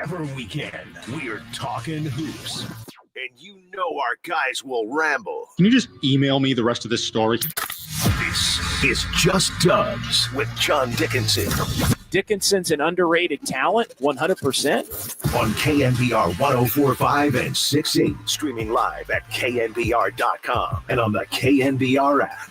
whenever we can. We're talking hoops. And you know our guys will ramble. Can you just email me the rest of this story? This is Just Dubs with John Dickinson. Dickinson's an underrated talent, 100%. On KNBR 104.5 and 6.8. Streaming live at KNBR.com and on the KNBR app.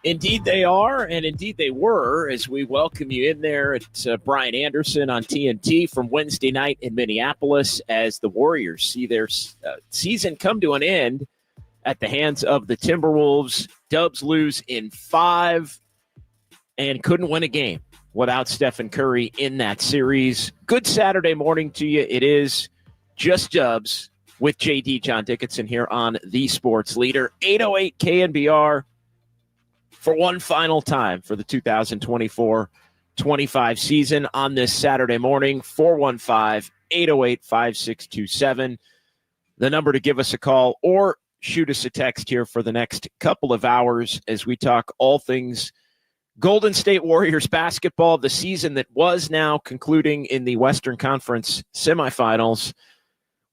Indeed they are, and indeed they were, as we welcome you in there. It's Brian Anderson on TNT from Wednesday night in Minneapolis as the Warriors see their season come to an end at the hands of the Timberwolves. Dubs lose in 5 and couldn't win a game without Stephen Curry in that series. Good Saturday morning to you. It is Just Dubs with JD John Dickinson here on The Sports Leader. 808 KNBR. For one final time for the 2024-25 season on this Saturday morning, 415-808-5627. The number to give us a call or shoot us a text here for the next couple of hours as we talk all things Golden State Warriors basketball, the season that was now concluding in the Western Conference semifinals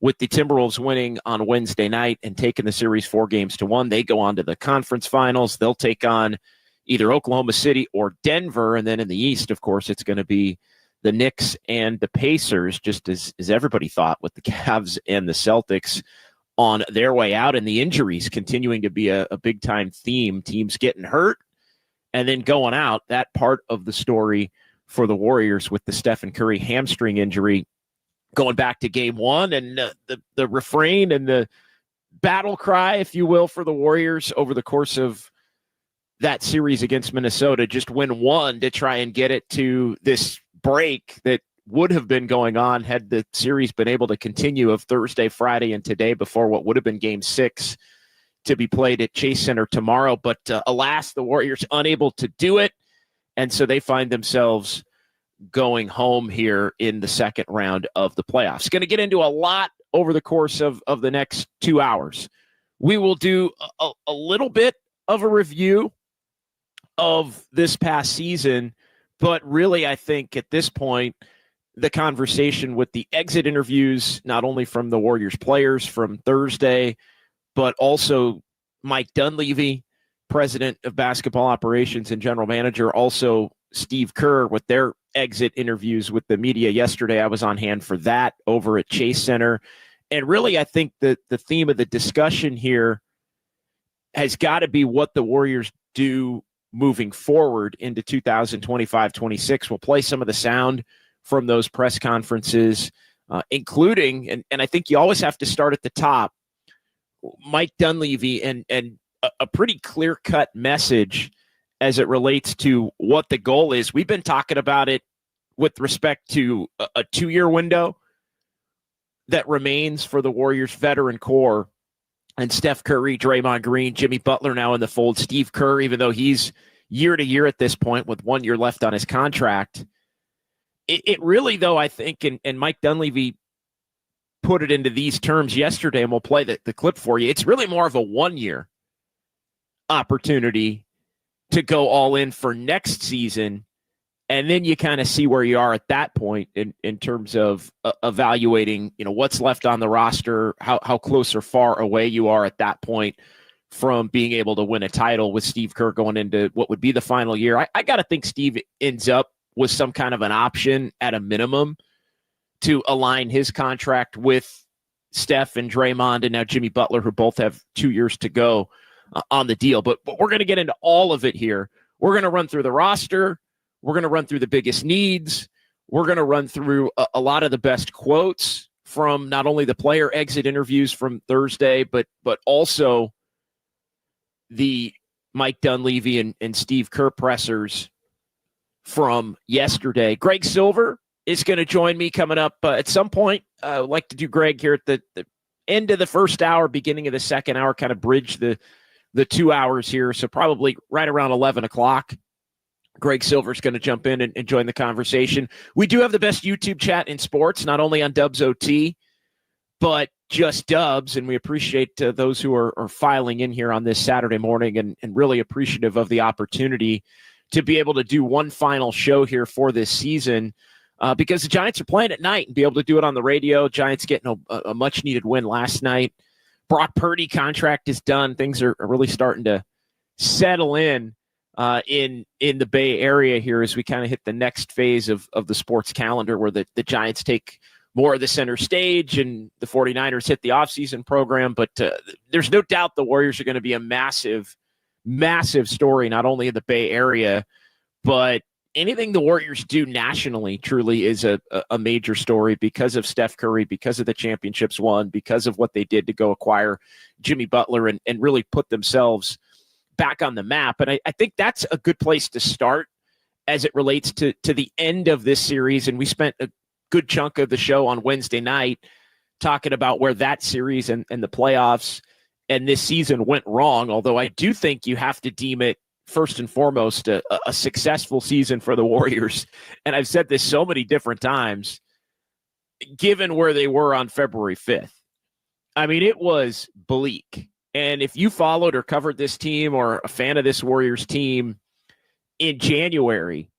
with the Timberwolves winning on Wednesday night and taking the series 4-1. They go on to the conference finals. They'll take on either Oklahoma City or Denver. And then in the East, of course, it's going to be the Knicks and the Pacers, just as everybody thought, with the Cavs and the Celtics on their way out. And the injuries continuing to be a big-time theme. Teams getting hurt and then going out. That part of the story for the Warriors with the Stephen Curry hamstring injury going back to game 1, and the refrain and the battle cry, if you will, for the Warriors over the course of that series against Minnesota, just win 1 to try and get it to this break that would have been going on had the series been able to continue of Thursday, Friday, and today before what would have been game 6 to be played at Chase Center tomorrow. But alas, the Warriors unable to do it, and so they find themselves going home here in the second round of the playoffs. Going to get into a lot over the course of the next 2 hours. We will do a little bit of a review of this past season, but really I think at this point, the conversation with the exit interviews, not only from the Warriors players from Thursday, but also Mike Dunleavy, president of basketball operations and general manager, also Steve Kerr with their exit interviews with the media yesterday. I was on hand for that over at Chase Center. And really, I think that the theme of the discussion here has got to be what the Warriors do moving forward into 2025-26. We'll play some of the sound from those press conferences, including, and I think you always have to start at the top, Mike Dunleavy and a pretty clear-cut message as it relates to what the goal is. We've been talking about it with respect to a 2-year window that remains for the Warriors veteran core, and Steph Curry, Draymond Green, Jimmy Butler now in the fold, Steve Kerr, even though he's year to year at this point with 1 year left on his contract. It really, though, I think, and Mike Dunleavy put it into these terms yesterday, and we'll play the clip for you. It's really more of a 1-year opportunity to go all in for next season, and then you kind of see where you are at that point in terms of evaluating, what's left on the roster, how close or far away you are at that point from being able to win a title with Steve Kerr going into what would be the final year. I got to think Steve ends up with some kind of an option at a minimum to align his contract with Steph and Draymond and now Jimmy Butler, who both have 2 years to go on the deal. But we're going to get into all of it here. We're going to run through the roster. We're going to run through the biggest needs. We're going to run through a lot of the best quotes from not only the player exit interviews from Thursday, but also the Mike Dunleavy and Steve Kerr pressers from yesterday. Greg Silver is going to join me coming up at some point. I'd like to do Greg here at the end of the first hour, beginning of the second hour, kind of bridge the 2 hours here. So probably right around 11 o'clock. Greg Silver's going to jump in and join the conversation. We do have the best YouTube chat in sports, not only on Dubs OT, but just Dubs, and we appreciate those who are filing in here on this Saturday morning and really appreciative of the opportunity to be able to do one final show here for this season because the Giants are playing at night and be able to do it on the radio. Giants getting a much-needed win last night. Brock Purdy contract is done. Things are really starting to settle in the Bay Area here as we kind of hit the next phase of the sports calendar where the Giants take more of the center stage and the 49ers hit the offseason program. But there's no doubt the Warriors are going to be a massive, massive story, not only in the Bay Area, but anything the Warriors do nationally truly is a major story because of Steph Curry, because of the championships won, because of what they did to go acquire Jimmy Butler and really put themselves back on the map. And I think that's a good place to start as it relates to the end of this series. And we spent a good chunk of the show on Wednesday night talking about where that series and the playoffs and this season went wrong, although I do think you have to deem it first and foremost a successful season for the Warriors. And I've said this so many different times, given where they were on February 5th. I mean, it was bleak. And if you followed or covered this team or a fan of this Warriors team in January,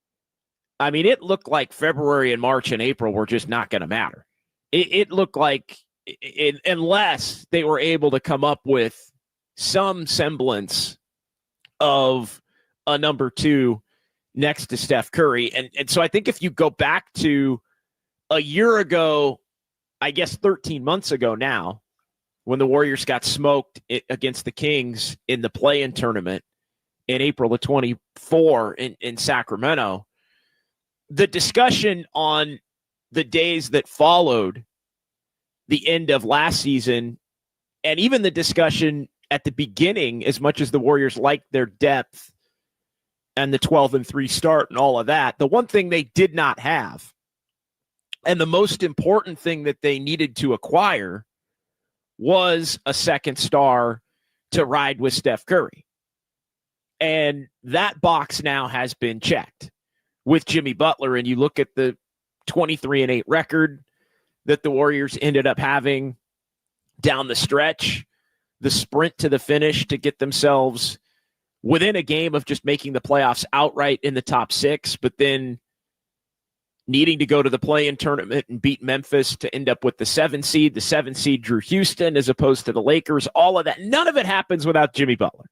I mean, it looked like February and March and April were just not going to matter. It looked like unless they were able to come up with some semblance of a number two next to Steph Curry. And so I think if you go back to a year ago, I guess 13 months ago now, when the Warriors got smoked against the Kings in the play-in tournament in April of 24 in Sacramento, the discussion on the days that followed the end of last season, and even the discussion at the beginning, as much as the Warriors liked their depth and the 12-3 start and all of that, the one thing they did not have, and the most important thing that they needed to acquire, was a second star to ride with Steph Curry. And that box now has been checked with Jimmy Butler, and you look at the 23-8 record that the Warriors ended up having down the stretch, the sprint to the finish to get themselves within a game of just making the playoffs outright in the top six, but then needing to go to the play-in tournament and beat Memphis to end up with the 7 seed. The 7 seed drew Houston as opposed to the Lakers. All of that. None of it happens without Jimmy Butler.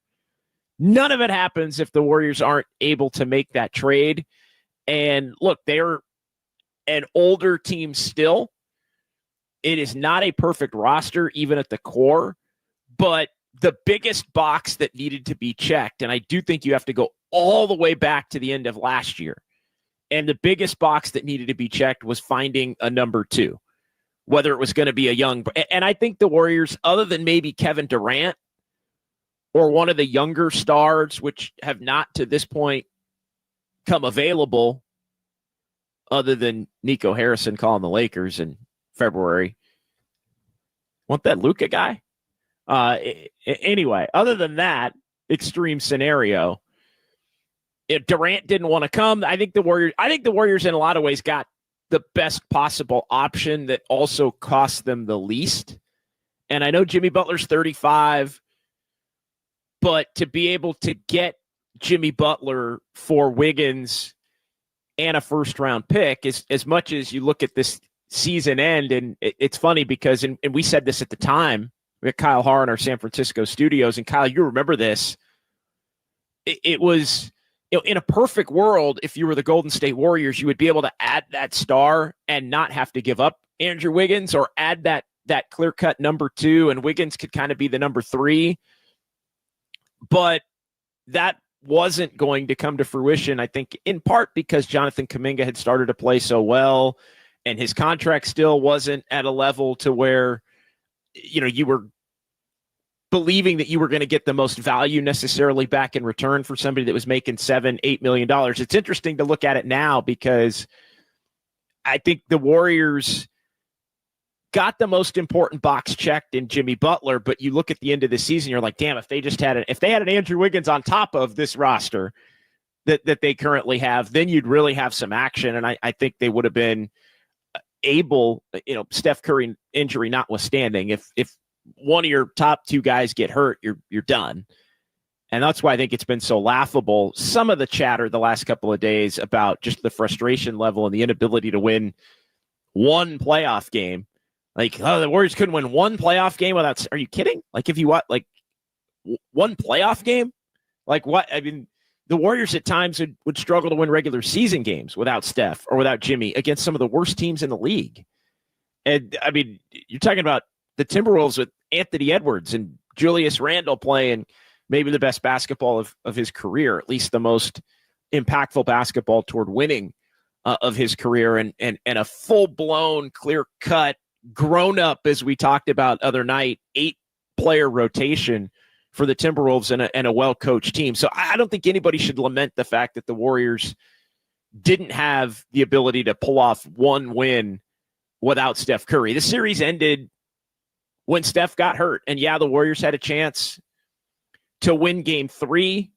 None of it happens if the Warriors aren't able to make that trade. And look, they're an older team still. It is not a perfect roster, even at the core, but the biggest box that needed to be checked, and I do think you have to go all the way back to the end of last year, and the biggest box that needed to be checked was finding a number two, whether it was going to be a young, and I think the Warriors, other than maybe Kevin Durant or one of the younger stars, which have not to this point come available, other than Nico Harrison calling the Lakers in February. Want that Luka guy? Anyway, other than that extreme scenario, if Durant didn't want to come, I think the Warriors in a lot of ways got the best possible option that also cost them the least. And I know Jimmy Butler's 35, but to be able to get Jimmy Butler for Wiggins and a first-round pick, as much as you look at this season end, and it's funny because, and we said this at the time, we had Kyle Haar in our San Francisco studios, and Kyle, you remember this. It was, in a perfect world, if you were the Golden State Warriors, you would be able to add that star and not have to give up Andrew Wiggins, or add that clear-cut number two, and Wiggins could kind of be the number three. But that wasn't going to come to fruition, I think, in part because Jonathan Kaminga had started to play so well, and his contract still wasn't at a level to where, you were believing that you were going to get the most value necessarily back in return for somebody that was making $7-8 million. It's interesting to look at it now because I think the Warriors got the most important box checked in Jimmy Butler, but you look at the end of the season, you're like, damn, if they had an Andrew Wiggins on top of this roster, that they currently have, then you'd really have some action. And I think they would have been able, Steph Curry injury notwithstanding, if one of your top two guys get hurt, you're done. And that's why I think it's been so laughable. Some of the chatter the last couple of days about just the frustration level and the inability to win one playoff game. Like, the Warriors couldn't win one playoff game without, are you kidding? Like, if you want, like, one playoff game? Like, what? I mean, the Warriors at times would struggle to win regular season games without Steph or without Jimmy against some of the worst teams in the league. And, I mean, you're talking about the Timberwolves with Anthony Edwards and Julius Randle playing maybe the best basketball of his career, at least the most impactful basketball toward winning of his career, and a full-blown, clear-cut, grown-up, as we talked about other night, 8-player rotation for the Timberwolves and a well-coached team. So I don't think anybody should lament the fact that the Warriors didn't have the ability to pull off one win without Steph Curry. The series ended when Steph got hurt. And yeah, the Warriors had a chance to win game 3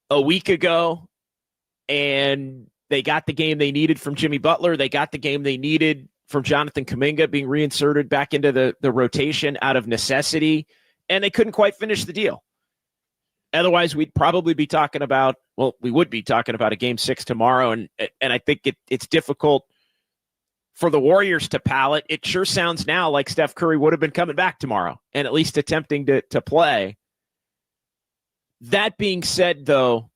a week ago, and they got the game they needed from Jimmy Butler. They got the game they needed from Jonathan Kaminga being reinserted back into the rotation out of necessity, and they couldn't quite finish the deal. Otherwise, we'd probably be talking about, we would be talking about a game 6 tomorrow, and I think it's difficult for the Warriors to palate. It sure sounds now like Steph Curry would have been coming back tomorrow and at least attempting to play. That being said, though,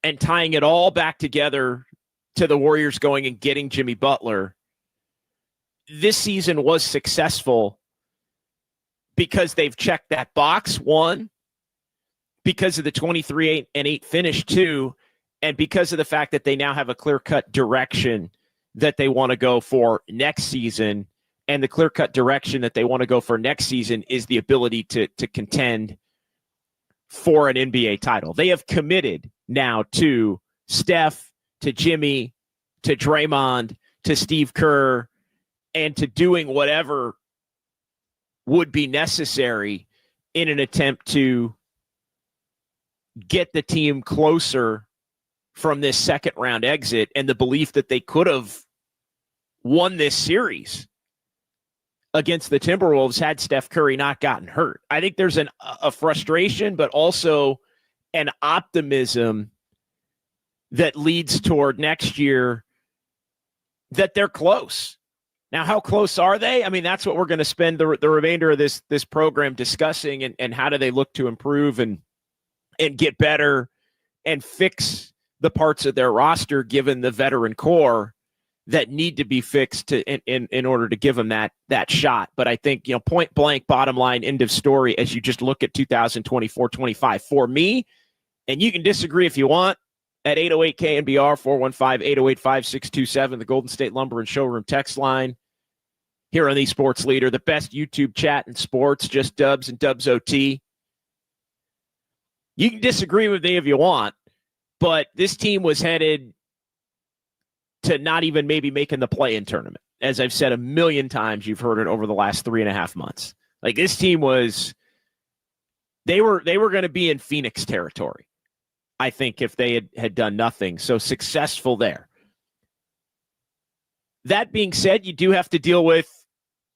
and tying it all back together to the Warriors going and getting Jimmy Butler, this season was successful because they've checked that box, 1, because of the 23-8 finish, 2, and because of the fact that they now have a clear-cut direction that they want to go for next season. And the clear-cut direction that they want to go for next season is the ability to contend for an NBA title. They have committed now to Steph, to Jimmy, to Draymond, to Steve Kerr, and to doing whatever would be necessary in an attempt to get the team closer from this second round exit, and the belief that they could have won this series against the Timberwolves had Steph Curry not gotten hurt. I think there's a frustration, but also an optimism that leads toward next year that they're close. Now, how close are they? I mean, that's what we're going to spend the remainder of this program discussing, and how do they look to improve and get better and fix the parts of their roster, given the veteran core that need to be fixed in order to give them that shot. But I think, point blank, bottom line, end of story, as you just look at 2024-25 for me, and you can disagree if you want, at 808 KNBR 415-808-5627, the Golden State Lumber and Showroom text line here on the Sports Leader, the best YouTube chat in sports, just Dubs and Dubs OT. You can disagree with me if you want, but this team was headed to not even maybe making the play-in tournament. As I've said a million times, you've heard it over the last 3.5 months. Like, this team was, they were going to be in Phoenix territory, I think, if they had done nothing. So successful there. That being said, you do have to deal with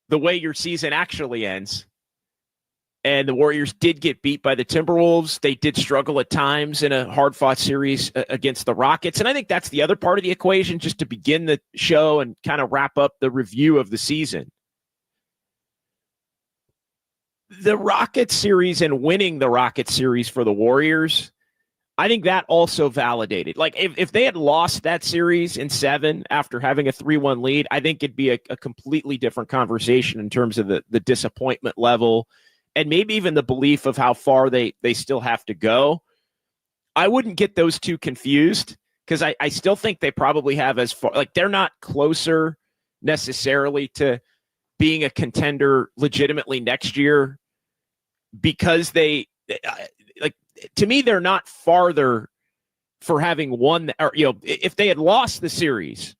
the way your season actually ends. And the Warriors did get beat by the Timberwolves. They did struggle at times in a hard-fought series against the Rockets. And I think that's the other part of the equation, just to begin the show and kind of wrap up the review of the season. The Rockets series and winning the Rockets series for the Warriors, I think that also validated. Like, if they had lost that series in 7 after having a 3-1 lead, I think it'd be a completely different conversation in terms of the disappointment level and maybe even the belief of how far they still have to go. I wouldn't get those two confused, because I still think they probably have as far, like, they're not closer necessarily to being a contender legitimately next year, because they, like, to me, they're not farther for having won, or, if they had lost the series,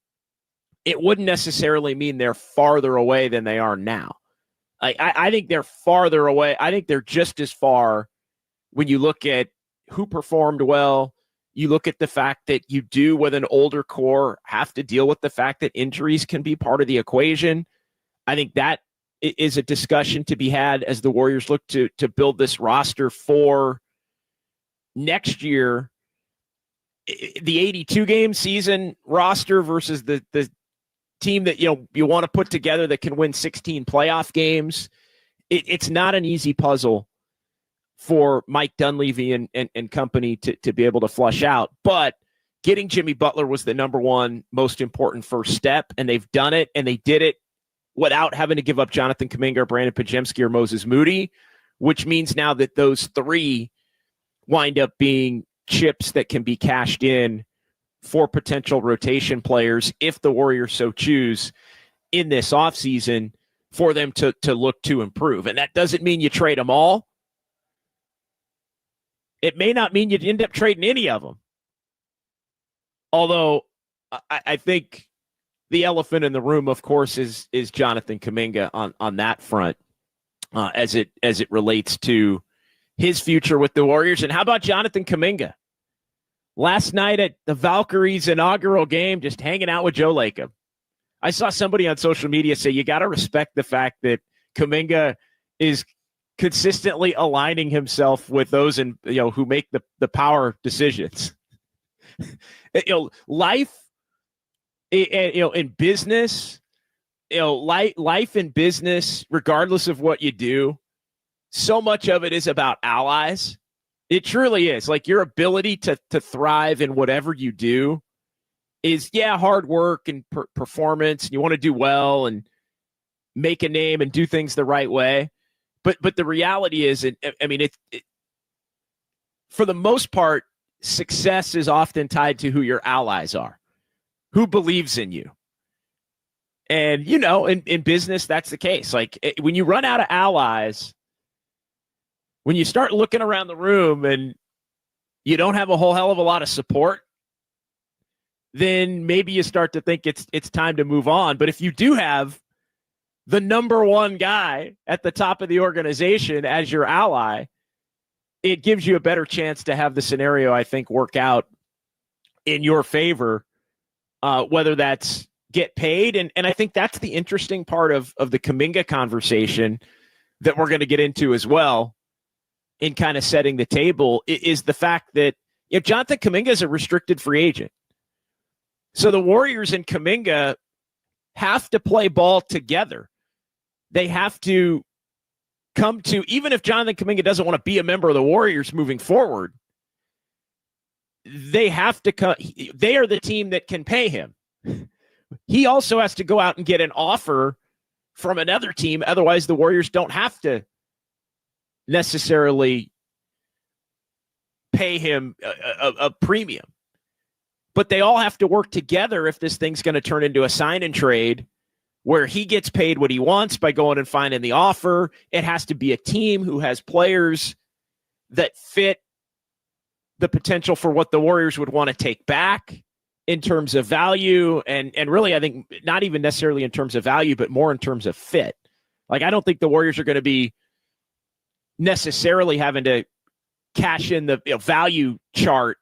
it wouldn't necessarily mean they're farther away than they are now. I think they're farther away. I think they're just as far when you look at who performed well You look at the fact that you do, with an older core, have to deal with the fact that injuries can be part of the equation. I think that is a discussion to be had as the Warriors look to build this roster for next year. The 82-game season roster versus the team that you want to put together that can win 16 playoff games. It's not an easy puzzle for Mike Dunleavy and company to be able to flush out. But getting Jimmy Butler was the number one most important first step, and they've done it, and they did it without having to give up Jonathan Kaminga or Brandon Podziemski or Moses Moody, which means now that those three wind up being chips that can be cashed in for potential rotation players if the Warriors so choose in this offseason for them to look to improve. And that doesn't mean you trade them all. It may not mean you'd end up trading any of them. Although I think the elephant in the room, of course, is Jonathan Kaminga on that front as it relates to his future with the Warriors. And how about Jonathan Kaminga? Last night at the Valkyries inaugural game, just hanging out with Joe Lacob. I saw somebody on social media say you got to respect the fact that Kaminga is consistently aligning himself with those who make the power decisions. Life, in business, life in business, regardless of what you do, so much of it is about allies. It truly is. Like, your ability to thrive in whatever you do is, hard work and performance. And you want to do well and make a name and do things the right way. But the reality is, for the most part, success is often tied to who your allies are, who believes in you. And, in business, that's the case. Like, when you run out of allies, when you start looking around the room and you don't have a whole hell of a lot of support, then maybe you start to think it's time to move on. But if you do have the number one guy at the top of the organization as your ally, it gives you a better chance to have the scenario, I think, work out in your favor, whether that's get paid. And I think that's the interesting part of the Kaminga conversation that we're going to get into as well in kind of setting the table, is the fact that Jonathan Kaminga is a restricted free agent. So the Warriors and Kaminga have to play ball together. They have to come to, even if Jonathan Kaminga doesn't want to be a member of the Warriors moving forward, they have to come. They are the team that can pay him. He also has to go out and get an offer from another team. Otherwise, the Warriors don't have to necessarily pay him a premium. But they all have to work together if this thing's going to turn into a sign and trade where he gets paid what he wants by going and finding the offer. It has to be a team who has players that fit the potential for what the Warriors would want to take back in terms of value. And really, I think not even necessarily in terms of value, but more in terms of fit. Like, I don't think the Warriors are going to be necessarily having to cash in the value chart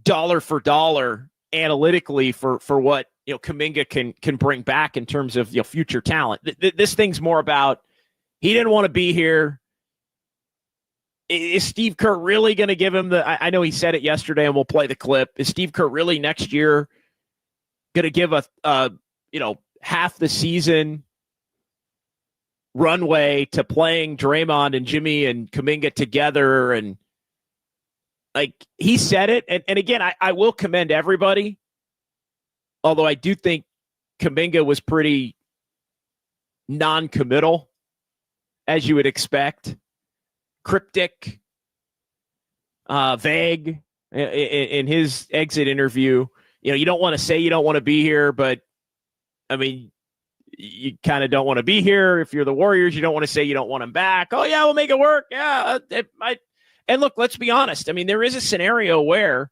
dollar for dollar analytically for what Kaminga can bring back in terms of future talent. This thing's more about, he didn't want to be here. Is Steve Kerr really going to give him I know he said it yesterday, and we'll play the clip. Is Steve Kerr really next year going to give a half the season runway to playing Draymond and Jimmy and Kaminga together? And like, he said it. And again, I will commend everybody. Although I do think Kaminga was pretty non-committal, as you would expect. Cryptic, vague in his exit interview. You don't want to say you don't want to be here, but I mean, you kind of don't want to be here. If you're the Warriors, you don't want to say you don't want him back. Oh yeah, we'll make it work. Yeah, it might. And look, let's be honest. I mean, there is a scenario where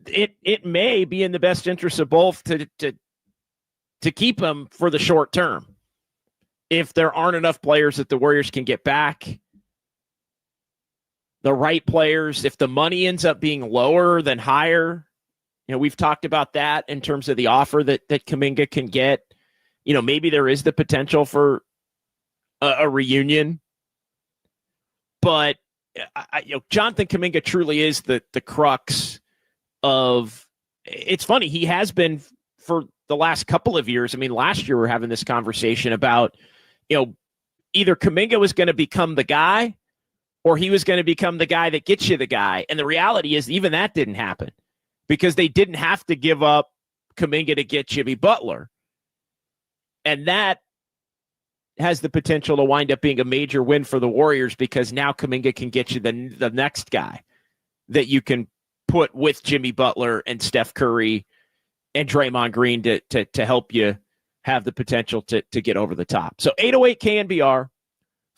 it may be in the best interest of both to keep him for the short term. If there aren't enough players that the Warriors can get back the right players, if the money ends up being lower than higher, we've talked about that in terms of the offer that Kaminga can get. Maybe there is the potential for a reunion, but Jonathan Kaminga truly is the crux of. It's funny, he has been for the last couple of years. I mean, last year we were having this conversation about, either Kaminga was going to become the guy or he was going to become the guy that gets you the guy. And the reality is even that didn't happen because they didn't have to give up Kaminga to get Jimmy Butler. And that has the potential to wind up being a major win for the Warriors because now Kaminga can get you the next guy that you can put with Jimmy Butler and Steph Curry and Draymond Green to help you have the potential to get over the top. So 808 KNBR,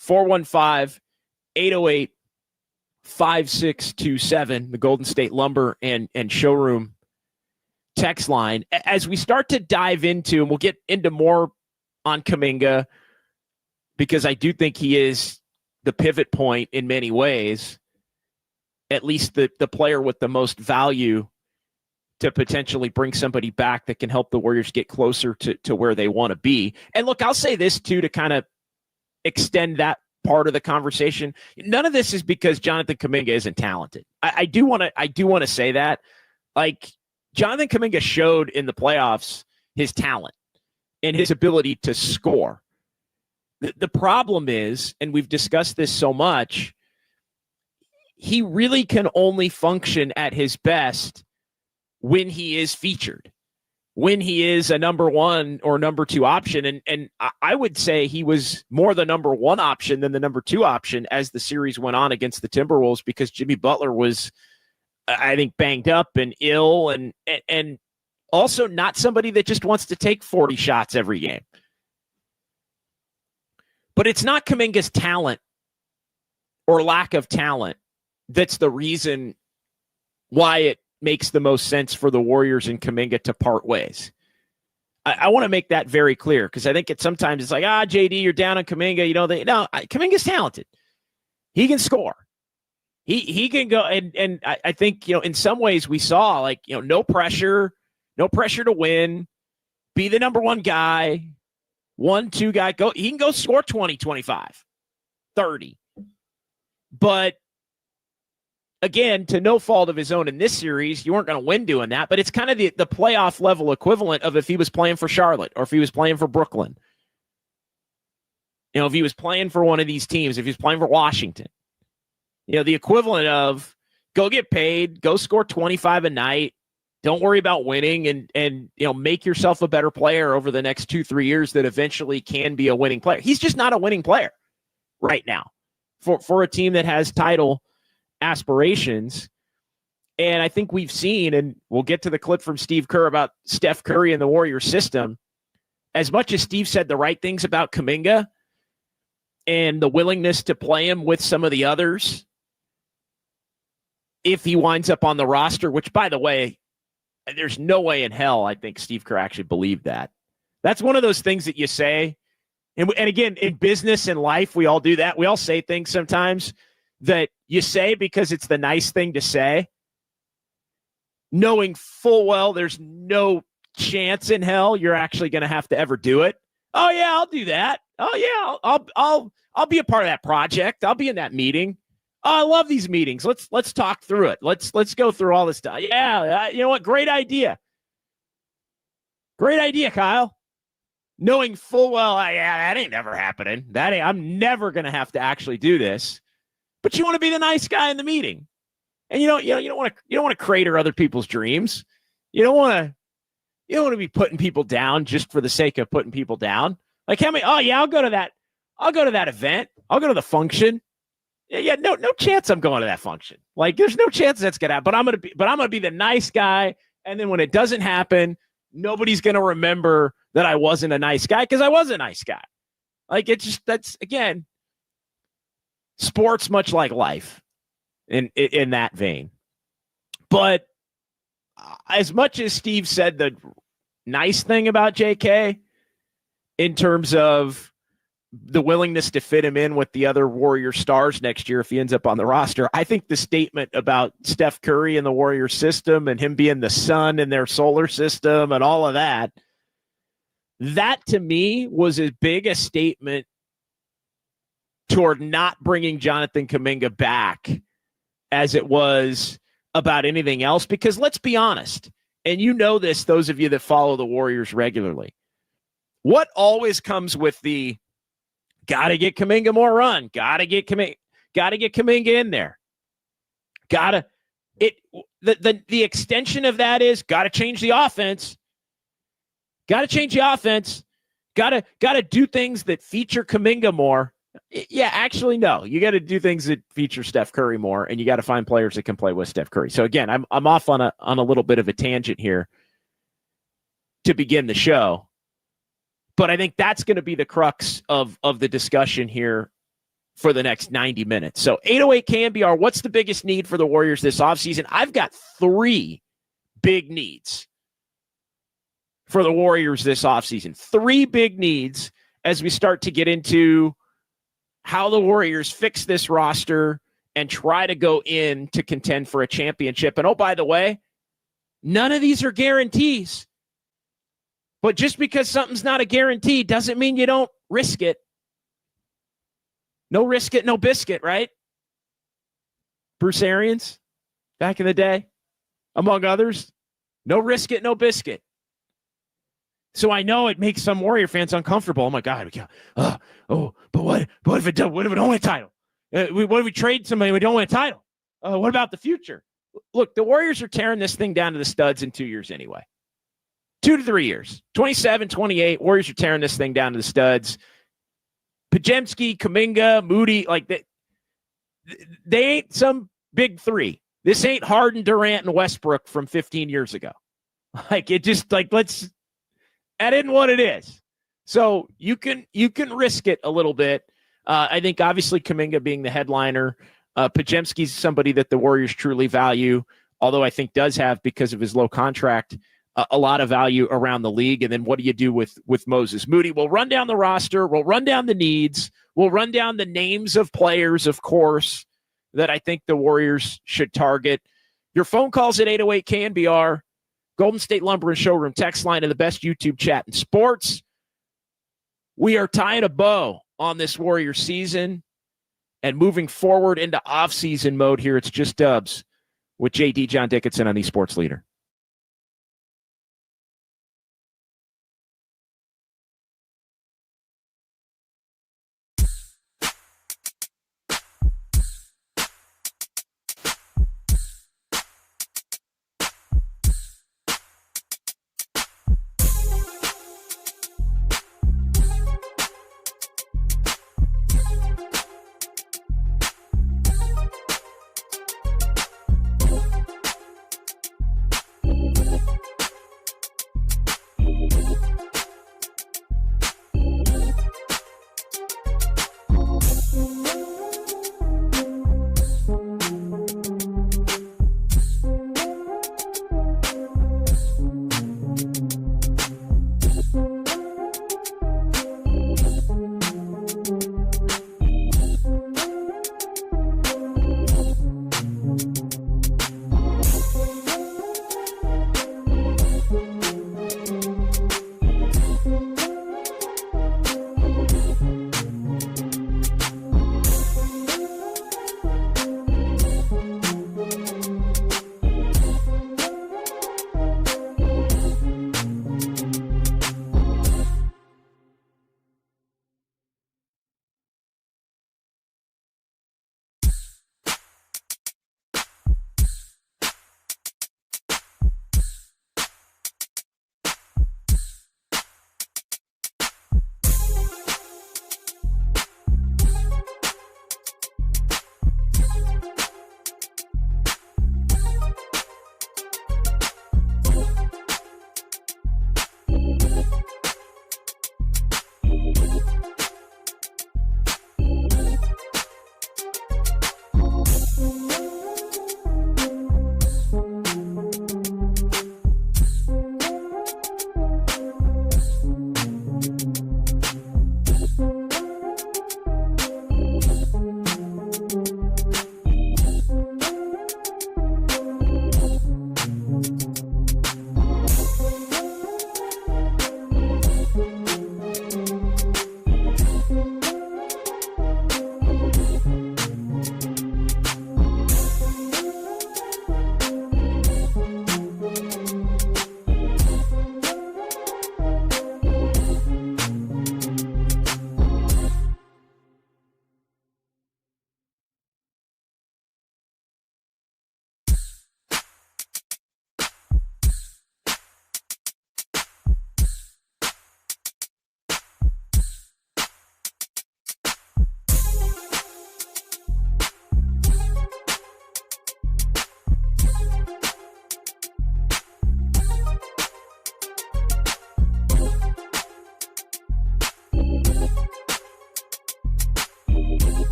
415-808-5627, the Golden State Lumber and Showroom text line. As we start to dive into, and we'll get into more on Kaminga, because I do think he is the pivot point in many ways, at least the player with the most value to potentially bring somebody back that can help the Warriors get closer to where they want to be. And look, I'll say this too, to kind of extend that part of the conversation. None of this is because Jonathan Kaminga isn't talented. I do want to say that. Like, Jonathan Kaminga showed in the playoffs his talent and his ability to score. The problem is, and we've discussed this so much, he really can only function at his best when he is featured, when he is a number one or number two option. And I would say he was more the number one option than the number two option as the series went on against the Timberwolves, because Jimmy Butler was, I think, banged up and ill and also not somebody that just wants to take 40 shots every game. But it's not Kaminga's talent or lack of talent that's the reason why it makes the most sense for the Warriors and Kaminga to part ways. I want to make that very clear, because I think sometimes it's like, JD, you're down on Kaminga. Kaminga's talented. He can score. He can go. And I think, in some ways we saw, no pressure to win, be the number one guy, 1-2 guy, go. He can go score 20, 25, 30. But again, to no fault of his own in this series, you weren't going to win doing that, but it's kind of the playoff level equivalent of if he was playing for Charlotte or if he was playing for Brooklyn. If he was playing for one of these teams, if he was playing for Washington, the equivalent of go get paid, go score 25 a night, don't worry about winning, and make yourself a better player over the next 2-3 years that eventually can be a winning player. He's just not a winning player right now for a team that has title aspirations. And I think we've seen, and we'll get to the clip from Steve Kerr about Steph Curry and the Warriors system, as much as Steve said the right things about Kaminga and the willingness to play him with some of the others if he winds up on the roster, which, by the way, there's no way in hell I think Steve Kerr actually believed that. That's one of those things that you say. And again, in business and life, we all do that. We all say things sometimes that you say because it's the nice thing to say, knowing full well there's no chance in hell you're actually going to have to ever do it. Oh yeah, I'll do that. Oh yeah, I'll be a part of that project. I'll be in that meeting. Oh, I love these meetings. Let's talk through it. Let's go through all this stuff. Yeah, you know what? Great idea. Great idea, Kyle. Knowing full well, that ain't never happening. I'm never going to have to actually do this. But you want to be the nice guy in the meeting, and you don't want to crater other people's dreams. You don't want to be putting people down just for the sake of putting people down. Like, how many? Oh yeah, I'll go to that. I'll go to that event. I'll go to the function. Yeah, no chance I'm going to that function. Like, there's no chance that's gonna happen. But I'm gonna be the nice guy. And then when it doesn't happen, nobody's gonna remember that I wasn't a nice guy, because I was a nice guy. Like, that's again, sports much like life in that vein. But as much as Steve said the nice thing about JK in terms of the willingness to fit him in with the other Warrior stars next year if he ends up on the roster. I think the statement about Steph Curry and the Warrior system and him being the sun in their solar system and all of that, that to me was as big a statement toward not bringing Jonathan Kaminga back as it was about anything else. Because let's be honest, and you know this, those of you that follow the Warriors regularly, what always comes with the gotta get Kaminga more run, gotta get Kaminga in there, the extension of that is gotta change the offense, gotta do things that feature Kaminga more. Yeah, actually, no. You got to do things that feature Steph Curry more, and you got to find players that can play with Steph Curry. So again, I'm off on a little bit of a tangent here to begin the show, but I think that's going to be the crux of the discussion here for the next 90 minutes. So 808 KNBR, what's the biggest need for the Warriors this offseason? I've got 3 big needs for the Warriors this offseason. 3 big needs as we start to get into how the Warriors fix this roster and try to go in to contend for a championship. And oh, by the way, none of these are guarantees. But just because something's not a guarantee doesn't mean you don't risk it. No risk it, no biscuit, right? Bruce Arians, back in the day, among others, no risk it, no biscuit. So I know it makes some Warrior fans uncomfortable. Oh my God! But what if it don't win a title? What if we trade somebody and we don't win a title? What about the future? Look, the Warriors are tearing this thing down to the studs in 2 years anyway. 2 to 3 years, 27, 28. Warriors are tearing this thing down to the studs. Podziemski, Kaminga, Moody, like that. They ain't some big 3. This ain't Harden, Durant, and Westbrook from 15 years ago. Like it just like let's. That isn't what it is. So you can risk it a little bit. I think obviously Kaminga being the headliner, Podziemski's somebody that the Warriors truly value, although I think does have, because of his low contract, a lot of value around the league. And then what do you do with Moses Moody? We'll run down the roster. We'll run down the needs. We'll run down the names of players, of course, that I think the Warriors should target. Your phone calls at 808 KNBR. Golden State Lumber and Showroom text line, and the best YouTube chat in sports. We are tying a bow on this Warrior season and moving forward into off-season mode here. It's Just Dubs with JD John Dickinson on the Sports Leader.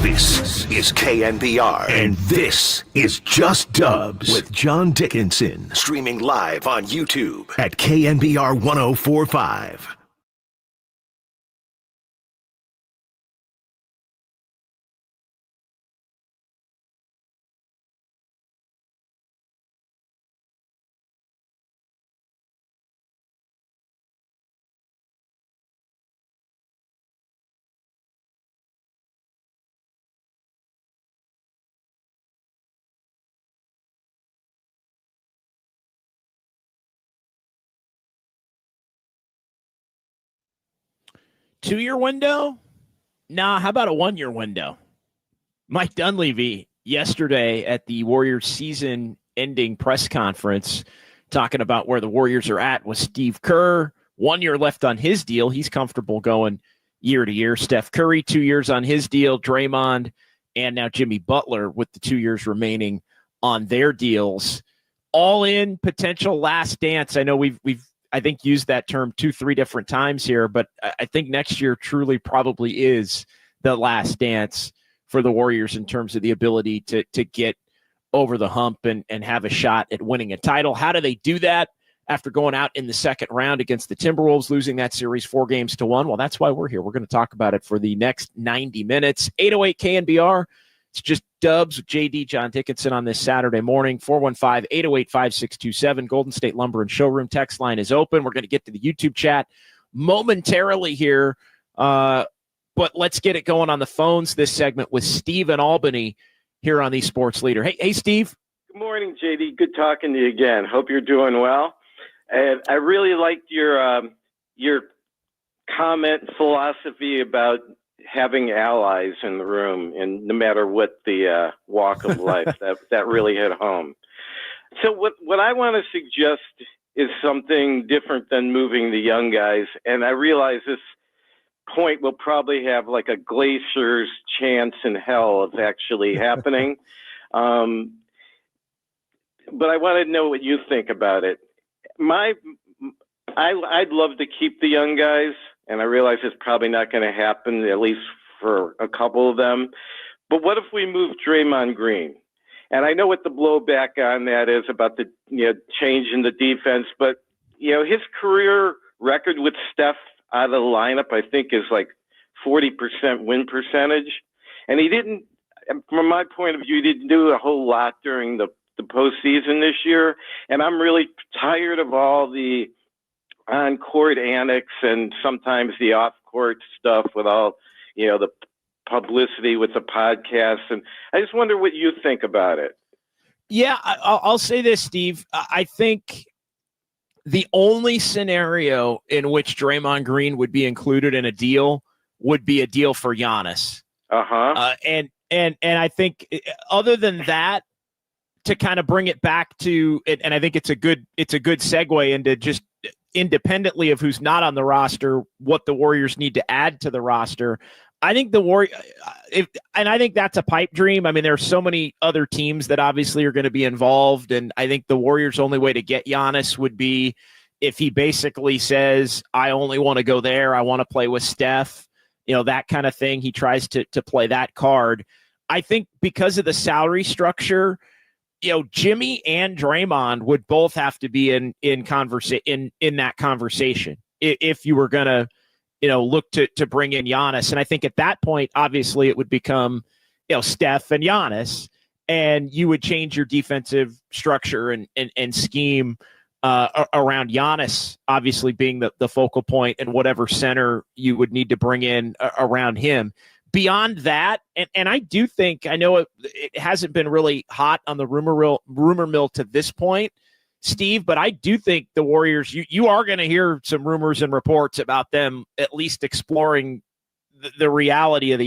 This is KNBR, and this is Just Dubs with John Dickinson, streaming live on YouTube at KNBR 1045. Two-year window? Nah, how about a one-year window? Mike Dunleavy yesterday at the Warriors season-ending press conference talking about where the Warriors are at with Steve Kerr. 1 year left on his deal. He's comfortable going year to year. Steph Curry, 2 years on his deal. Draymond, and now Jimmy Butler with the 2 years remaining on their deals. All in potential last dance. I know we've I think used that term 2-3 different times here, but I think next year truly probably is the last dance for the Warriors in terms of the ability to get over the hump and have a shot at winning a title. How do they do that after going out in the second round against the Timberwolves, losing that series 4-1? Well, that's why we're here. We're going to talk about it for the next 90 minutes. 808 KNBR. It's Just Dubs with JD, John Dickinson on this Saturday morning. 415-808-5627. Golden State Lumber and Showroom text line is open. We're going to get to the YouTube chat momentarily here, but let's get it going on the phones this segment with Steve in Albany here on the Sports Leader. Hey, Steve. Good morning, JD. Good talking to you again. Hope you're doing well. And I really liked your comment philosophy about having allies in the room, and no matter what the walk of life, that really hit home. So what I want to suggest is something different than moving the young guys, and I realize this point will probably have like a glacier's chance in hell of actually happening. But I want to know what you think about it. I'd love to keep the young guys, and I realize it's probably not going to happen, at least for a couple of them. But what if we move Draymond Green? And I know what the blowback on that is about the change in the defense, but his career record with Steph out of the lineup, I think, is like 40% win percentage. And he didn't, from my point of view, he didn't do a whole lot during the postseason this year. And I'm really tired of all the on-court annex and sometimes the off-court stuff with all, the publicity with the podcast. And I just wonder what you think about it. Yeah, I'll say this, Steve. I think the only scenario in which Draymond Green would be included in a deal would be a deal for Giannis. And I think other than that, to kind of bring it back to, and I think it's a good segue into just independently of who's not on the roster, what the Warriors need to add to the roster. I think I think that's a pipe dream. I mean, there are so many other teams that obviously are going to be involved, and I think the Warriors' only way to get Giannis would be if he basically says, I only want to go there, I want to play with Steph, that kind of thing. He tries to play that card. I think because of the salary structure, Jimmy and Draymond would both have to be in that conversation if you were going to, look to bring in Giannis. And I think at that point, obviously, it would become, Steph and Giannis, and you would change your defensive structure and scheme around Giannis, obviously being the focal point, and whatever center you would need to bring in around him. Beyond that, and I do think, I know it hasn't been really hot on the rumor mill to this point, Steve, but I do think the Warriors, you are going to hear some rumors and reports about them at least exploring the reality of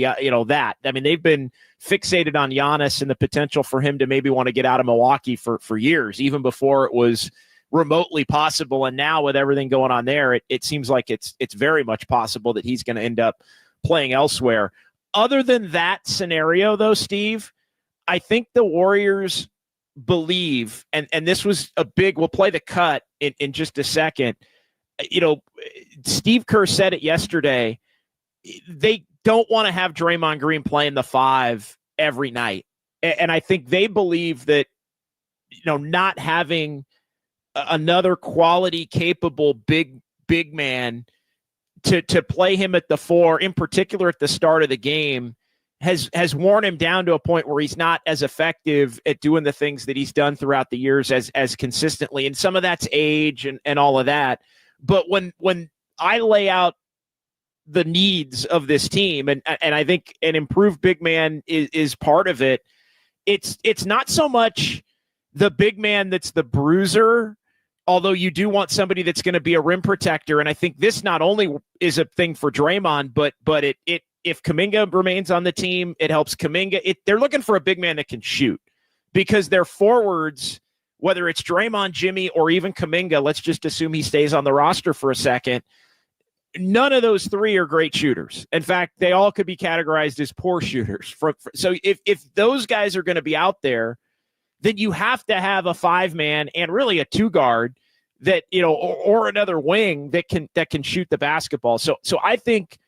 that. I mean, they've been fixated on Giannis and the potential for him to maybe want to get out of Milwaukee for years, even before it was remotely possible. And now with everything going on there, it seems like it's very much possible that he's going to end up playing elsewhere. Other than that scenario, though, Steve, I think the Warriors believe, and this was a big, we'll play the cut in just a second. Steve Kerr said it yesterday. They don't want to have Draymond Green playing the 5 every night. And I think they believe that, not having another quality, capable, big man to play him at the 4, in particular at the start of the game, has worn him down to a point where he's not as effective at doing the things that he's done throughout the years as consistently. And some of that's age and all of that. But when I lay out the needs of this team, and I think an improved big man is part of it, it's not so much the big man that's the bruiser, although you do want somebody that's going to be a rim protector. And I think this not only is a thing for Draymond, but if Kaminga remains on the team, it helps Kaminga. They're looking for a big man that can shoot, because their forwards, whether it's Draymond, Jimmy, or even Kaminga, let's just assume he stays on the roster for a second, none of those 3 are great shooters. In fact, they all could be categorized as poor shooters. So if those guys are going to be out there, then you have to have a 5-man and really a 2-guard that, or another wing that can shoot the basketball. So I think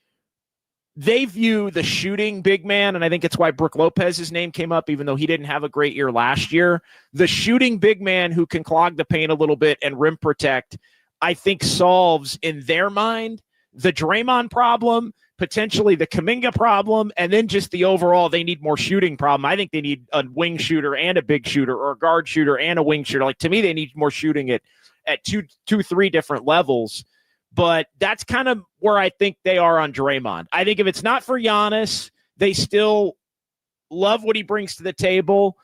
they view the shooting big man, and I think it's why Brook Lopez's name came up, even though he didn't have a great year last year. The shooting big man who can clog the paint a little bit and rim protect, I think solves, in their mind, the Draymond problem, potentially the Kaminga problem, and then just the overall they need more shooting problem. I think they need a wing shooter and a big shooter, or a guard shooter and a wing shooter. Like, to me, they need more shooting at 3 different levels. But that's kind of where I think they are on Draymond. I think if it's not for Giannis, they still love what he brings to the table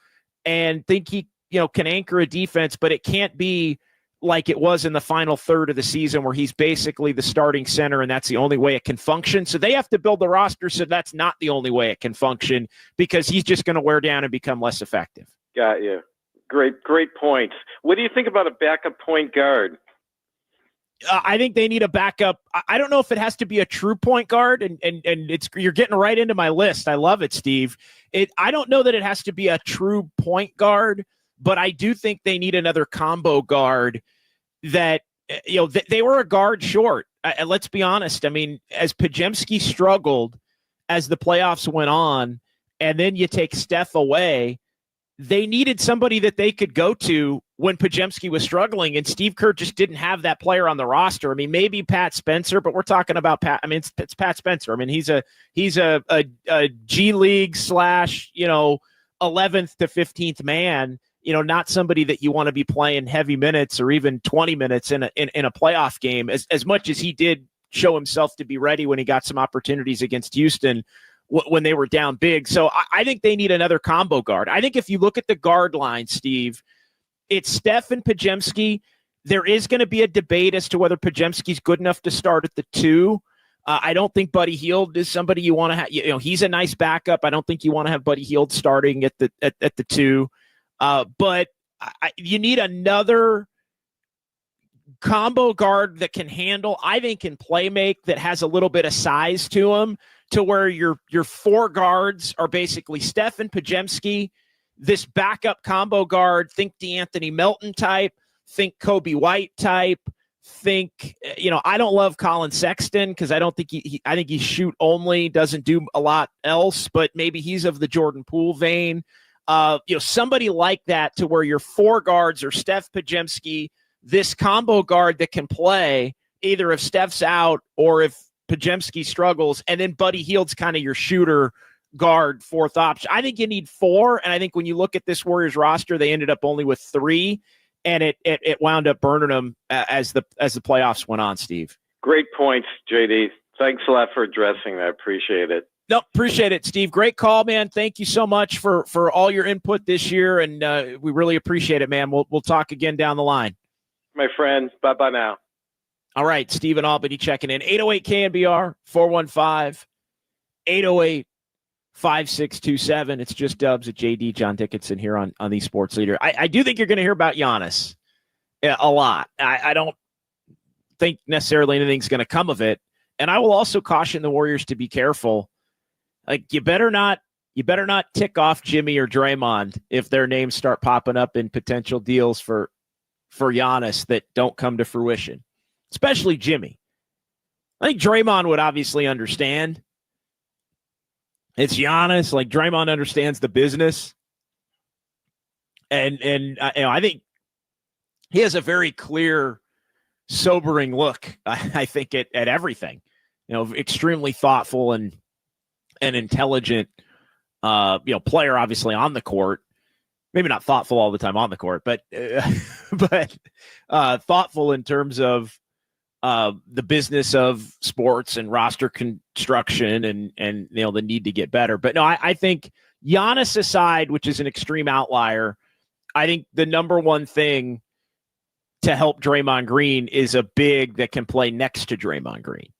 and think he, can anchor a defense, but it can't be like it was in the final third of the season where he's basically the starting center and that's the only way it can function. So they have to build the roster so that's not the only way it can function, because he's just going to wear down and become less effective. Got you. Great points. What do you think about a backup point guard? I think they need a backup. I don't know if it has to be a true point guard, and you're getting right into my list. I love it, Steve. I don't know that it has to be a true point guard, but I do think they need another combo guard that, they were a guard short. Let's be honest. I mean, as Podziemski struggled as the playoffs went on, and then you take Steph away, they needed somebody that they could go to when Podziemski was struggling, and Steve Kerr just didn't have that player on the roster. I mean, maybe Pat Spencer, but we're talking about Pat. I mean, it's Pat Spencer. I mean, he's a G League / 11th to 15th man. Not somebody that you want to be playing heavy minutes or even 20 minutes in a playoff game. As much as he did show himself to be ready when he got some opportunities against Houston when they were down big. So I think they need another combo guard. I think if you look at the guard line, Steve, it's Steph and Podziemski. There is going to be a debate as to whether Podziemski's good enough to start at the 2. I don't think Buddy Hield is somebody you want to have. He's a nice backup. I don't think you want to have Buddy Hield starting at the 2. But you need another combo guard that can handle, I think, can play make, that has a little bit of size to him, to where your 4 guards are basically Steph and Podziemski. This backup combo guard, think DeAnthony Melton type, think Kobe White type, think, I don't love Colin Sexton because I don't think I think he's shoot only, doesn't do a lot else, but maybe he's of the Jordan Poole vein. Somebody like that, to where your 4 guards are Steph, Podziemski, this combo guard that can play either if Steph's out or if Podziemski struggles, and then Buddy Hield's kind of your shooter guard 4th option. I think you need 4, and I think when you look at this Warriors roster, they ended up only with 3, and it wound up burning them as the playoffs went on, Steve. Great points, JD. Thanks a lot for addressing that. Appreciate it. No, appreciate it, Steve. Great call, man. Thank you so much for all your input this year, and we really appreciate it, man. We'll talk again down the line. My friend, bye-bye now. All right, Stephen Albany checking in. 808 KNBR, 415-808-5627. It's just Dubs at JD, John Dickinson here on the Sports Leader. I do think you're going to hear about Giannis a lot. I don't think necessarily anything's going to come of it. And I will also caution the Warriors to be careful. Like, you better not tick off Jimmy or Draymond if their names start popping up in potential deals for Giannis that don't come to fruition, especially Jimmy. I think Draymond would obviously understand. It's Giannis. Like, Draymond understands the business. And I think he has a very clear, sobering look, I think, at everything. Extremely thoughtful and intelligent, player, obviously, on the court. Maybe not thoughtful all the time on the court, but thoughtful in terms of the business of sports and roster construction and the need to get better. But no, I think Giannis aside, which is an extreme outlier, I think the number one thing to help Draymond Green is a big that can play next to Draymond Green.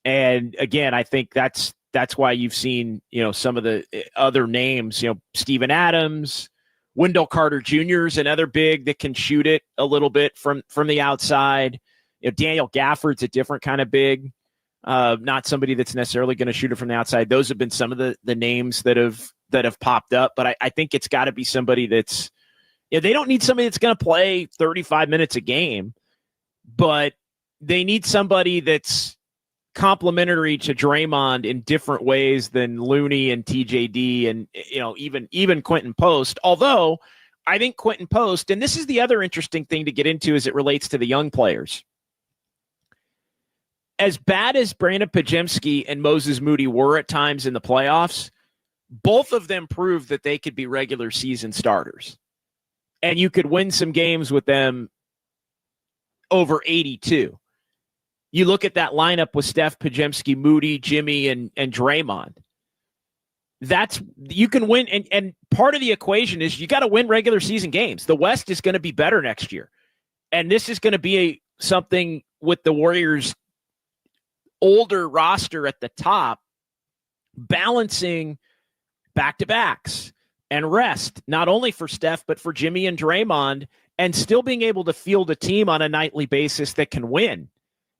And again, I think that's why you've seen, some of the other names, Steven Adams, Wendell Carter Jr. is another big that can shoot it a little bit from the outside. Daniel Gafford's a different kind of big, not somebody that's necessarily going to shoot it from the outside. Those have been some of the names that have popped up, but I think it's got to be somebody that's, they don't need somebody that's going to play 35 minutes a game, but they need somebody that's complementary to Draymond in different ways than Looney and TJD and even Quentin Post. Although I think Quentin Post, and this is the other interesting thing to get into as it relates to the young players. As bad as Brandon Pajemski and Moses Moody were at times in the playoffs, both of them proved that they could be regular season starters. And you could win some games with them over 82. You look at that lineup with Steph, Pajemski, Moody, Jimmy, and Draymond. You can win. And part of the equation is you got to win regular season games. The West is going to be better next year. And this is going to be something with the Warriors' older roster at the top, balancing back-to-backs and rest, not only for Steph, but for Jimmy and Draymond, and still being able to field a team on a nightly basis that can win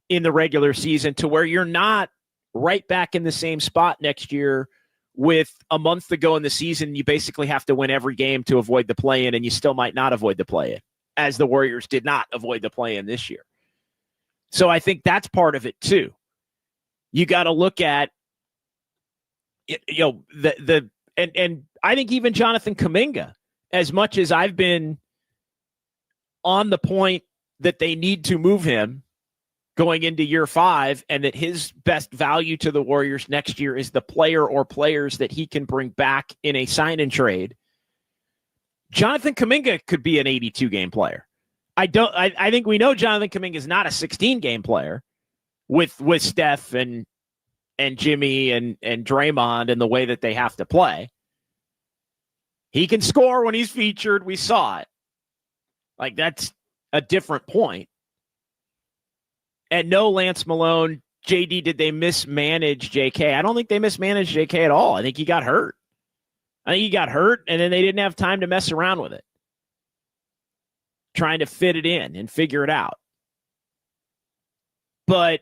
in the regular season, to where you're not right back in the same spot next year with a month to go in the season. You basically have to win every game to avoid the play-in, and you still might not avoid the play-in, as the Warriors did not avoid the play-in this year. So I think that's part of it too. You got to look at it, and I think even Jonathan Kaminga, as much as I've been on the point that they need to move him going into year 5, and that his best value to the Warriors next year is the player or players that he can bring back in a sign and trade. Jonathan Kaminga could be an 82-game player. I think we know Jonathan Kaminga is not a 16-game player with Steph and Jimmy and Draymond and the way that they have to play. He can score when he's featured. We saw it. Like, that's a different point. And no, Lance Malone, JD, did they mismanage JK? I don't think they mismanaged JK at all. I think he got hurt. And then they didn't have time to mess around with it, trying to fit it in and figure it out. But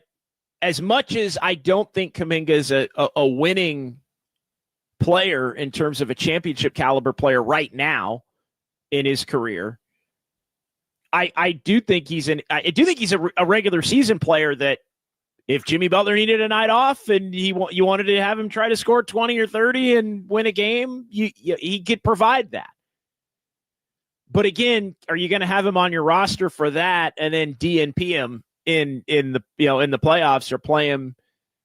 as much as I don't think Kuminga is a winning player in terms of a championship caliber player right now in his career, I do think he's a regular season player that if Jimmy Butler needed a night off and you wanted to have him try to score 20 or 30 and win a game, he could provide that. But again, are you going to have him on your roster for that and then DNP him in the playoffs, or play him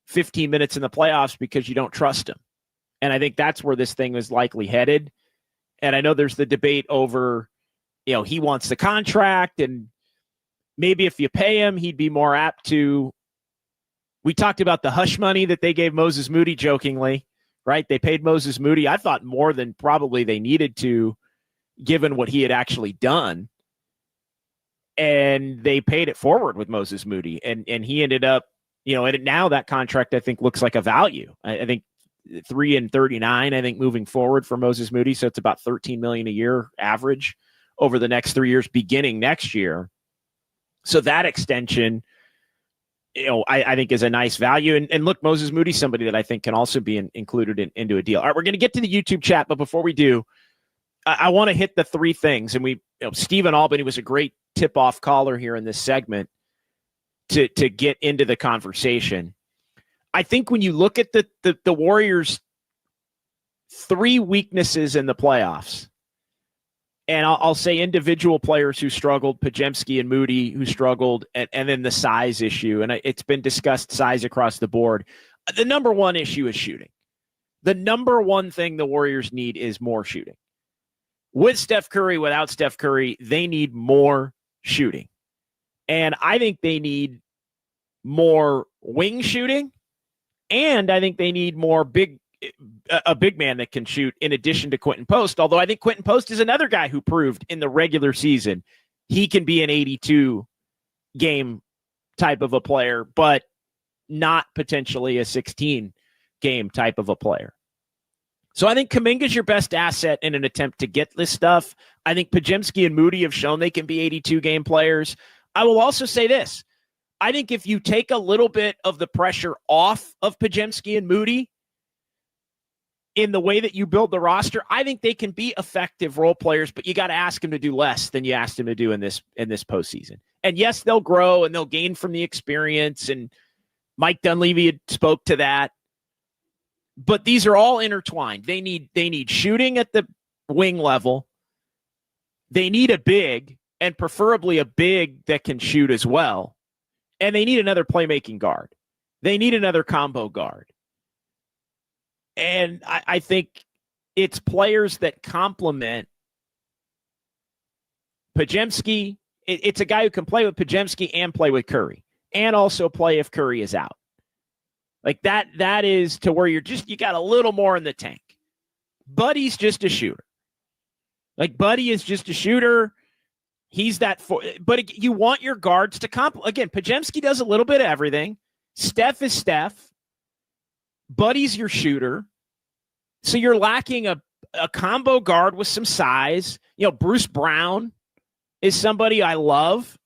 15 minutes in the playoffs because you don't trust him? And I think that's where this thing is likely headed. And I know there's the debate over, he wants the contract, and maybe if you pay him, he'd be more apt to. We talked about the hush money that they gave Moses Moody jokingly, right? They paid Moses Moody, I thought, more than probably they needed to, given what he had actually done. And they paid it forward with Moses Moody. And he ended up, and now that contract, I think, looks like a value. I think 3 and 39, I think, moving forward for Moses Moody. So it's about $13 million a year average over the next 3 years, beginning next year. So that extension, I think is a nice value. And look, Moses Moody's somebody that I think can also be included into a deal. All right, we're going to get to the YouTube chat, but before we do, I want to hit the three things. And Stephen Albany was a great tip-off caller here in this segment to get into the conversation. I think when you look at the Warriors 3 weaknesses in the playoffs. And I'll say individual players who struggled, Podziemski and Moody who struggled, and then the size issue. And it's been discussed, size across the board. The number one issue is shooting. The number one thing the Warriors need is more shooting. With Steph Curry, without Steph Curry, they need more shooting. And I think they need more wing shooting. And I think they need more a big man that can shoot in addition to Quentin Post. Although I think Quentin Post is another guy who proved in the regular season he can be an 82 game type of a player, but not potentially a 16 game type of a player. So I think Kaminga is your best asset in an attempt to get this stuff. I think Podziemski and Moody have shown they can be 82 game players. I will also say this. I think if you take a little bit of the pressure off of Podziemski and Moody in the way that you build the roster, I think they can be effective role players, but you got to ask them to do less than you asked them to do in this postseason. And yes, they'll grow and they'll gain from the experience. And Mike Dunleavy had spoke to that. But these are all intertwined. They need shooting at the wing level. They need a big, and preferably a big that can shoot as well. And they need another playmaking guard. They need another combo guard. And I think it's players that complement Podziemski. It's a guy who can play with Podziemski and play with Curry, and also play if Curry is out. Like that is to where you got a little more in the tank. Buddy's just a shooter. Like Buddy is just a shooter. He's that but you want your guards to again, Podziemski does a little bit of everything. Steph is Steph. Buddy's your shooter. So you're lacking a combo guard with some size. Bruce Brown is somebody I love.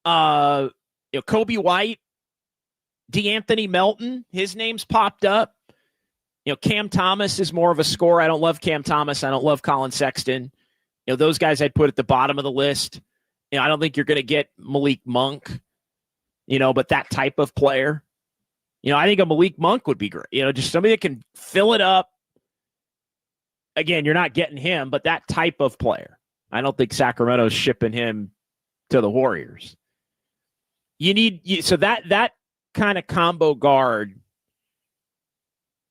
Kobe White, DeAnthony Melton, his name's popped up. Cam Thomas is more of a scorer. I don't love Cam Thomas. I don't love Colin Sexton. Those guys I'd put at the bottom of the list. I don't think you're going to get Malik Monk, but that type of player. I think a Malik Monk would be great. Just somebody that can fill it up. Again, you're not getting him, but that type of player. I don't think Sacramento's shipping him to the Warriors. So that kind of combo guard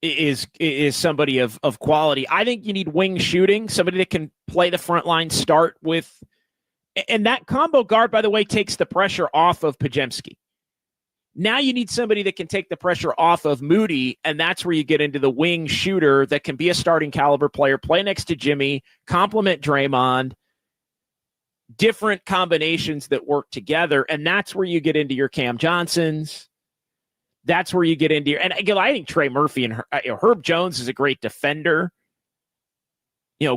is somebody of quality. I think you need wing shooting, somebody that can play the front line, start with, and that combo guard, by the way, takes the pressure off of Podziemski. Now you need somebody that can take the pressure off of Moody, and that's where you get into the wing shooter that can be a starting caliber player, play next to Jimmy, complement Draymond, different combinations that work together, and that's where you get into your Cam Johnsons. That's where you get into your, and again, I think Trey Murphy and Herb Jones is a great defender.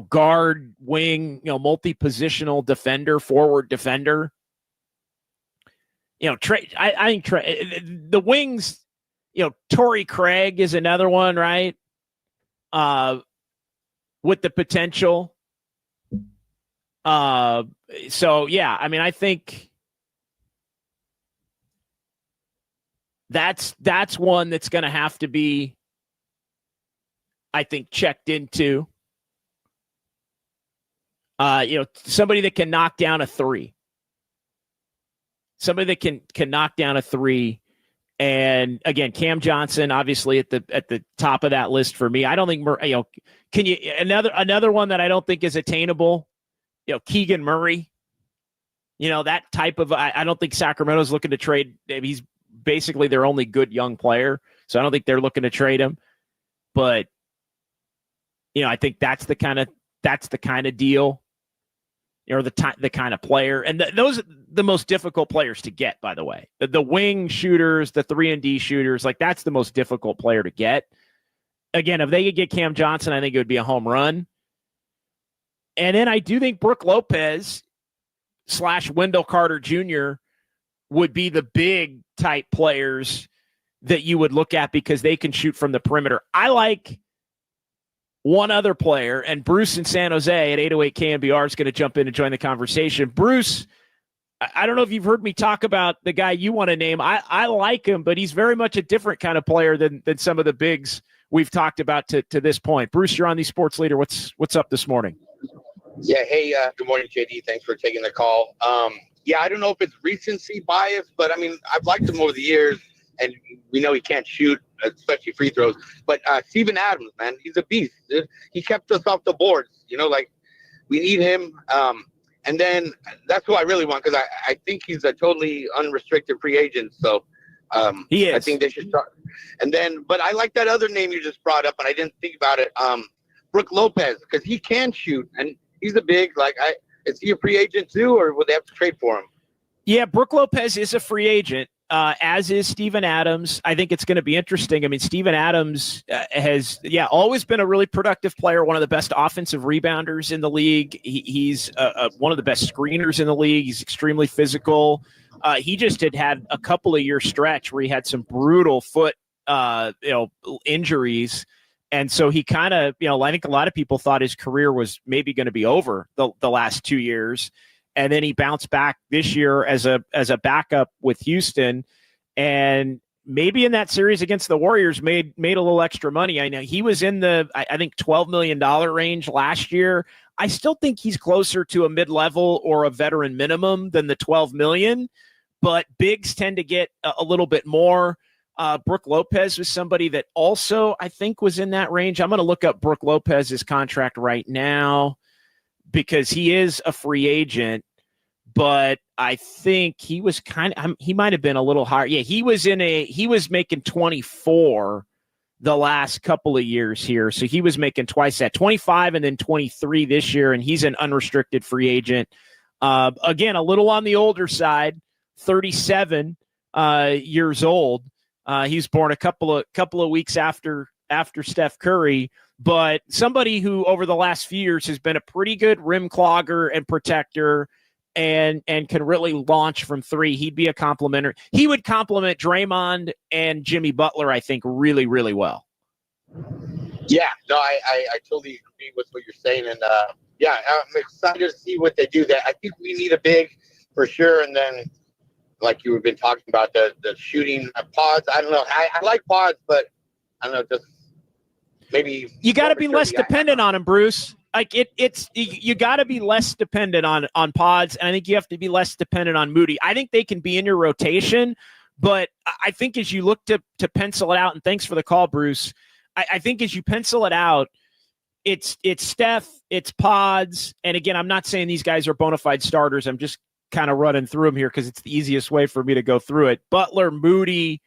Guard, wing, multi-positional defender, forward defender. Trey, I think Trey, the wings, Torrey Craig is another one, right? With the potential. So yeah, I think that's one that's going to have to be, I think, checked into. Somebody that can knock down a three. Somebody that can knock down a three. And again, Cam Johnson, obviously at the top of that list for me. I don't think, can you, another one that I don't think is attainable, Keegan Murray, that type of, I don't think Sacramento's looking to trade. He's basically their only good young player. So I don't think they're looking to trade him, but I think that's the kind of deal. Or the kind of player. And those are the most difficult players to get, by the way. The wing shooters, the 3-and-D shooters, like that's the most difficult player to get. Again, if they could get Cam Johnson, I think it would be a home run. And then I do think Brook Lopez / Wendell Carter Jr. would be the big type players that you would look at because they can shoot from the perimeter. I like one other player, and Bruce in San Jose at 808 KNBR is going to jump in and join the conversation. Bruce, I don't know if you've heard me talk about the guy you want to name. I like him, but he's very much a different kind of player than some of the bigs we've talked about to this point. Bruce, you're on the Sports Leader. What's up this morning? Yeah. Hey, good morning, JD. Thanks for taking the call. Yeah, I don't know if it's recency bias, but I mean, I've liked him over the years, and we know he can't shoot, especially free throws. But Steven Adams, man, he's a beast. He kept us off the boards. Like we need him. And then that's who I really want, because I think he's a totally unrestricted free agent. So he is. I think they should start. And then, but I like that other name you just brought up, and I didn't think about it. Brook Lopez, because he can shoot, and he's a big, is he a free agent too, or would they have to trade for him? Yeah, Brook Lopez is a free agent, as is Steven Adams. I think it's going to be interesting. I mean, Steven Adams has, always been a really productive player, one of the best offensive rebounders in the league. He's one of the best screeners in the league. He's extremely physical. He just had a couple of year stretch where he had some brutal foot, injuries. And so he kind of, I think a lot of people thought his career was maybe going to be over the last 2 years. And then he bounced back this year as a backup with Houston, and maybe in that series against the Warriors made a little extra money. I know he was in the I think $12 million range last year. I still think he's closer to a mid-level or a veteran minimum than the $12 million, but bigs tend to get a little bit more. Brook Lopez was somebody that also I think was in that range. I'm going to look up Brook Lopez's contract right now, because he is a free agent, but I think he was he might have been a little higher. Yeah, he was making 24 the last couple of years here. So he was making twice that, 25 and then 23 this year. And he's an unrestricted free agent. Again, a little on the older side, 37 years old. He's born a couple of weeks after Steph Curry. But somebody who over the last few years has been a pretty good rim clogger and protector, and can really launch from three. He'd be a complementary. He would complement Draymond and Jimmy Butler, I think, really, really well. Yeah, no, I totally agree with what you're saying. And I'm excited to see what they do. That I think we need a big for sure. And then, like you've been talking about, the shooting pods. I don't know. I like pods, but I don't know, just maybe you got to be less dependent on them, Bruce. Like you got to be less dependent on pods, and I think you have to be less dependent on Moody. I think they can be in your rotation, but I think as you look to pencil it out, and thanks for the call, Bruce. I think as you pencil it out, it's Steph, it's pods, and again, I'm not saying these guys are bona fide starters. I'm just kind of running through them here because it's the easiest way for me to go through it. Butler, Moody,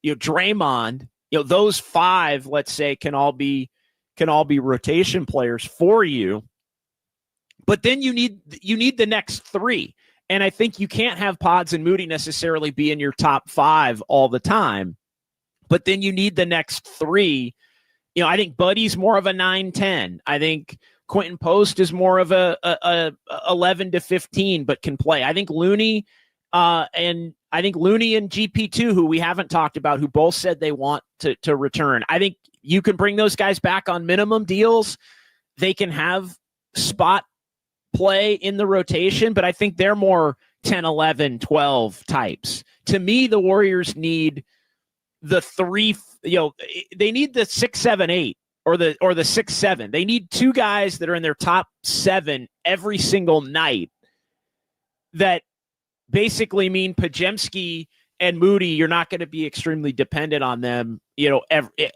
Draymond. Those five, let's say, can all be rotation players for you. But then you need the next three. And I think you can't have Pods and Moody necessarily be in your top five all the time. But then you need the next three. I think Buddy's more of a 9-10. I think Quentin Post is more of a 11 to 15, but can play. I think Looney and GP2, who we haven't talked about, who both said they want to return. I think you can bring those guys back on minimum deals. They can have spot play in the rotation, but I think they're more 10, 11, 12 types. To me, the Warriors need the three, they need the 6, 7, 8 or the 6, 7. They need two guys that are in their top 7 every single night that basically mean Podziemski and Moody, you're not going to be extremely dependent on them,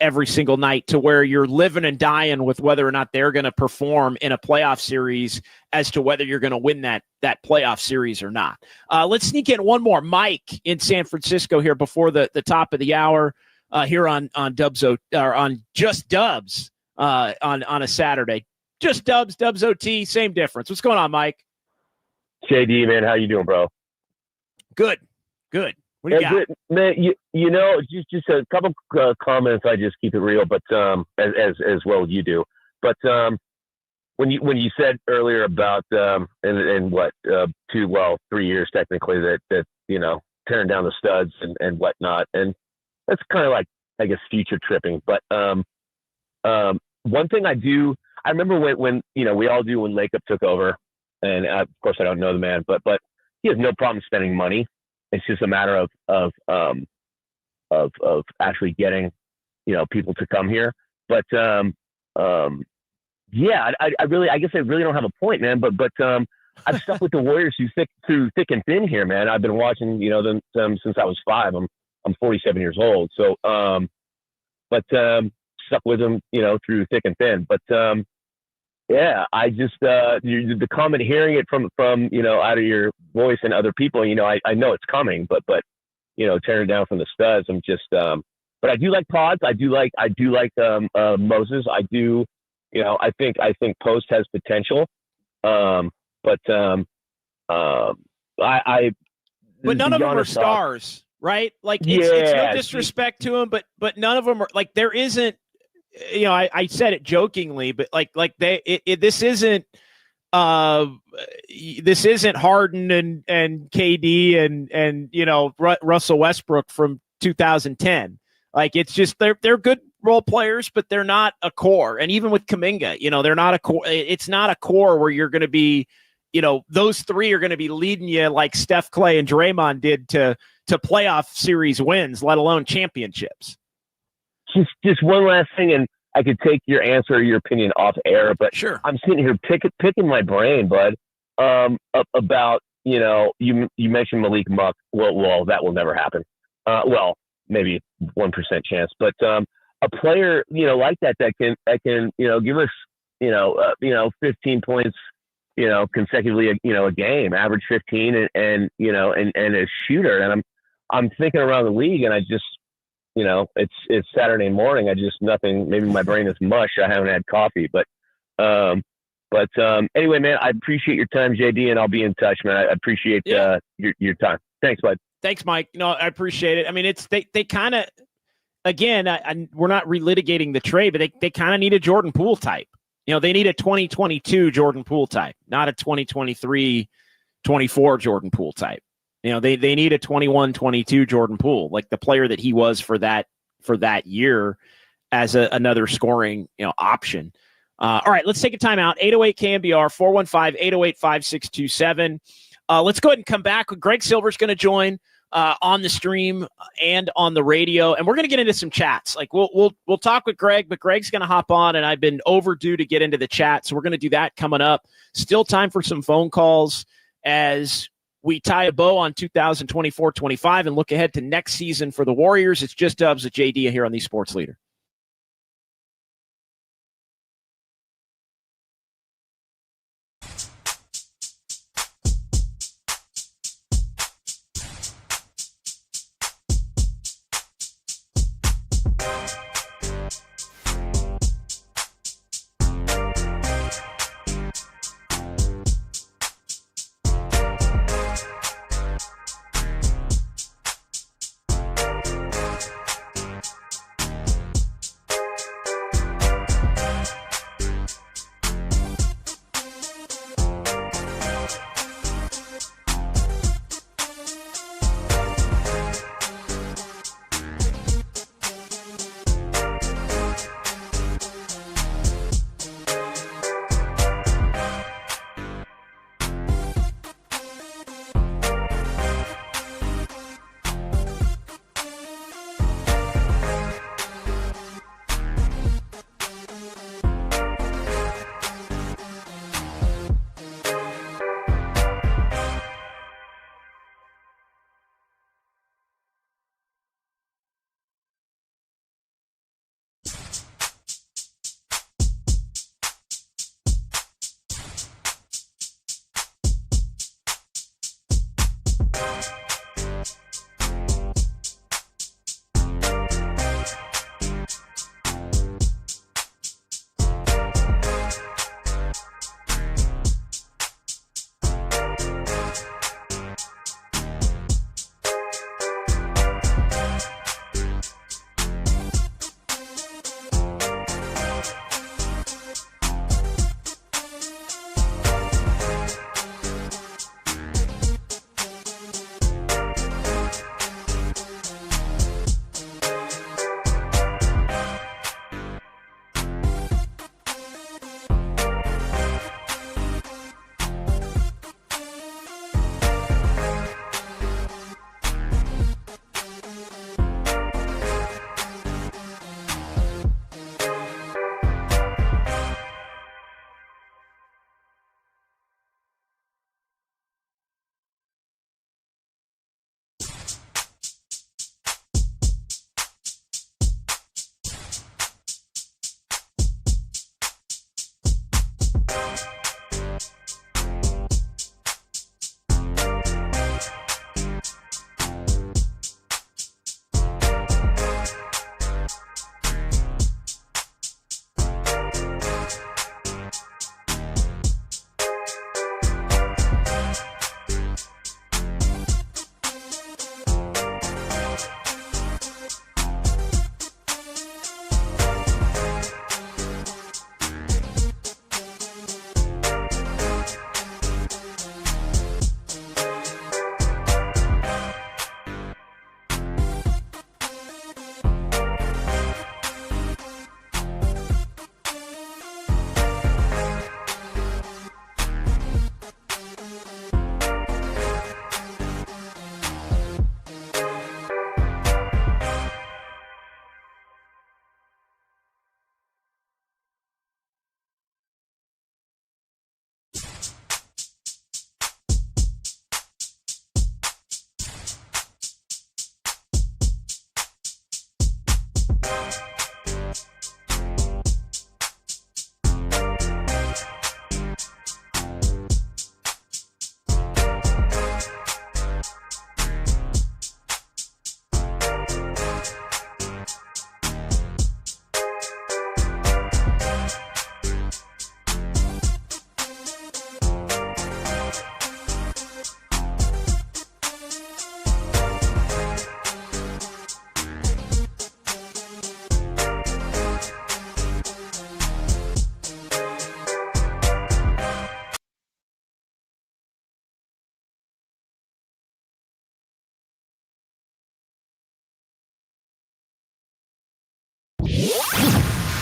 every single night, to where you're living and dying with whether or not they're going to perform in a playoff series as to whether you're going to win that playoff series or not. Let's sneak in one more. Mike in San Francisco here before the top of the hour here on Dubs or on Just Dubs on a Saturday. Just Dubs OT, same difference. What's going on, Mike? JD, man, how you doing, bro? Good. What do you got? Man, just a couple comments. I just keep it real, but as well as you do. But when you said earlier about and what 3 years technically that tearing down the studs and whatnot, and that's kind of like, I guess, future tripping. But one thing I remember when we all do when Lakeup took over, and of course I don't know the man, but he has no problem spending money. It's just a matter of actually getting, people to come here. But yeah, I guess I really don't have a point, man. But I've stuck with the Warriors through thick and thin here, man. I've been watching, them since I was 5. I'm 47 years old. So, but stuck with them, through thick and thin. But yeah, I just the comment, hearing it from out of your voice and other people, I know it's coming, but tearing it down from the studs, I'm just. But I do like Pods. I do like Moses. I do. I think Post has potential. But none of them are stars, right? Like it's no disrespect to him, but none of them are like, there isn't, I said it jokingly, but this isn't Harden and KD and Russell Westbrook from 2010. Like, it's just they're good role players, but they're not a core. And even with Kaminga, they're not a core. It's not a core where you're going to be, those three are going to be leading you like Steph, Clay, and Draymond did to playoff series wins, let alone championships. Just one last thing, and I could take your answer or your opinion off air, but sure. I'm sitting here picking my brain, bud, about, you mentioned Malik Monk. Well, that will never happen. Maybe 1% chance, but a player, like that can give us, 15 points, consecutively, a game, average 15, and a shooter. And I'm thinking around the league, and I just, it's Saturday morning. Nothing. Maybe my brain is mush. I haven't had coffee, but anyway, man, I appreciate your time, JD, and I'll be in touch, man. I appreciate your time. Thanks, bud. Thanks, Mike. No, I appreciate it. I mean, they kind of, again, we're not relitigating the trade, but they kind of need a Jordan Poole type. They need a 2022 Jordan Poole type, not a 2023, 24 Jordan Poole type. They need a 21, 22 Jordan Poole, like the player that he was for that year as another scoring, option. All right, let's take a timeout. 808 KNBR 415-808-5627. Let's go ahead and come back. Greg Silver's going to join on the stream and on the radio, and we're going to get into some chats. Like we'll talk with Greg, but Greg's going to hop on, and I've been overdue to get into the chat, so we're going to do that coming up. Still time for some phone calls as we tie a bow on 2024-25 and look ahead to next season for the Warriors. It's Just Dubs with JD here on the Sports Leader.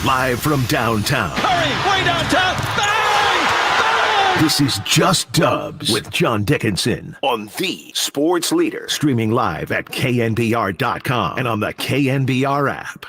live from downtown. Hurry, way downtown. Bang! Bang! This is Just Dubs with John Dickinson on the Sports Leader, streaming live at KNBR.com and on the KNBR app.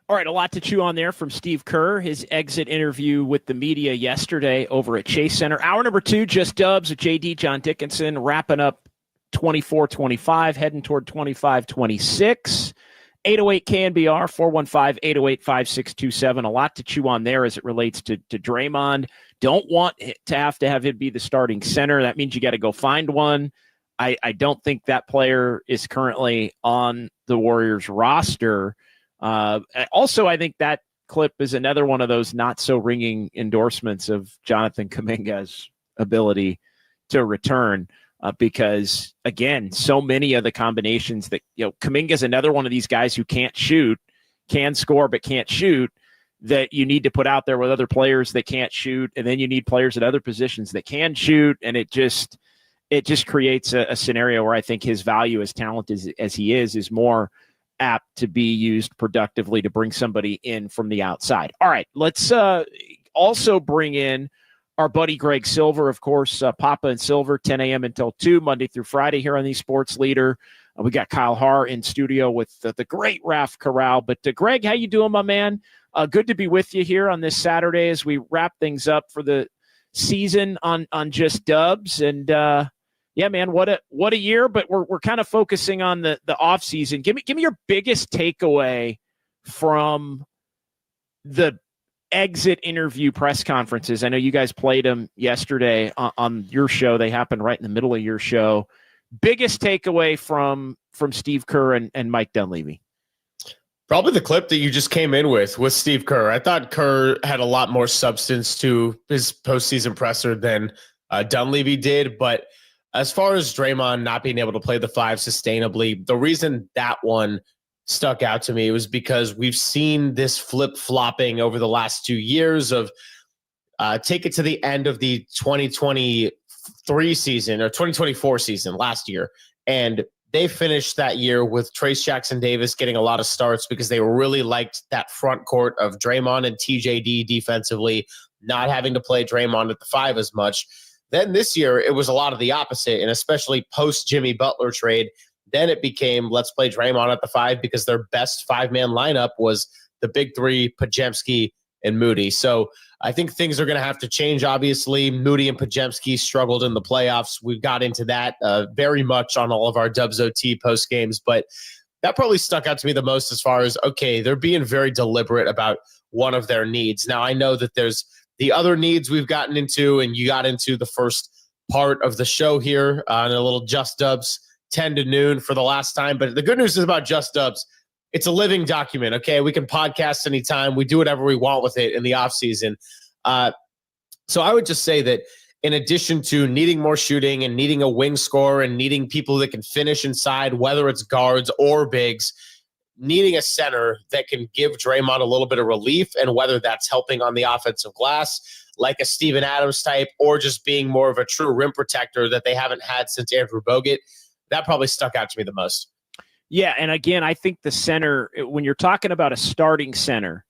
All right, a lot to chew on there from Steve Kerr, his exit interview with the media yesterday over at Chase Center. Hour number 2, Just Dubs with JD, John Dickinson, wrapping up 24-25, heading toward 25-26. 808 KNBR, 415-808-5627. A lot to chew on there as it relates to Draymond. Don't want to have him be the starting center. That means you got to go find one. I don't think that player is currently on the Warriors roster. Also, I think that clip is another one of those not so ringing endorsements of Jonathan Kaminga's ability to return because, again, so many of the combinations that, Kaminga's another one of these guys who can't shoot, can score, but can't shoot, that you need to put out there with other players that can't shoot. And then you need players at other positions that can shoot. And it just creates a scenario where I think his value as talented as he is more apt to be used productively to bring somebody in from the outside. All right, let's also bring in our buddy Greg Silver, of course, Papa and Silver, 10 a.m. until 2, Monday through Friday here on the Sports Leader. We got Kyle Haar in studio with the great Raf Corral. But Greg, how you doing, my man? Good to be with you here on this Saturday as we wrap things up for the season on Just Dubs. And yeah, man, what a year, but we're kind of focusing on the offseason. Give me your biggest takeaway from the exit interview press conferences. I know you guys played them yesterday on your show. They happened right in the middle of your show. Biggest takeaway from Steve Kerr and Mike Dunleavy. Probably the clip that you just came in with Steve Kerr. I thought Kerr had a lot more substance to his postseason presser than Dunleavy did, but as far as Draymond not being able to play the 5 sustainably, the reason that one stuck out to me was because we've seen this flip-flopping over the last 2 years of take it to the end of the 2023 season or 2024 season last year. And they finished that year with Trace Jackson-Davis getting a lot of starts because they really liked that front court of Draymond and TJD defensively, not having to play Draymond at the 5 as much. Then this year, it was a lot of the opposite, and especially post-Jimmy Butler trade, then it became let's play Draymond at the 5 because their best 5-man lineup was the big 3, Podziemski and Moody. So I think things are going to have to change, obviously. Moody and Podziemski struggled in the playoffs. We've got into that very much on all of our Dubs OT post games, but that probably stuck out to me the most as far as, okay, they're being very deliberate about one of their needs. Now, I know that there's the other needs we've gotten into, and you got into the first part of the show here on a little Just Dubs 10 to noon for the last time. But the good news is about Just Dubs. It's a living document, okay? We can podcast anytime. We do whatever we want with it in the offseason. So I would just say that in addition to needing more shooting and needing a wing scorer and needing people that can finish inside, whether it's guards or bigs, needing a center that can give Draymond a little bit of relief, and whether that's helping on the offensive glass, like a Steven Adams type, or just being more of a true rim protector that they haven't had since Andrew Bogut, that probably stuck out to me the most. Yeah, and again, I think the center, when you're talking about a starting center,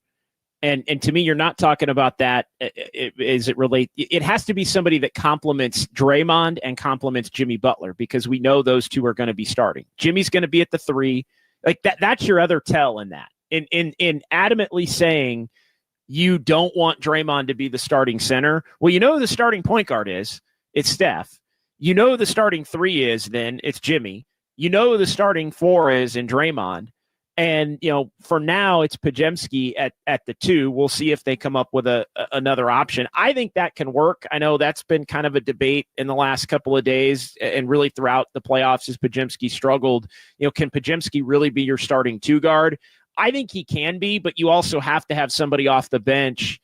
And to me, you're not talking about that as it relates. It has to be somebody that complements Draymond and complements Jimmy Butler, because we know those two are going to be starting. Jimmy's going to be at the 3. Like that's your other tell in that. In adamantly saying you don't want Draymond to be the starting center. Well, you know who the starting point guard is. It's Steph. You know who the starting 3 is, then it's Jimmy. You know who the starting 4 is in Draymond. And, for now, it's Podziemski at the 2. We'll see if they come up with another option. I think that can work. I know that's been kind of a debate in the last couple of days and really throughout the playoffs as Podziemski struggled. Can Podziemski really be your starting 2 guard? I think he can be, but you also have to have somebody off the bench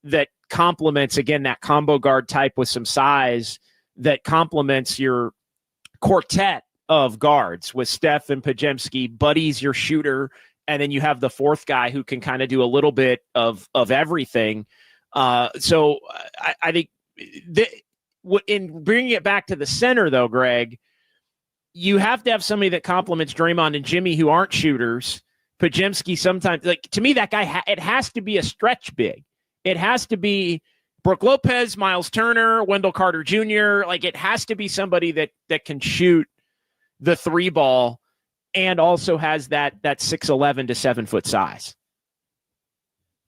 that complements, again, that combo guard type with some size that complements your quartet of guards with Steph and Podziemski. Buddy's your shooter, and then you have the 4th guy who can kind of do a little bit of everything. So I think in bringing it back to the center, though, Greg, you have to have somebody that complements Draymond and Jimmy who aren't shooters. Podziemski sometimes, to me, that guy, it has to be a stretch big. It has to be Brook Lopez, Miles Turner, Wendell Carter Jr. It has to be somebody that can shoot the 3 ball and also has that 6'11" to 7-foot size.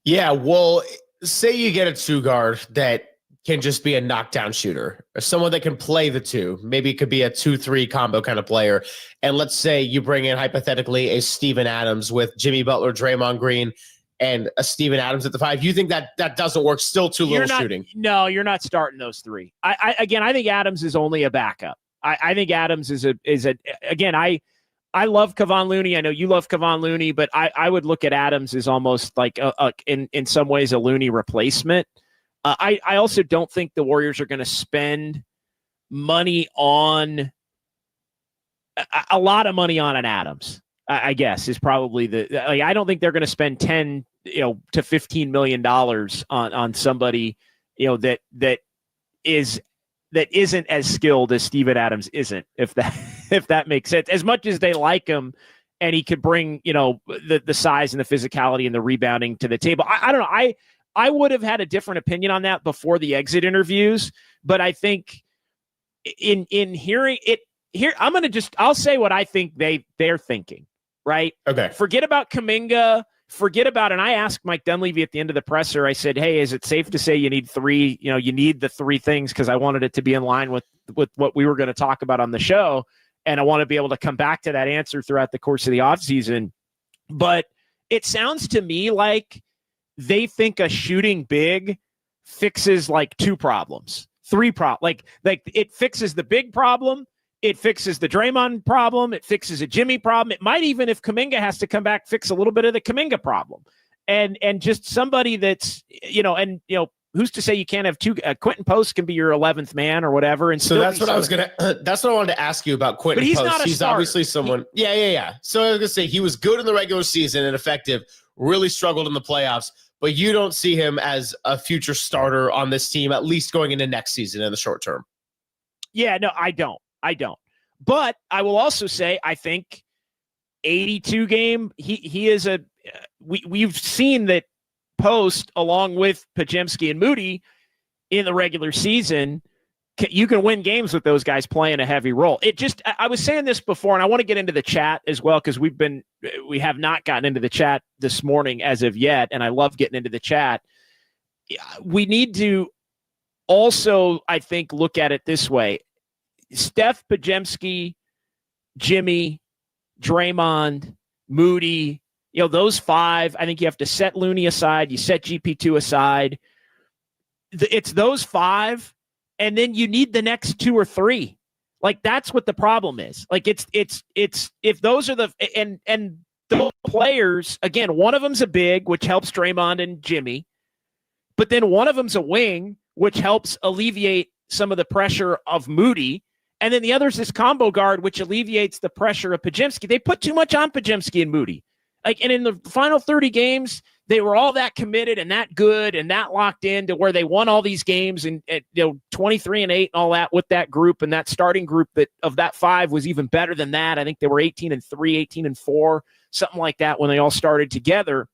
Yeah, well, say you get a 2 guard that can just be a knockdown shooter, or someone that can play the 2. Maybe it could be a 2-3 combo kind of player. And let's say you bring in, hypothetically, a Steven Adams with Jimmy Butler, Draymond Green, and a Steven Adams at the 5. You think that doesn't work? Still too little shooting? No, you're not starting those 3. I think Adams is only a backup. I think Adams is again, I love Kevon Looney. I know you love Kevon Looney, but I would look at Adams as almost like in some ways a Looney replacement. I also don't think the Warriors are going to spend money on a lot of money on an Adams. I guess is probably I don't think they're going to spend $10 to $15 million on somebody that isn't as skilled as Steven Adams isn't, if that makes sense. As much as they like him and he could bring, the size and the physicality and the rebounding to the table. I don't know. I would have had a different opinion on that before the exit interviews, but I think in hearing it here, I'll say what I think they're thinking, right? Okay. Forget about Kaminga. And I asked Mike Dunleavy at the end of the presser, I said, hey, is it safe to say you need 3, you need the 3 things? Cause I wanted it to be in line with what we were going to talk about on the show. And I want to be able to come back to that answer throughout the course of the offseason. But it sounds to me like they think a shooting big fixes 2 problems, 3 problems. Like it fixes the big problem. It fixes the Draymond problem. It fixes a Jimmy problem. It might even, if Kaminga has to come back, fix a little bit of the Kaminga problem. And just somebody that's, who's to say you can't have 2? Quentin Post can be your 11th man or whatever. And so that's what that's what I wanted to ask you about Quentin Post. Not he's obviously someone. Yeah. So I was going to say he was good in the regular season and effective, really struggled in the playoffs, but you don't see him as a future starter on this team, at least going into next season in the short term. Yeah, no, I don't. But I will also say, I think 82 game, he is we've seen that Post, along with Podziemski and Moody in the regular season, you can win games with those guys playing a heavy role. I was saying this before, and I want to get into the chat as well, because we have not gotten into the chat this morning as of yet, and I love getting into the chat. We need to also, I think, look at it this way. Steph, Podziemski, Jimmy, Draymond, Moody, those 5, I think you have to set Looney aside. You set GP2 aside. It's those 5, and then you need the next 2 or 3. That's what the problem is. It's if those are and the players, again, one of them's a big, which helps Draymond and Jimmy, but then one of them's a wing, which helps alleviate some of the pressure of Moody. And then the other is this combo guard, which alleviates the pressure of Podziemski. They put too much on Podziemski and Moody. And in the final 30 games, they were all that committed and that good and that locked in to where they won all these games and 23-8 and all that with that group, and that starting group that of that 5 was even better than that. I think they were 18-3, 18-4, something like that when they all started together.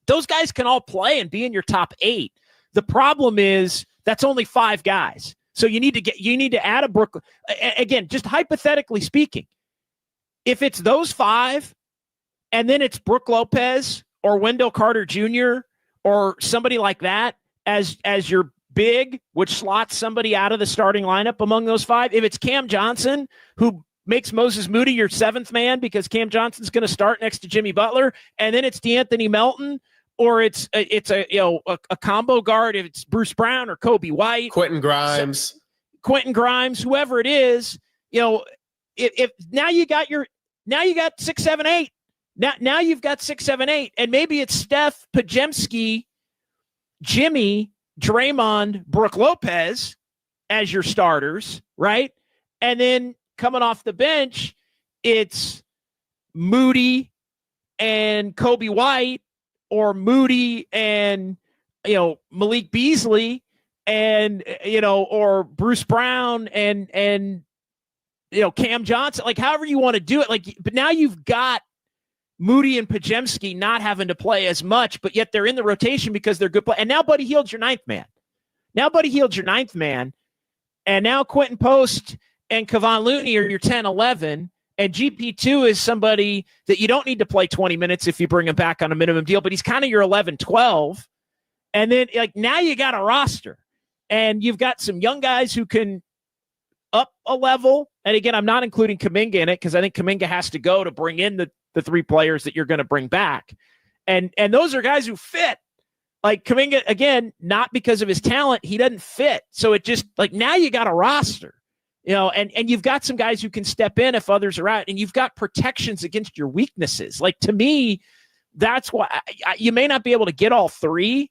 Those guys can all play and be in your top 8. The problem is that's only 5 guys. So you need to add a Brook. Again, just hypothetically speaking, if it's those 5 and then it's Brook Lopez or Wendell Carter Jr. or somebody like that as your big, which slots somebody out of the starting lineup among those 5. If it's Cam Johnson, who makes Moses Moody your 7th man because Cam Johnson's going to start next to Jimmy Butler, and then it's DeAnthony Melton, or it's a combo guard. If it's Bruce Brown or Kobe White, Quentin Grimes, whoever it is, if now you got 6, 7, 8. Now you've got 6, 7, 8, and maybe it's Steph, Podziemski, Jimmy, Draymond, Brook Lopez as your starters, right? And then coming off the bench, it's Moody and Kobe White, or Moody and Malik Beasley, and or Bruce Brown and Cam Johnson, like however you want to do it. Like, but now you've got Moody and Podziemski not having to play as much, but yet they're in the rotation because they're good play. And now Buddy Hield's your 9th man. And now Quentin Post and Kevon Looney are your 10, 11. And GP2 is somebody that you don't need to play 20 minutes if you bring him back on a minimum deal, but he's kind of your 11, 12. And then now you got a roster and you've got some young guys who can up a level. And again, I'm not including Kaminga in it because I think Kaminga has to go to bring in the 3 players that you're going to bring back. And those are guys who fit. Like Kaminga, again, not because of his talent, he doesn't fit. So it just now you got a roster. And you've got some guys who can step in if others are out, and you've got protections against your weaknesses. Like, to me, that's why you may not be able to get all 3,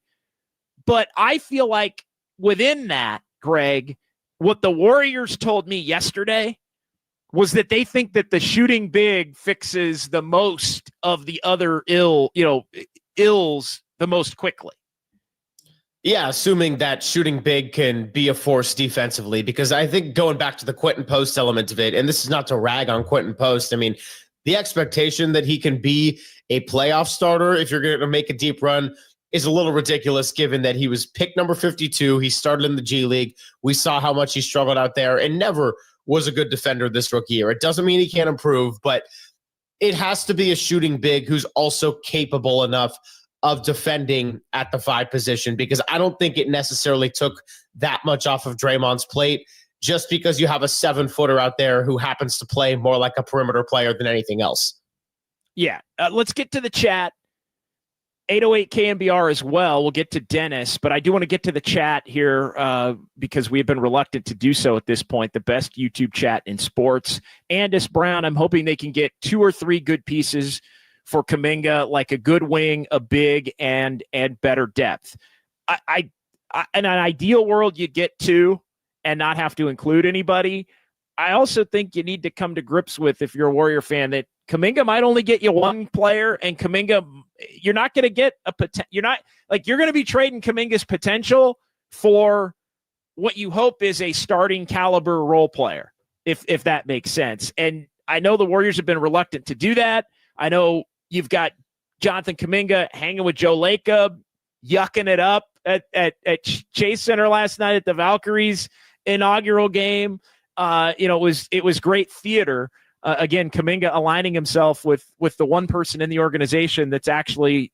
but I feel like within that, Greg, what the Warriors told me yesterday was that they think that the shooting big fixes the most of the other ills the most quickly. Yeah, assuming that shooting big can be a force defensively, because I think going back to the Quentin Post element of it, and this is not to rag on Quentin Post, I mean, the expectation that he can be a playoff starter if you're going to make a deep run is a little ridiculous, given that he was pick number 52. He started in the G League. We saw how much he struggled out there and never was a good defender this rookie year. It doesn't mean he can't improve, but it has to be a shooting big who's also capable enough of defending at the 5 position, because I don't think it necessarily took that much off of Draymond's plate just because you have a 7-footer out there who happens to play more like a perimeter player than anything else. Yeah. Let's get to the chat. 808 KNBR as well. We'll get to Dennis, but I do want to get to the chat here because we have been reluctant to do so at this point. The best YouTube chat in sports. Andis Brown, I'm hoping they can get 2 or 3 good pieces for Kaminga, like a good wing, a big, and better depth. In an ideal world, you get 2 and not have to include anybody. I also think you need to come to grips with, if you're a Warrior fan, that Kaminga might only get you 1 player, and Kaminga, you're not going to get you're going to be trading Kaminga's potential for what you hope is a starting caliber role player, if that makes sense. And I know the Warriors have been reluctant to do that. I know you've got Jonathan Kaminga hanging with Joe Lacob, yucking it up at Chase Center last night at the Valkyries inaugural game. It was great theater. Again, Kaminga aligning himself with the one person in the organization that's actually,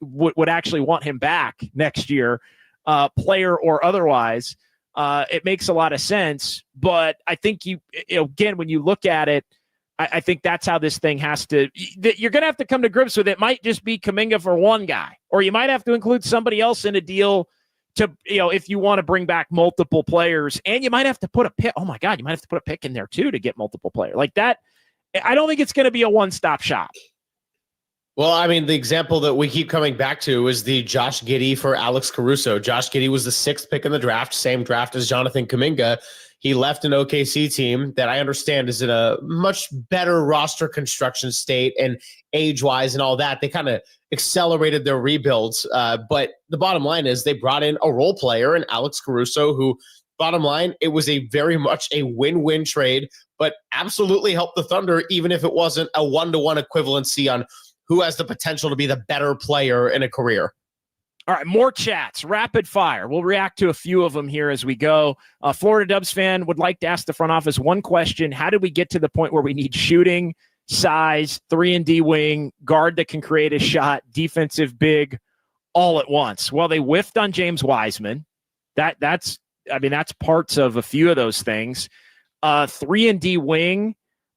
would actually want him back next year, player or otherwise. It makes a lot of sense, but I think again, when you look at it, I think that's how this thing has to. You're going to have to come to grips with it. Might just be Kaminga for 1 guy, or you might have to include somebody else in a deal to, if you want to bring back multiple players, and you might have to put a pick. Oh my God, you might have to put a pick in there too to get multiple players like that. I don't think it's going to be a one-stop shop. Well, I mean, the example that we keep coming back to is the Josh Giddey for Alex Caruso. Josh Giddey was the 6th pick in the draft, same draft as Jonathan Kaminga. He left an OKC team that I understand is in a much better roster construction state and age-wise and all that. They kind of accelerated their rebuilds. But the bottom line is they brought in a role player in Alex Caruso, who, bottom line, it was a very much a win-win trade, but absolutely helped the Thunder, even if it wasn't a 1-to-1 equivalency on who has the potential to be the better player in a career. All right, more chats, rapid fire. We'll react to a few of them here as we go. Florida Dubs fan would like to ask the front office one question. How did we get to the point where we need shooting, size, 3-and-D wing, guard that can create a shot, defensive big, all at once? Well, they whiffed on James Wiseman. That's parts of a few of those things. 3-and-D wing,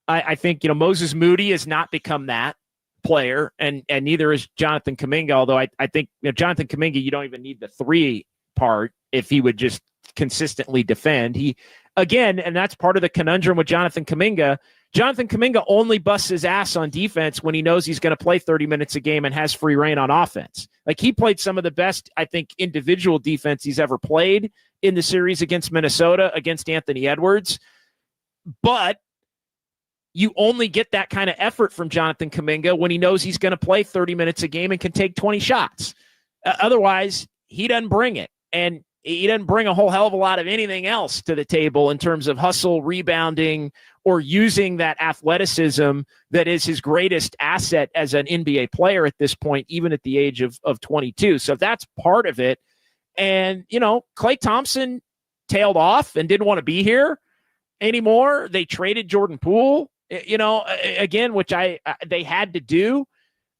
I think, Moses Moody has not become that player, and neither is Jonathan Kaminga, although I think Jonathan Kaminga, you don't even need the 3 part if he would just consistently defend. And that's part of the conundrum with Jonathan Kaminga. Jonathan Kaminga only busts his ass on defense when he knows he's going to play 30 minutes a game and has free reign on offense. Like, he played some of the best, I think, individual defense he's ever played in the series against Minnesota, against Anthony Edwards. But you only get that kind of effort from Jonathan Kaminga when he knows he's going to play 30 minutes a game and can take 20 shots. Otherwise, he doesn't bring it. And he doesn't bring a whole hell of a lot of anything else to the table in terms of hustle, rebounding, or using that athleticism that is his greatest asset as an NBA player at this point, even at the age of 22. So that's part of it. And, Klay Thompson tailed off and didn't want to be here anymore. They traded Jordan Poole. Again, which they had to do.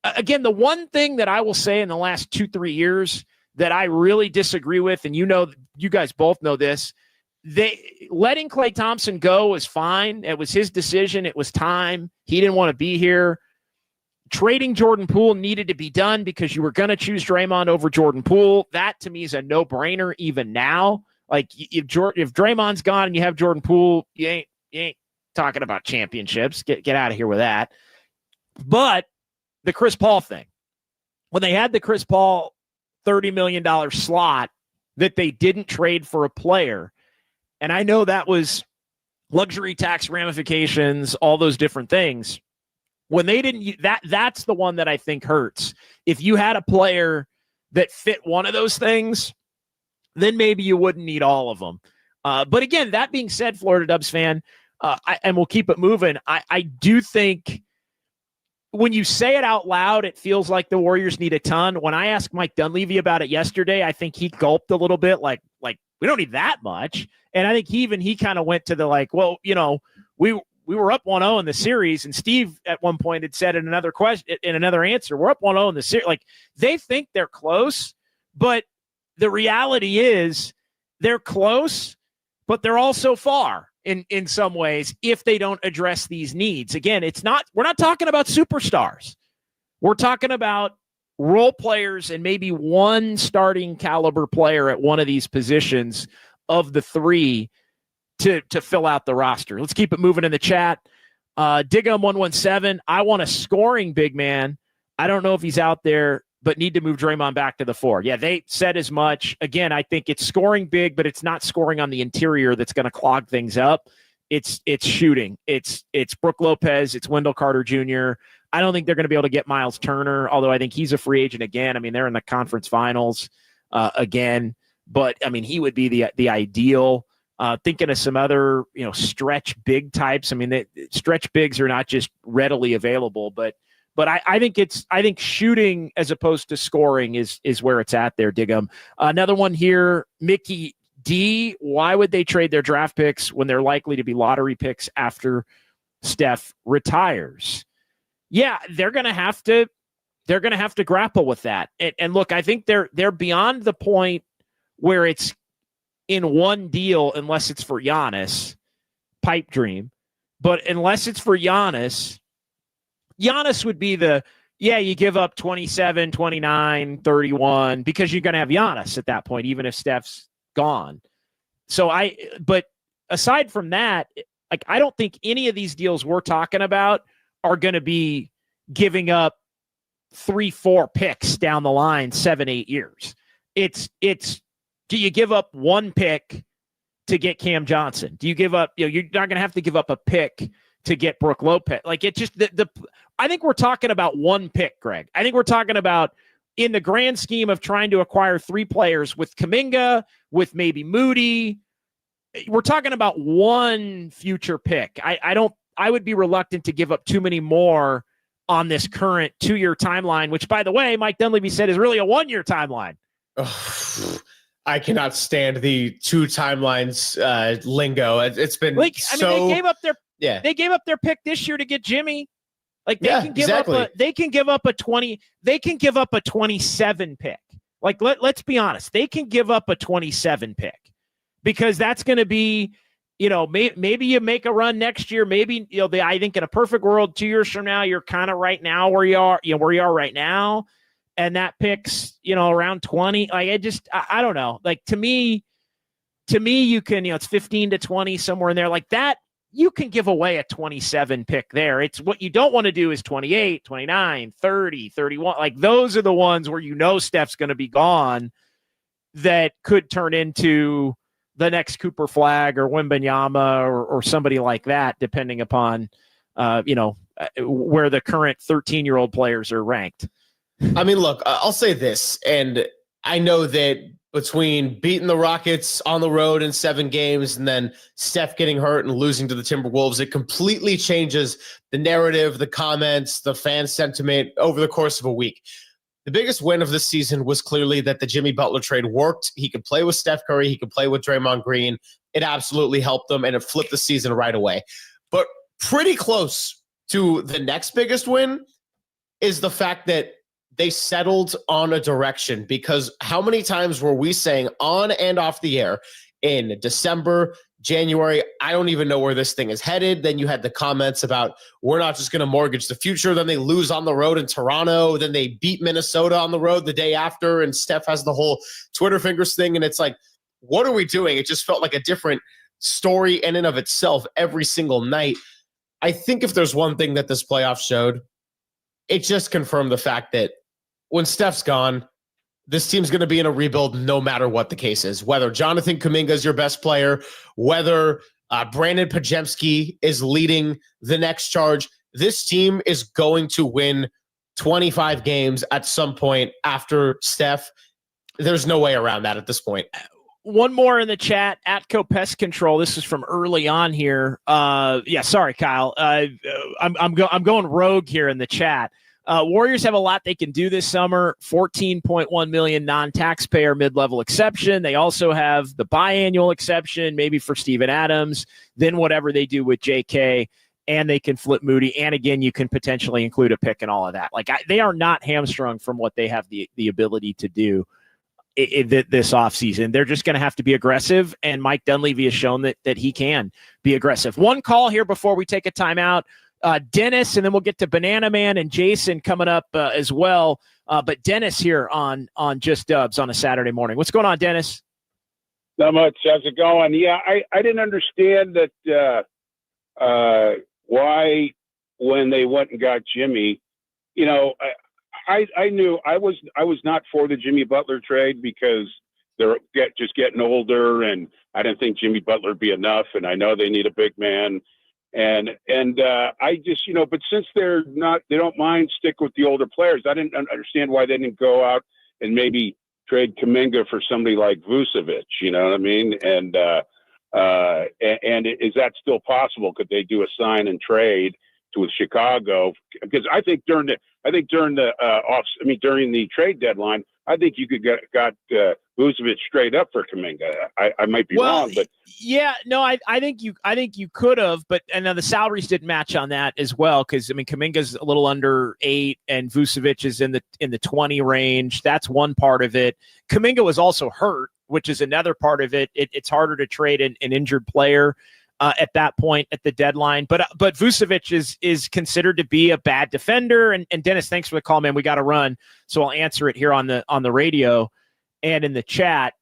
Again, the one thing that I will say in the last 2-3 years that I really disagree with, and you guys both know this, letting Klay Thompson go was fine. It was his decision. It was time. He didn't want to be here. Trading Jordan Poole needed to be done because you were going to choose Draymond over Jordan Poole. That, to me, is a no-brainer even now. Like, if Draymond's gone and you have Jordan Poole, you ain't talking about championships. Get out of here with that. But the Chris Paul thing, when they had the Chris Paul $30 million slot that they didn't trade for a player, and I know that was luxury tax ramifications, all those different things. When they didn't, that's the one that I think hurts. If you had a player that fit one of those things, then maybe you wouldn't need all of them. But again, that being said, Florida Dubs fan, and we'll keep it moving, I do think when you say it out loud, it feels like the Warriors need a ton. When I asked Mike Dunleavy about it yesterday, I think he gulped a little bit, like we don't need that much. And I think he kind of went to the we were up 1-0 in the series, and Steve at one point had said in another question, in another answer, we're up 1-0 in the series. Like, they think they're close, but the reality is they're close, but they're also far in some ways if they don't address these needs. Again, we're not talking about superstars. We're talking about role players and maybe one starting caliber player at one of these positions of the 3 to fill out the roster. Let's keep it moving in the chat. Digum117, I want a scoring big man. I don't know if he's out there, but need to move Draymond back to the 4. Yeah, they said as much. Again, I think it's scoring big, but it's not scoring on the interior that's going to clog things up. It's shooting. It's Brook Lopez. It's Wendell Carter Jr. I don't think they're going to be able to get Miles Turner, although I think he's a free agent again. I mean, they're in the conference finals again, but I mean, he would be the ideal. Thinking of some other, stretch big types. I mean, stretch bigs are not just readily available, but I think shooting as opposed to scoring is where it's at there, Digum. Another one here, Mickey D. Why would they trade their draft picks when they're likely to be lottery picks after Steph retires? Yeah, they're gonna have to grapple with that. And look, I think they're beyond the point where it's in one deal, unless it's for Giannis, pipe dream. But unless it's for Giannis would be you give up 27, 29, 31, because you're going to have Giannis at that point, even if Steph's gone. But aside from that, like, I don't think any of these deals we're talking about are going to be giving up 3-4 picks down the line, 7-8 years. It's do you give up one pick to get Cam Johnson? Do you give up, you're not going to have to give up a pick to get Brook Lopez. Like, it just, I think we're talking about one pick, Greg. I think we're talking about, in the grand scheme of trying to acquire 3 players with Kaminga, with maybe Moody, we're talking about one future pick. I would be reluctant to give up too many more on this current 2-year timeline, which, by the way, Mike Dunleavy said is really a 1-year timeline. I cannot stand the 2 timelines lingo. It's been they gave up their pick this year to get Jimmy. Like they can give up a 27 pick. Like let's be honest, they can give up a 27 pick because that's going to be, maybe you make a run next year. Maybe I think in a perfect world, 2 years from now, you're kind of right now where you are right now, and that pick's around 20. Like I don't know. Like to me, you can it's 15 to 20 somewhere in there like that. You can give away a 27 pick there. It's what you don't want to do is 28, 29, 30, 31. Like those are the ones where Steph's going to be gone that could turn into the next Cooper Flagg or Wembanyama or somebody like that, depending upon, where the current 13-year-old players are ranked. I mean, look, I'll say this, and I know that between beating the Rockets on the road in 7 games and then Steph getting hurt and losing to the Timberwolves, it completely changes the narrative, the comments, the fan sentiment over the course of a week. The biggest win of this season was clearly that the Jimmy Butler trade worked. He could play with Steph Curry. He could play with Draymond Green. It absolutely helped them, and it flipped the season right away. But pretty close to the next biggest win is the fact that they settled on a direction, because how many times were we saying on and off the air in December, January, I don't even know where this thing is headed. Then you had the comments about we're not just going to mortgage the future. Then they lose on the road in Toronto. Then they beat Minnesota on the road the day after. And Steph has the whole Twitter fingers thing. And it's like, what are we doing? It just felt like a different story in and of itself every single night. I think if there's one thing that this playoff showed, it just confirmed the fact that when Steph's gone, this team's going to be in a rebuild no matter what the case is. Whether Jonathan Kaminga is your best player, whether Brandon Podziemski is leading the next charge, this team is going to win 25 games at some point after Steph. There's no way around that at this point. One more in the chat, Atco Pest Control. This is from early on here. Sorry, Kyle. I'm going rogue here in the chat. Warriors have a lot they can do this summer. $14.1 million non-taxpayer mid-level exception. They also have the biannual exception, maybe for Steven Adams, then whatever they do with JK, and they can flip Moody. And again, you can potentially include a pick and all of that. They are not hamstrung from what they have the ability to do this offseason. They're just going to have to be aggressive, and Mike Dunleavy has shown that he can be aggressive. One call here before we take a timeout. Dennis, and then we'll get to Banana Man and Jason coming up as well. But Dennis here on Just Dubs on a Saturday morning. What's going on, Dennis? Not much. How's it going? Yeah, I didn't understand that why when they went and got Jimmy, I knew I was not for the Jimmy Butler trade because they're just getting older, and I didn't think Jimmy Butler would be enough, and I know they need a big man. And I just, but since they don't mind stick with the older players. I didn't understand why they didn't go out and maybe trade Kaminga for somebody like Vucevic, you know what I mean? And is that still possible? Could they do a sign and trade with Chicago? Because I think during the trade deadline, I think you could got Vucevic straight up for Kaminga. I might be wrong, but yeah, no, I think you could have, but and then the salaries didn't match on that as well. Because Kaminga's a little under 8, and Vucevic is in the 20 range. That's one part of it. Kaminga was also hurt, which is another part of it. It's harder to trade an injured player at that point at the deadline. But Vucevic is considered to be a bad defender. And Dennis, thanks for the call, man. We got to run, so I'll answer it here on the radio and in the chat.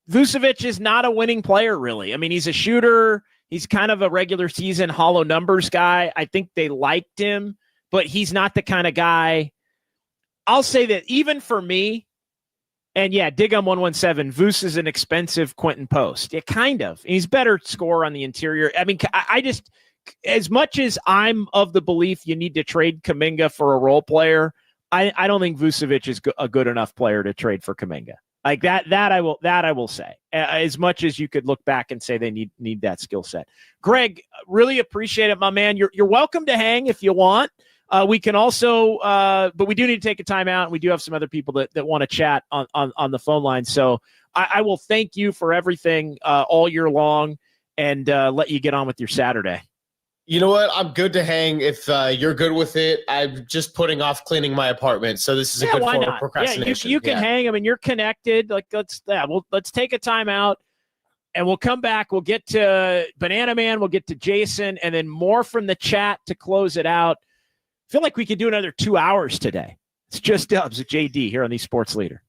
Vucevic is not a winning player, really. I mean, he's a shooter. He's kind of a regular season hollow numbers guy. I think they liked him, but he's not the kind of guy. I'll say that even for me, and yeah, Digum 117, Vuce is an expensive Quentin Post. Yeah, kind of. He's better scorer on the interior. I mean, I just, as much as I'm of the belief you need to trade Kaminga for a role player, I don't think Vucevic is a good enough player to trade for Kaminga. Like that I will say, as much as you could look back and say they need that skill set. Greg, really appreciate it, my man. You're welcome to hang if you want. We can also, but we do need to take a timeout, and we do have some other people that want to chat on the phone line. So I will thank you for everything all year long, and let you get on with your Saturday. You know what? I'm good to hang if you're good with it. I'm just putting off cleaning my apartment, so this is a good form of procrastination. Yeah, you can hang. I mean, you're connected. Like let's take a timeout, and we'll come back. We'll get to Banana Man. We'll get to Jason, and then more from the chat to close it out. I feel like we could do another 2 hours today. It's Just Dubs with JD here on the Sports Leader.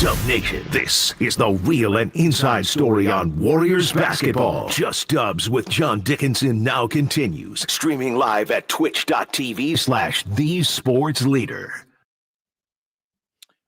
Dub Nation, this is the real and inside story on Warriors basketball. Just Dubs with John Dickinson now continues, streaming live at twitch.tv/thesportsleader.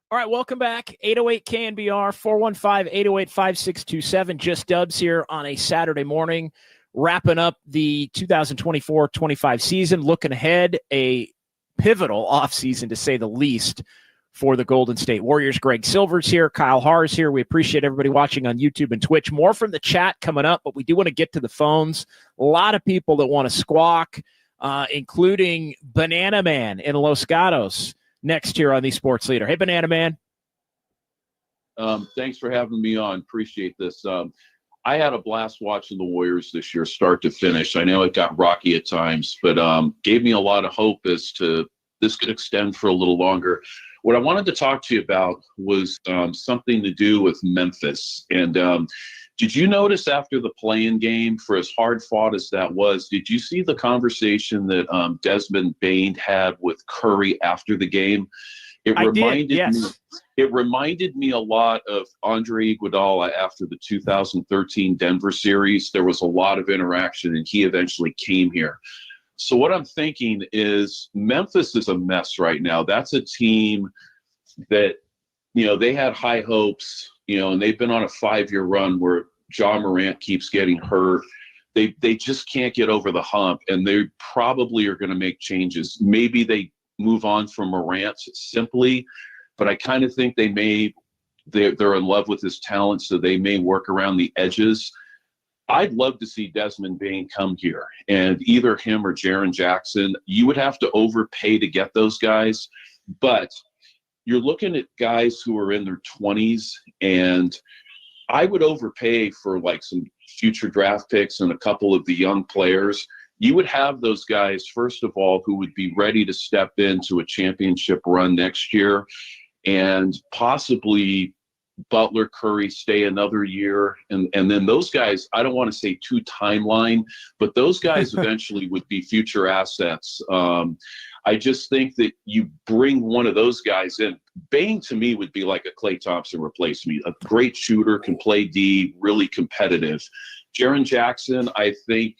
All right, welcome back. 808 KNBR, 415-808-5627. Just Dubs here on a Saturday morning, wrapping up the 2024-25 season, looking ahead, a pivotal offseason to say the least for the Golden State Warriors. Greg Silver's here. Kyle Haar's here. We appreciate everybody watching on YouTube and Twitch. More from the chat coming up, but we do want to get to the phones. A lot of people that want to squawk, including Banana Man in Los Gatos next here on the Sports Leader. Hey, Banana Man. Thanks for having me on. Appreciate this. I had a blast watching the Warriors this year, start to finish. I know it got rocky at times, but gave me a lot of hope as to this could extend for a little longer. What I wanted to talk to you about was something to do with Memphis. And did you notice after the play-in game, for as hard fought as that was, did you see the conversation that Desmond Bane had with Curry after the game? It reminded me a lot of Andre Iguodala after the 2013 Denver series. There was a lot of interaction, and he eventually came here. So what I'm thinking is Memphis is a mess right now. That's a team that, they had high hopes, and they've been on a 5-year run where Ja Morant keeps getting hurt. They just can't get over the hump, and they probably are going to make changes. Maybe they move on from Morant simply, but I kind of think they're in love with his talent, so they may work around the edges. I'd love to see Desmond Bane come here, and either him or Jaren Jackson. You would have to overpay to get those guys, but you're looking at guys who are in their 20s, and I would overpay for like some future draft picks and a couple of the young players. You would have those guys, first of all, who would be ready to step into a championship run next year, and possibly Butler, Curry stay another year. And then those guys, I don't want to say too timeline, but those guys eventually would be future assets. I just think that you bring one of those guys in. Bane, to me, would be like a Klay Thompson replacement. A great shooter, can play D, really competitive. Jaren Jackson, I think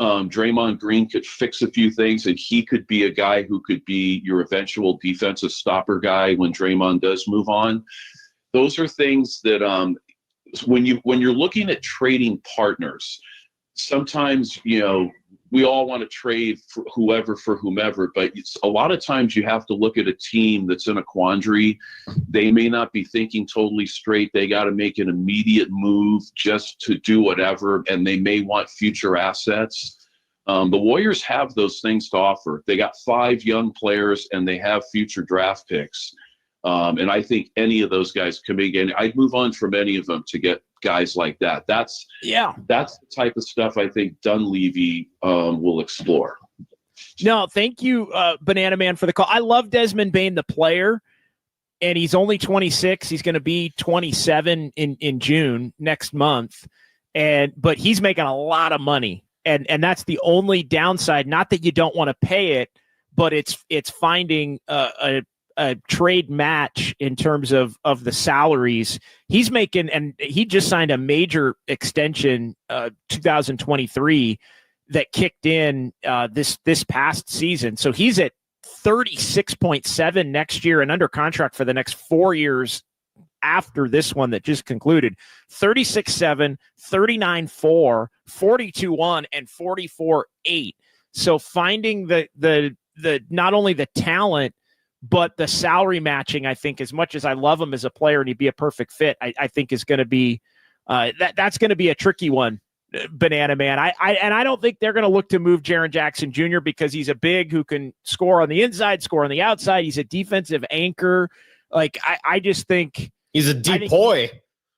Draymond Green could fix a few things, and he could be a guy who could be your eventual defensive stopper guy when Draymond does move on. Those are things that when you're looking at trading partners, sometimes, we all want to trade for whomever, but a lot of times you have to look at a team that's in a quandary. They may not be thinking totally straight. They got to make an immediate move just to do whatever, and they may want future assets. The Warriors have those things to offer. They got 5 young players, and they have future draft picks. And I think any of those guys coming in, I'd move on from any of them to get guys like that. That's the type of stuff I think Dunleavy will explore. No, thank you, Banana Man, for the call. I love Desmond Bane, the player, and he's only 26. He's going to be 27 in June next month, but he's making a lot of money, and that's the only downside. Not that you don't want to pay it, but it's finding a trade match in terms of the salaries he's making. And he just signed a major extension 2023 that kicked in this past season. So he's at 36.7 next year and under contract for the next 4 years after this one that just concluded. 36.7, 39.4, 42.1, and 44.8. So finding the not only the talent, but the salary matching, I think, as much as I love him as a player and he'd be a perfect fit, I think is going to be that's going to be a tricky one, Banana Man. I don't think they're going to look to move Jaren Jackson Jr. because he's a big who can score on the inside, score on the outside. He's a defensive anchor. Like I just think he's a deep boy.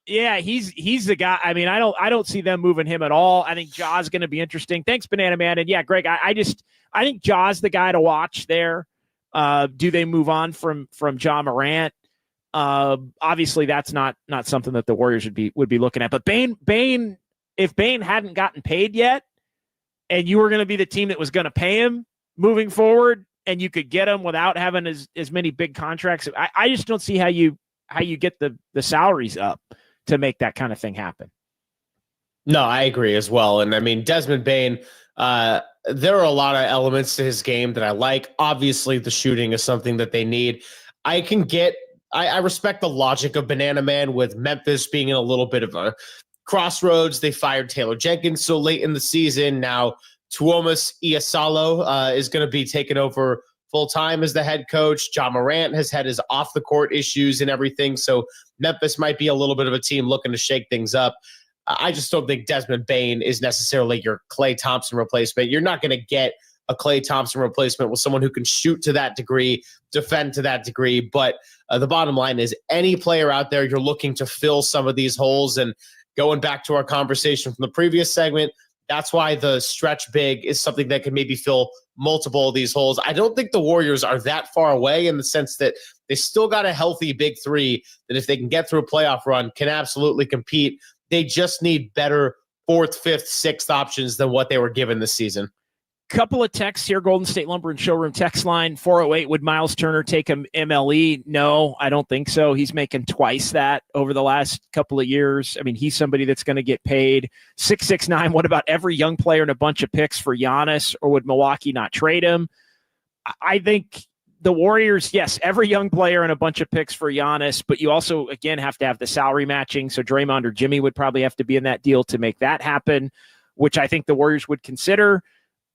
Yeah, he's the guy. I mean, I don't see them moving him at all. I think Ja's going to be interesting. Thanks, Banana Man. And yeah, Greg, I think Ja's the guy to watch there. Do they move on from Ja Morant? Obviously, that's not something that the Warriors would be looking at. But Bane, if Bane hadn't gotten paid yet, and you were going to be the team that was going to pay him moving forward, and you could get him without having as many big contracts, I just don't see how you how you get the salaries up to make that kind of thing happen. No, I agree as well. And I mean, Desmond Bane, there are a lot of elements to his game that I like. Obviously, the shooting is something that they need. I respect the logic of Banana Man with Memphis being in a little bit of a crossroads. They fired Taylor Jenkins so late in the season. Now, Tuomas Iasalo is going to be taking over full-time as the head coach. John Morant has had his off-the-court issues and everything, so Memphis might be a little bit of a team looking to shake things up. I just don't think Desmond Bane is necessarily your Klay Thompson replacement. You're not going to get a Klay Thompson replacement with someone who can shoot to that degree, defend to that degree. But the bottom line is any player out there, you're looking to fill some of these holes. And going back to our conversation from the previous segment, that's why the stretch big is something that can maybe fill multiple of these holes. I don't think the Warriors are that far away in the sense that they still got a healthy big three that if they can get through a playoff run can absolutely compete. They just need better fourth, fifth, sixth options than what they were given this season. Couple of texts here. Golden State Lumber and Showroom text line 408. Would Miles Turner take him MLE? No, I don't think so. He's making twice that over the last couple of years. I mean, he's somebody that's going to get paid. 669. What about every young player and a bunch of picks for Giannis, or would Milwaukee not trade him? I think the Warriors, yes, every young player and a bunch of picks for Giannis, but you also, again, have to have the salary matching. So Draymond or Jimmy would probably have to be in that deal to make that happen, which I think the Warriors would consider.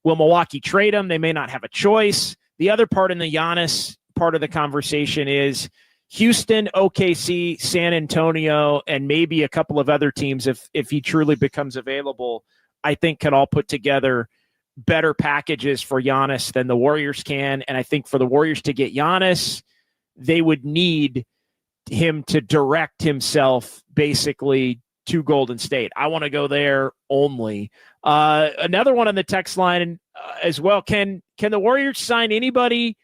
Will Milwaukee trade him? They may not have a choice. The other part in the Giannis part of the conversation is Houston, OKC, San Antonio, and maybe a couple of other teams, if he truly becomes available, I think can all put together better packages for Giannis than the Warriors can. And I think for the Warriors to get Giannis, they would need him to direct himself basically to Golden State. I want to go there only. Another one on the text line as well. Can the Warriors sign anybody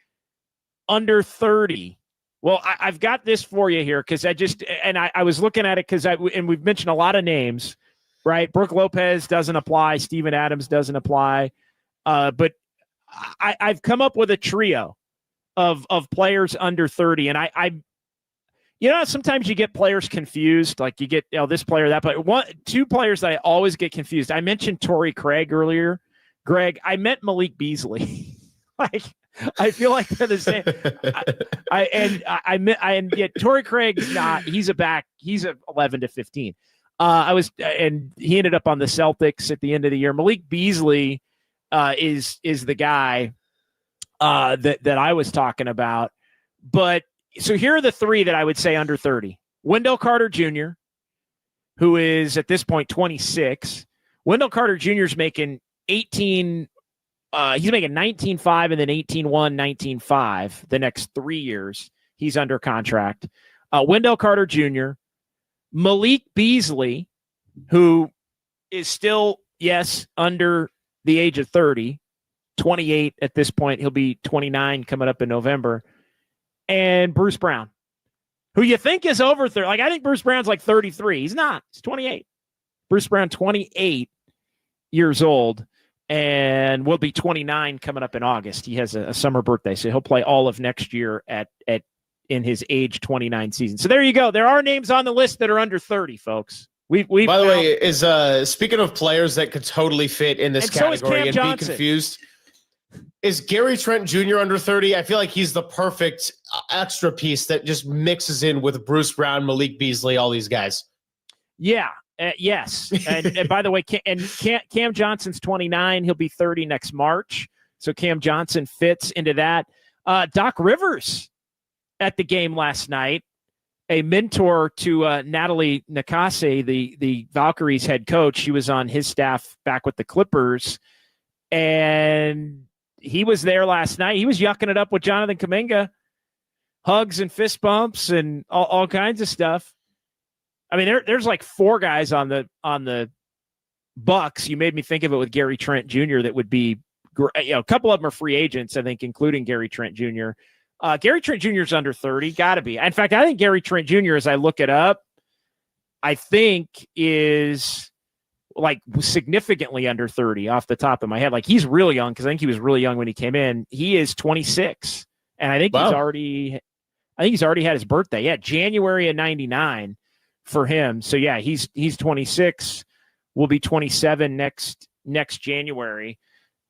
under 30? Well, I've got this for you here because I was looking at it and we've mentioned a lot of names, right? Brooke Lopez doesn't apply. Steven Adams doesn't apply. But I've come up with a trio of players under 30. And sometimes you get players confused. Like you get this player, that player. Two players that I always get confused. I mentioned Torrey Craig earlier. Greg, I meant Malik Beasley. I feel like they're the same. Yet Torrey Craig's not. He's a back. He's a 11 to 15. And he ended up on the Celtics at the end of the year. Malik Beasley is the guy that I was talking about. But so here are the three that I would say under 30. Wendell Carter Jr., who is at this point 26. Wendell Carter Jr. is making 18. He's making 19.5 and then 18.1, 19.5 the next 3 years. He's under contract. Wendell Carter Jr., Malik Beasley, who is still, yes, under the age of 30, 28 at this point. He'll be 29 coming up in November. And Bruce Brown, who you think is over 30. Like, I think Bruce Brown's like 33. He's not. He's 28. Bruce Brown, 28 years old, and will be 29 coming up in August. He has a summer birthday, so he'll play all of next year in his age 29 season. So there you go. There are names on the list that are under 30, folks. By the way, is speaking of players that could totally fit in this category and be confused, is Gary Trent Jr. under 30? I feel like he's the perfect extra piece that just mixes in with Bruce Brown, Malik Beasley, all these guys. Yeah. Yes. And by the way, Cam Johnson's 29. He'll be 30 next March. So Cam Johnson fits into that. Doc Rivers at the game last night, a mentor to Natalie Nakase, the Valkyries head coach. She was on his staff back with the Clippers. And he was there last night. He was yucking it up with Jonathan Kaminga. Hugs and fist bumps and all kinds of stuff. I mean, there's like four guys on the Bucks. You made me think of it with Gary Trent Jr. That would be, a couple of them are free agents, I think, including Gary Trent Jr. Gary Trent Jr. is under 30, got to be. In fact, I think Gary Trent Jr., as I look it up, I think is like significantly under 30 off the top of my head. Like he's really young because I think he was really young when he came in. He is 26, and I think he's already. I think he's already had his birthday. Yeah, January of 99 for him. So yeah, he's 26. Will be 27 next January.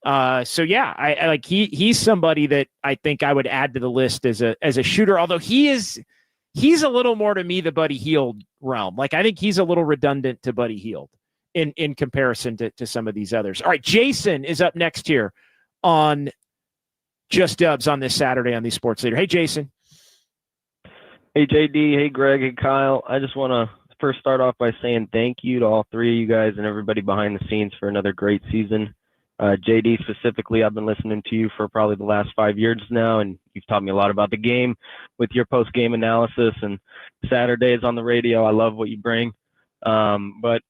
So yeah, I like he's somebody that I think I would add to the list as a shooter. Although he's a little more to me the Buddy Hield realm. Like I think he's a little redundant to Buddy Hield in comparison to some of these others. All right, Jason is up next here on Just Dubs on this Saturday on the Sports Leader. Hey, Jason. Hey, JD. Hey, Greg. Hey, Kyle. I just want to first start off by saying thank you to all three of you guys and everybody behind the scenes for another great season. JD specifically, I've been listening to you for probably the last 5 years now, and you've taught me a lot about the game with your post-game analysis and Saturdays on the radio. I love what you bring. But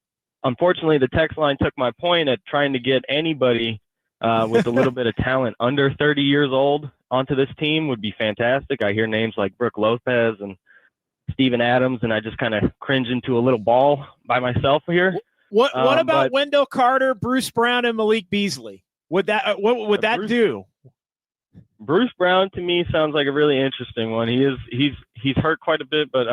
unfortunately, the text line took my point at trying to get anybody with a little bit of talent under 30 years old onto this team would be fantastic. I hear names like Brooke Lopez and Steven Adams, and I just kind of cringe into a little ball by myself here. What about Wendell Carter, Bruce Brown, and Malik Beasley? What would that do? Bruce Brown to me sounds like a really interesting one. He's hurt quite a bit, but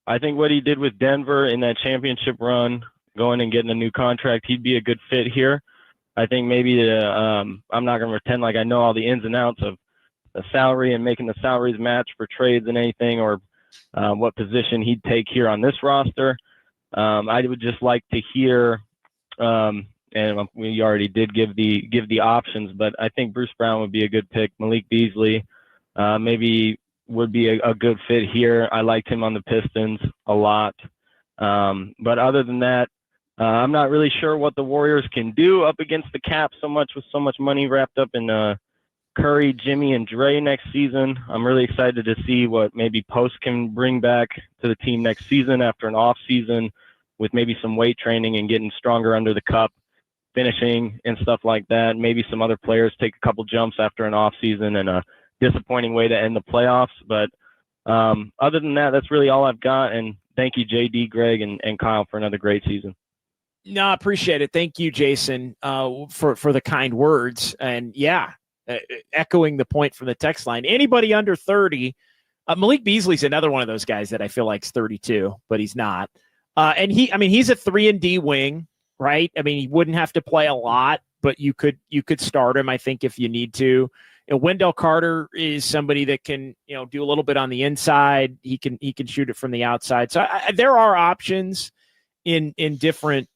I think what he did with Denver in that championship run, going and getting a new contract, he'd be a good fit here. I think maybe I'm not going to pretend like I know all the ins and outs of the salary and making the salaries match for trades and anything, or what position he'd take here on this roster. I would just like to hear, and we already did give the options, but I think Bruce Brown would be a good pick. Malik Beasley maybe would be a good fit here. I liked him on the Pistons a lot. But other than that, I'm not really sure what the Warriors can do up against the cap so much with so much money wrapped up in Curry, Jimmy, and Dre next season. I'm really excited to see what maybe Post can bring back to the team next season after an off season with maybe some weight training and getting stronger under the cup, finishing and stuff like that. Maybe some other players take a couple jumps after an off season and a disappointing way to end the playoffs. But other than that, that's really all I've got. And thank you, JD, Greg, and Kyle for another great season. No, I appreciate it. Thank you, Jason, for the kind words. And yeah, echoing the point from the text line, anybody under 30, Malik Beasley's another one of those guys that I feel like is 32, but he's not. And he's a 3-and-D wing, right? I mean, he wouldn't have to play a lot, but you could start him, I think, if you need to. And Wendell Carter is somebody that can, do a little bit on the inside. He can shoot it from the outside. So there are options in different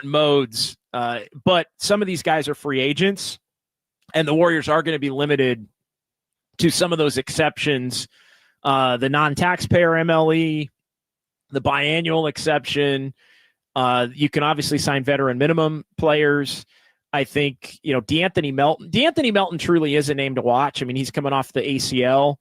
modes. But some of these guys are free agents, and the Warriors are going to be limited to some of those exceptions. The non-taxpayer MLE, the biannual exception. You can obviously sign veteran minimum players. I think, D'Anthony Melton truly is a name to watch. I mean, he's coming off the ACL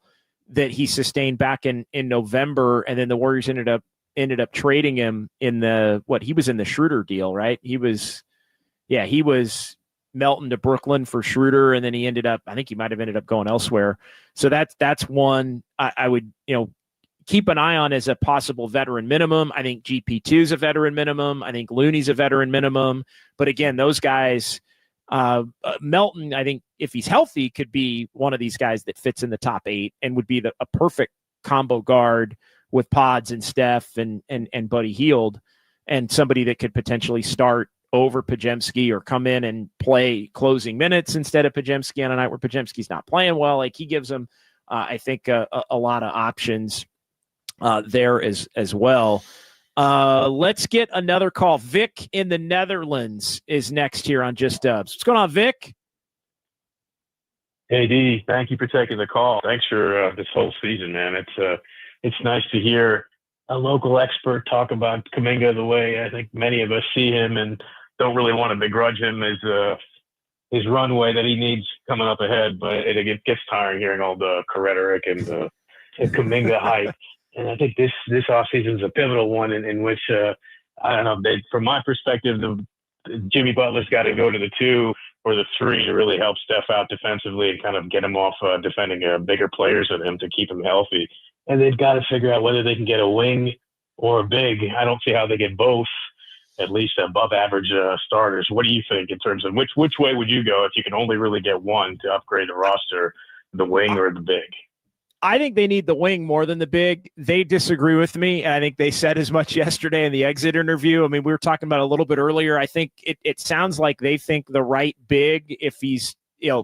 that he sustained back in November, and then the Warriors ended up trading him he was in the Schroeder deal, right? He was Melton to Brooklyn for Schroeder, and then he might have ended up going elsewhere. So that's one I would, keep an eye on as a possible veteran minimum. I think GP2 is a veteran minimum. I think Looney's a veteran minimum. But again, those guys, Melton, I think if he's healthy, could be one of these guys that fits in the top 8 and would be a perfect combo guard with Pods and Steph and Buddy Hield, and somebody that could potentially start over Podziemski or come in and play closing minutes instead of Podziemski on a night where Podziemski's not playing well. Like, he gives them, I think, a lot of options there as well. Let's get another call. Vic in the Netherlands is next here on Just Dubs. What's going on, Vic? Hey, D, thank you for taking the call. Thanks for this whole season, man. It's nice to hear a local expert talk about Kaminga the way I think many of us see him, and don't really want to begrudge him his runway that he needs coming up ahead. But it gets tiring hearing all the rhetoric and the Kaminga hype. And I think this offseason is a pivotal one in which, I don't know, from my perspective, Jimmy Butler's got to go to the 2 or the 3 to really help Steph out defensively and kind of get him off defending bigger players than him to keep him healthy. And they've got to figure out whether they can get a wing or a big. I don't see how they get both, at least above average starters. What do you think in terms of which way would you go if you can only really get one to upgrade the roster, the wing or the big? I think they need the wing more than the big. They disagree with me, and I think they said as much yesterday in the exit interview. I mean, we were talking about it a little bit earlier. I think it sounds like they think the right big, if he's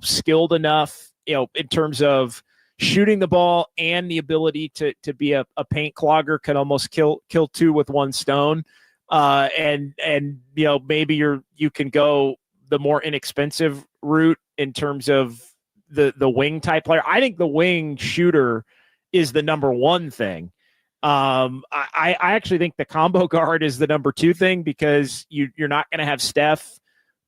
skilled enough, in terms of shooting the ball and the ability to be a paint clogger, can almost kill two with one stone. And maybe you can go the more inexpensive route in terms of the wing type player. I think the wing shooter is the number one thing. I actually think the combo guard is the number two thing, because you're not going to have Steph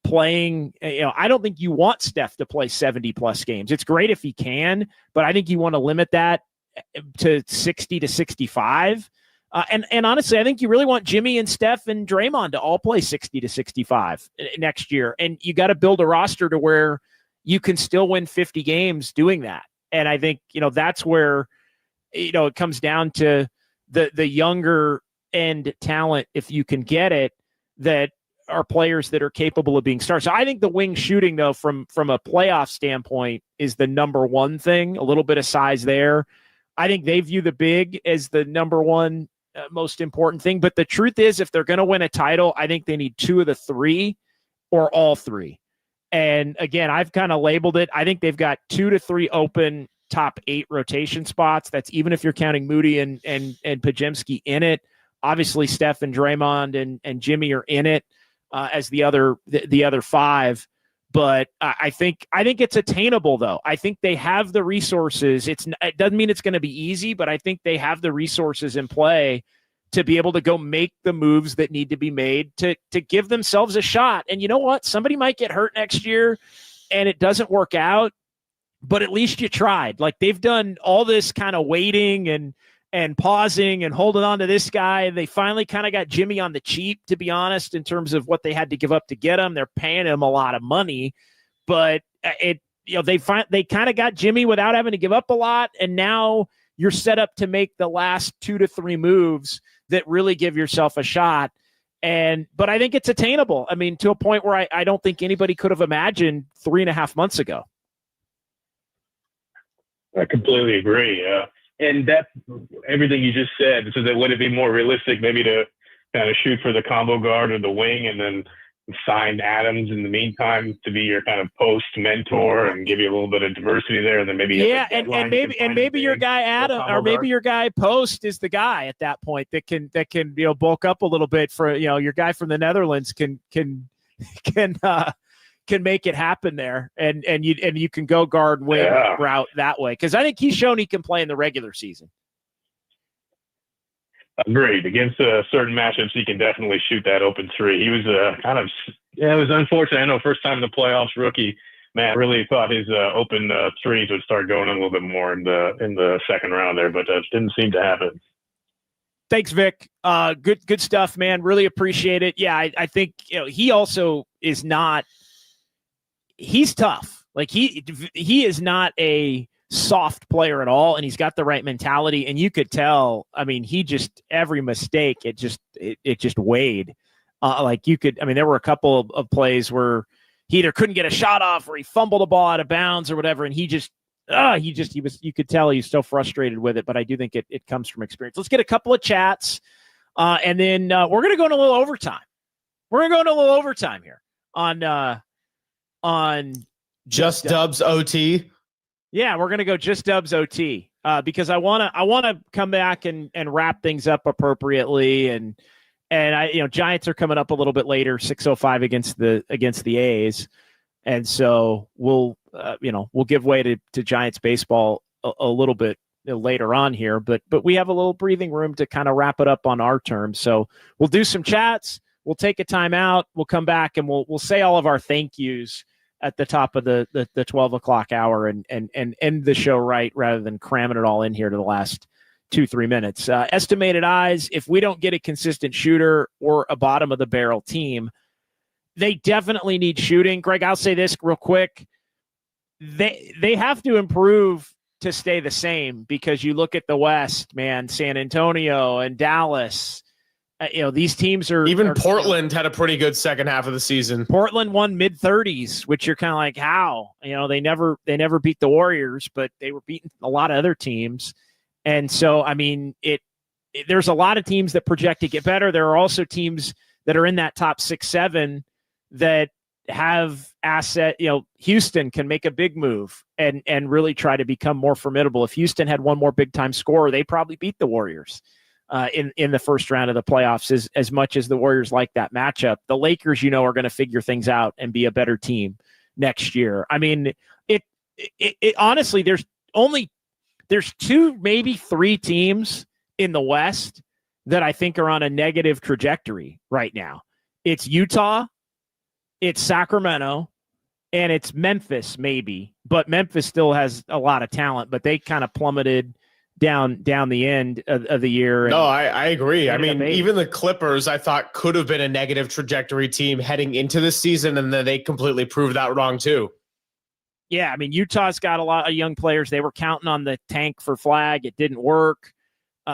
playing. I don't think you want Steph to play 70 plus games. It's great if he can, but I think you want to limit that to 60 to 65. And honestly, I think you really want Jimmy and Steph and Draymond to all play 60 to 65 next year. And you got to build a roster to where you can still win 50 games doing that. And I think, that's where, it comes down to the younger end talent, if you can get it, that are players that are capable of being stars. So I think the wing shooting, though, from a playoff standpoint, is the number one thing. A little bit of size there. I think they view the big as the number one most important thing. But the truth is, if they're going to win a title, I think they need two of the three or all three. And again, I've kind of labeled it. I think they've got 2 to 3 open top 8 rotation spots. That's even if you're counting Moody and Podziemski in it. Obviously, Steph and Draymond and Jimmy are in it as the other 5. But I think it's attainable, though. I think they have the resources. It doesn't mean it's going to be easy, but I think they have the resources in play to be able to go make the moves that need to be made to give themselves a shot. And you know what? Somebody might get hurt next year and it doesn't work out, but at least you tried. Like, they've done all this kind of waiting and pausing and holding on to this guy. They finally kind of got Jimmy on the cheap, to be honest, in terms of what they had to give up to get him. They're paying him a lot of money, but they kind of got Jimmy without having to give up a lot. And now you're set up to make the last 2 to 3 moves that really give yourself a shot. But I think it's attainable. I mean, to a point where I don't think anybody could have imagined 3.5 months ago. I completely agree. And that everything you just said, so that would it be more realistic maybe to kind of shoot for the combo guard or the wing and then sign Adams in the meantime to be your kind of post mentor and give you a little bit of diversity there, and then maybe maybe your guy Adam or maybe your guy Post is the guy at that point that can bulk up a little bit for your guy from the Netherlands can make it happen there, and you can go guard wing route that way, because I think he's shown he can play in the regular season. Agreed. Against certain matchups, he can definitely shoot that open three. He was it was unfortunate. I know first time in the playoffs, rookie, man, really thought his open threes would start going a little bit more in the second round there, but didn't seem to happen. Thanks, Vic. Good stuff, man. Really appreciate it. Yeah, I think he also is not. He's tough. Like he is not a soft player at all, and he's got the right mentality. And you could tell. I mean, every mistake it just weighed. There were a couple of plays where he either couldn't get a shot off or he fumbled the ball out of bounds or whatever, and you could tell he's so frustrated with it. But I do think it comes from experience. Let's get a couple of chats, and then we're going to go into a little overtime. We're going to go into a little overtime here on Just Dubs OT. Yeah, we're going to go Just Dubs OT because I want to come back and wrap things up appropriately, and Giants are coming up a little bit later, 6:05 against the A's, and so we'll give way to Giants baseball a little bit later on here, but we have a little breathing room to kind of wrap it up on our terms. So we'll do some chats, we'll take a timeout, we'll come back and we'll say all of our thank yous at the top of the 12 o'clock hour and end the show right, rather than cramming it all in here to the last 2-3 minutes. Estimated eyes, if we don't get a consistent shooter or a bottom of the barrel team, they definitely need shooting. Greg, I'll say this real quick. They have to improve to stay the same, because you look at the West, man, San Antonio and Dallas These teams are even Portland had a pretty good second half of the season. Portland won mid-30s, which you're kind of like, how? They never beat the Warriors, but they were beating a lot of other teams. And so, I mean, there's a lot of teams that project to get better. There are also teams that are in that top 6-7 that have asset. Houston can make a big move and really try to become more formidable. If Houston had one more big time scorer, they probably beat the Warriors in the first round of the playoffs. As much as the Warriors like that matchup, the Lakers, are going to figure things out and be a better team next year. I mean, it honestly, there's 2, maybe 3 teams in the West that I think are on a negative trajectory right now. It's Utah, it's Sacramento, and it's Memphis, maybe. But Memphis still has a lot of talent, but they kind of plummeted down the end of the year. No, I agree. I mean, even the Clippers, I thought, could have been a negative trajectory team heading into the season, and then they completely proved that wrong too. Yeah, I mean, Utah's got a lot of young players. They were counting on the tank for Flag. It didn't work.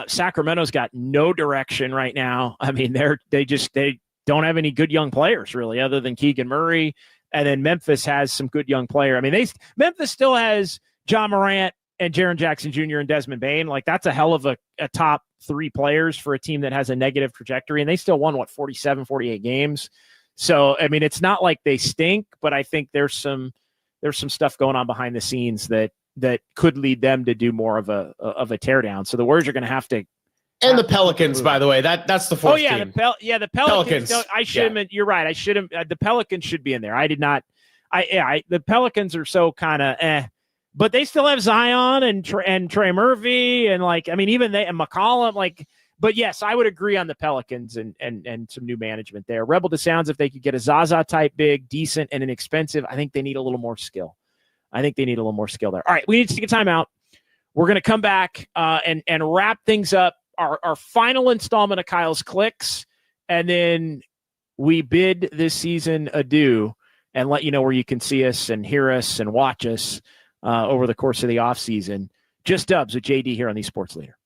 Sacramento's got no direction right now. I mean, they don't have any good young players really, other than Keegan Murray. And then Memphis has some good young player. I mean, Memphis still has John Morant and Jaren Jackson Jr. and Desmond Bane. Like, that's a hell of a top 3 players for a team that has a negative trajectory. And they still won 47, 48 games. So, I mean, it's not like they stink, but I think there's some stuff going on behind the scenes that could lead them to do more of a teardown. So the Warriors are going to have to. And the Pelicans, by the way, that's the 4th team. The Pelicans. You're right. I should have. The Pelicans should be in there. I did not. The Pelicans are so kind of but they still have Zion and Trey Murphy and even they and McCollum. But yes, I would agree on the Pelicans and some new management there. Rebel to Sounds, if they could get a Zaza type big, decent, and inexpensive, I think they need a little more skill. there. All right, we need to take a timeout. We're going to come back and wrap things up. Our final installment of Kyle's Clicks, and then we bid this season adieu and let you know where you can see us and hear us and watch us over the course of the offseason. Just Dubs with JD here on the Sports Leader.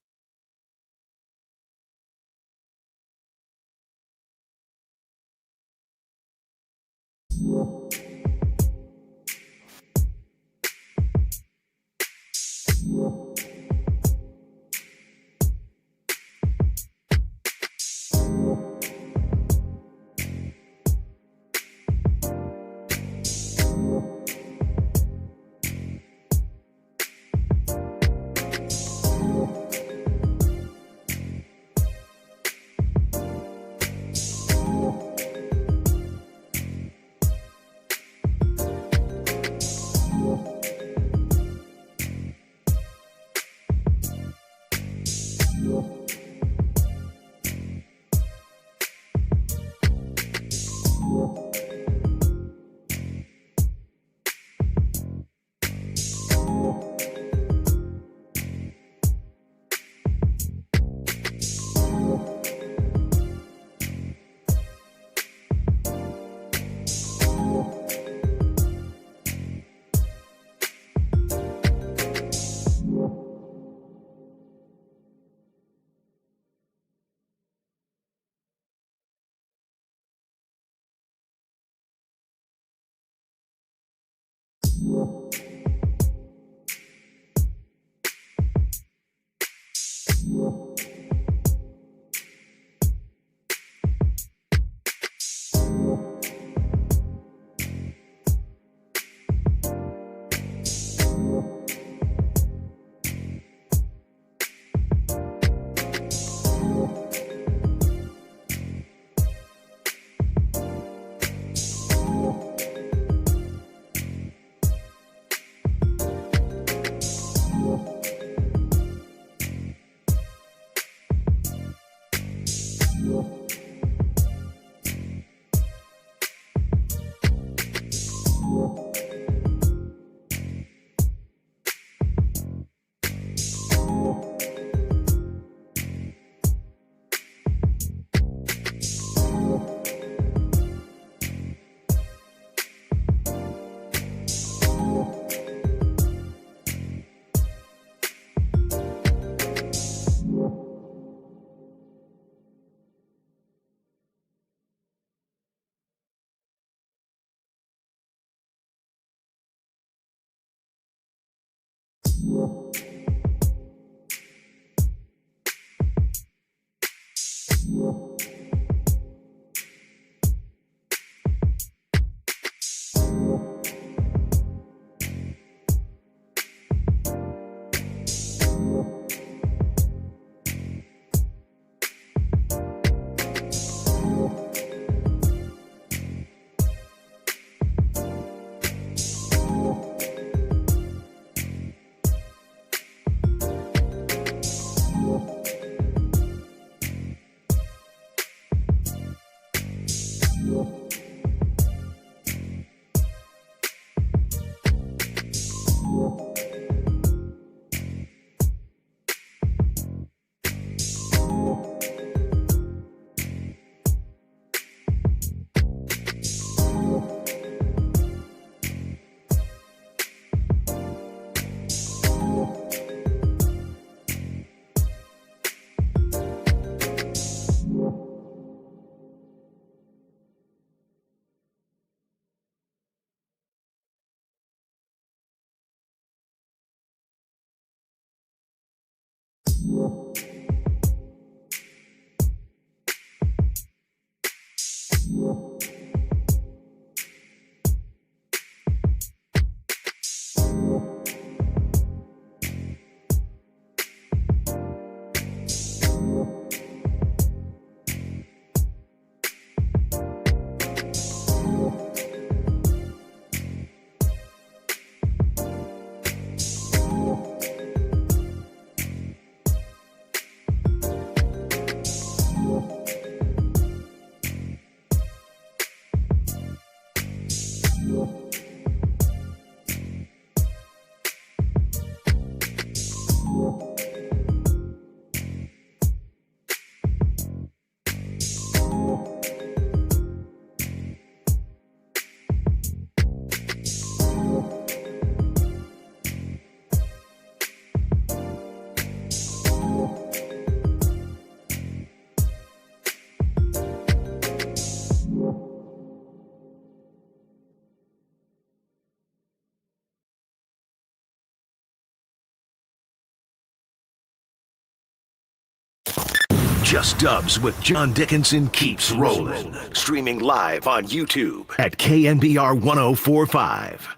Just Dubs with John Dickinson keeps rolling. Streaming live on YouTube at KNBR 1045.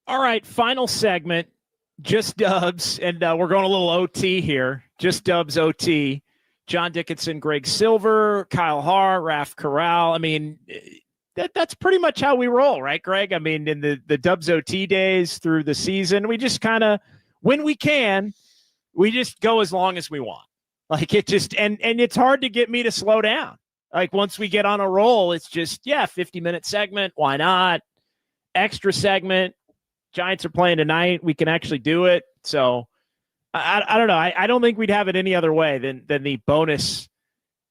All right, final segment. Just Dubs, and we're going a little OT here. Just Dubs OT. John Dickinson, Greg Silver, Kyle Haar, Raf Corral. I mean, that's pretty much how we roll, right, Greg? I mean, in the Dubs OT days through the season, we just kind of, when we can, we just go as long as we want. Like it just, and it's hard to get me to slow down. Like once we get on a roll, it's just, 50-minute segment. Why not? Extra segment. Giants are playing tonight. We can actually do it. So I don't know. I don't think we'd have it any other way than the bonus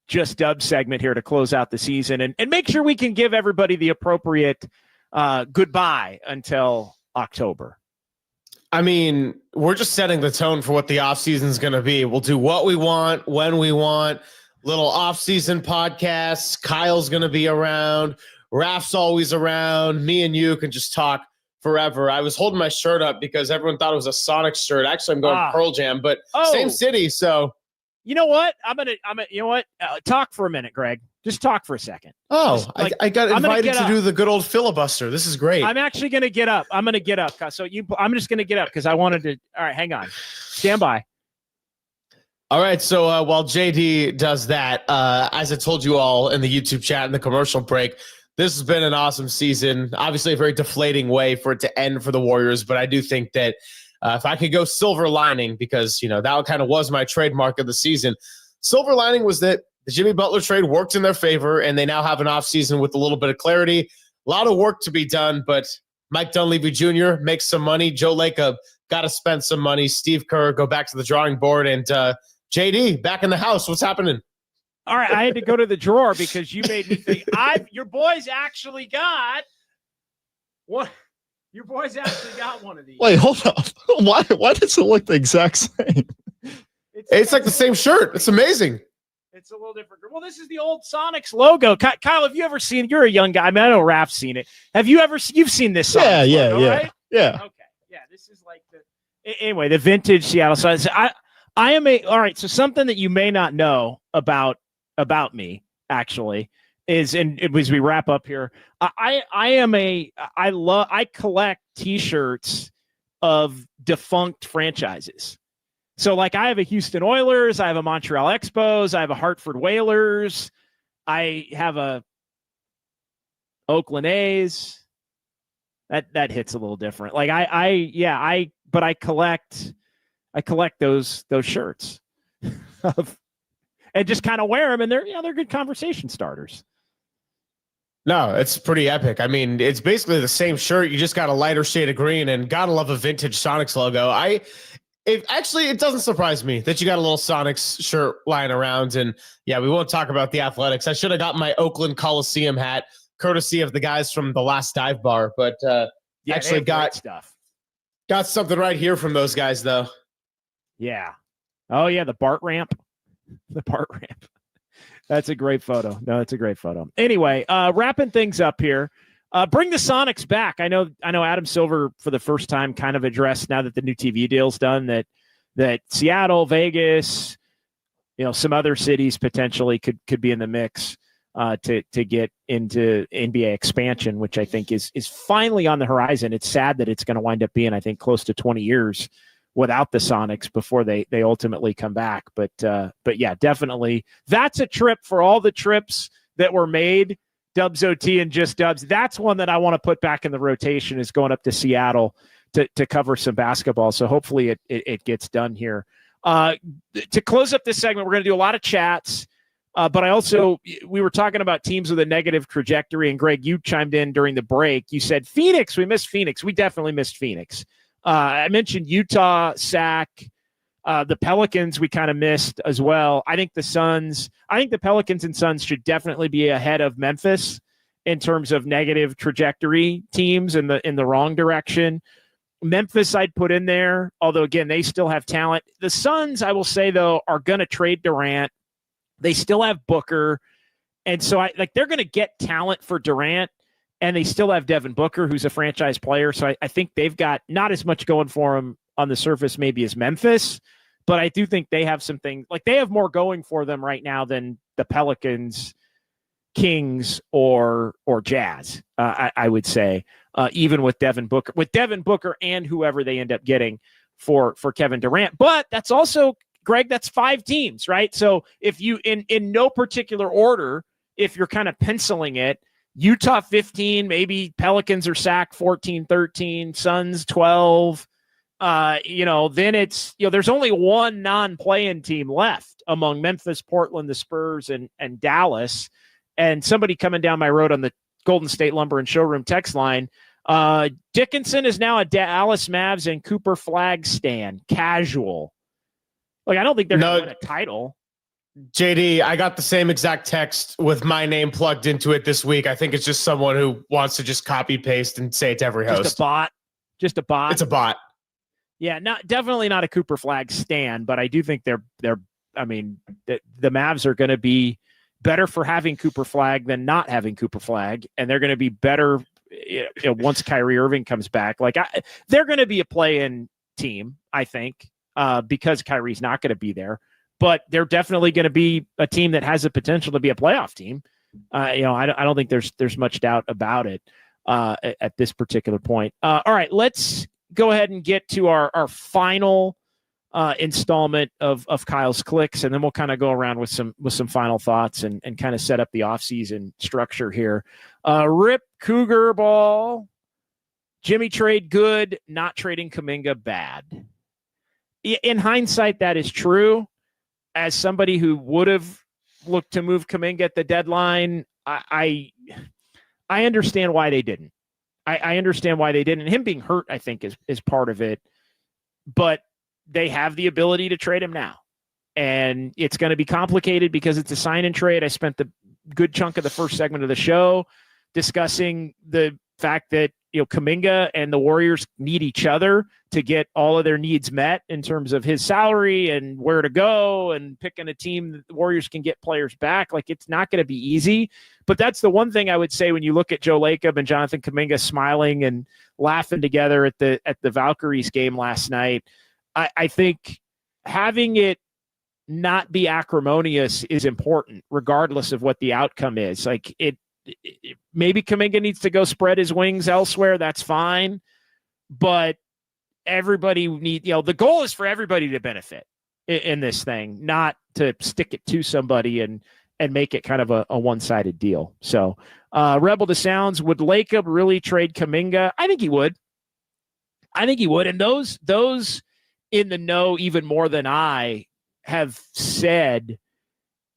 Just Dub segment here to close out the season and make sure we can give everybody the appropriate goodbye until October. I mean, we're just setting the tone for what the offseason is going to be. We'll do what we want, when we want, little offseason podcasts. Kyle's going to be around. Raf's always around. Me and you can just talk forever. I was holding my shirt up because everyone thought it was a Sonics shirt. Actually, I'm going Pearl Jam, but same city. So you know what? You know what? Talk for a minute, Greg. Just talk for a second. Oh, I got invited to do the good old filibuster. This is great. I'm actually going to get up. I'm going to get up. So I'm just going to get up because I wanted to. All right, hang on. Stand by. All right. So while JD does that, as I told you all in the YouTube chat and the commercial break, this has been an awesome season. Obviously, a very deflating way for it to end for the Warriors, but I do think that if I could go silver lining, because that kind of was my trademark of the season. Silver lining was that the Jimmy Butler trade worked in their favor, and they now have an offseason with a little bit of clarity. A lot of work to be done, but Mike Dunleavy Jr. makes some money. Joe Lacob got to spend some money. Steve Kerr, go back to the drawing board. And JD, back in the house. What's happening? All right, I had to go to the drawer because you made me think. Your boys actually got what? Your boys actually got one of these. Wait, hold up. Why does it look the exact same? It's like the same shirt. It's amazing. It's a little different. Well, this is the old Sonics logo. Kyle, have you ever seen? You're a young guy. I mean, I know Raf's seen it. Have you ever? You've seen this Sonics logo, right? Yeah. Okay. Yeah. This is like anyway the vintage Seattle Sonics. I am all right. So something that you may not know about me actually is, and as we wrap up here, I collect T-shirts of defunct franchises. So, like, I have a Houston Oilers, I have a Montreal Expos, I have a Hartford Whalers, I have a Oakland A's. That hits a little different. Like, but I collect those shirts. and just kind of wear them, and they're good conversation starters. No, it's pretty epic. I mean, it's basically the same shirt. You just got a lighter shade of green, and gotta love a vintage Sonics logo. It doesn't surprise me that you got a little Sonics shirt lying around. And yeah, we won't talk about the Athletics. I should have got my Oakland Coliseum hat, courtesy of the guys from the last dive bar. But actually got something right here from those guys, though. Yeah. Oh yeah, the BART ramp. The BART ramp. That's a great photo. No, it's a great photo. Anyway, wrapping things up here. Bring the Sonics back. I know Adam Silver for the first time kind of addressed, now that the new TV deal's done, that Seattle, Vegas, some other cities potentially could be in the mix to get into NBA expansion, which I think is finally on the horizon. It's sad that it's going to wind up being, I think, close to 20 years without the Sonics before they ultimately come back. But yeah, definitely that's a trip for all the trips that were made, Dubs OT and Just Dubs. That's one that I want to put back in the rotation, is going up to Seattle to cover some basketball. So hopefully it gets done here. To close up this segment, we're going to do a lot of chats. But we were talking about teams with a negative trajectory, and Greg, you chimed in during the break. You said Phoenix. We missed Phoenix. We definitely missed Phoenix. I mentioned Utah, Sac, the Pelicans we kind of missed as well. I think the Pelicans and Suns should definitely be ahead of Memphis in terms of negative trajectory teams in the wrong direction. Memphis I'd put in there, although again, they still have talent. The Suns, I will say though, are going to trade Durant. They still have Booker. And so they're going to get talent for Durant. And they still have Devin Booker, who's a franchise player. So I think they've got not as much going for them on the surface maybe as Memphis, but I do think they have something, like they have more going for them right now than the Pelicans, Kings, or Jazz, I would say, even with Devin Booker and whoever they end up getting for Kevin Durant. But that's also, Greg, that's 5 teams, right? So if you, in no particular order, if you're kind of penciling it, Utah 15, maybe Pelicans or Sac 14, 13, Suns 12. Then it's, there's only one non-play-in team left among Memphis, Portland, the Spurs, and Dallas. And somebody coming down my road on the Golden State Lumber and Showroom text line, Dickinson is now a Dallas Mavs and Cooper Flag stan. Casual. Like, I don't think they're going to win a title. JD, I got the same exact text with my name plugged into it this week. I think it's just someone who wants to just copy paste and say it to every host. Just a bot. It's a bot. Yeah, definitely not a Cooper Flag stan, but I do think the Mavs are going to be better for having Cooper Flag than not having Cooper Flag, and they're going to be better once Kyrie Irving comes back. They're going to be a play-in team, I think, because Kyrie's not going to be there. But they're definitely going to be a team that has the potential to be a playoff team. I don't think there's much doubt about it at this particular point. All right, let's go ahead and get to our final installment of Kyle's Clicks, and then we'll kind of go around with some final thoughts and kind of set up the offseason structure here. Rip Cougar ball. Jimmy trade good, not trading Kaminga bad. In hindsight, that is true. As somebody who would have looked to move Kaminga at the deadline, I understand why they didn't. I understand why they didn't. Him being hurt, I think, is part of it. But they have the ability to trade him now. And it's going to be complicated because it's a sign and trade. I spent the good chunk of the first segment of the show discussing the fact that Kaminga and the Warriors need each other to get all of their needs met in terms of his salary and where to go and picking a team that the Warriors can get players back. Like, it's not going to be easy, but that's the one thing I would say when you look at Joe Lacob and Jonathan Kaminga smiling and laughing together at the Valkyries game last night. I think having it not be acrimonious is important, regardless of what the outcome is. Like, maybe Kaminga needs to go spread his wings elsewhere. That's fine. But everybody the goal is for everybody to benefit in this thing, not to stick it to somebody and make it kind of a one-sided deal. So Rebel to Sounds, would Lacob really trade Kaminga? I think he would. And those in the know even more than I have said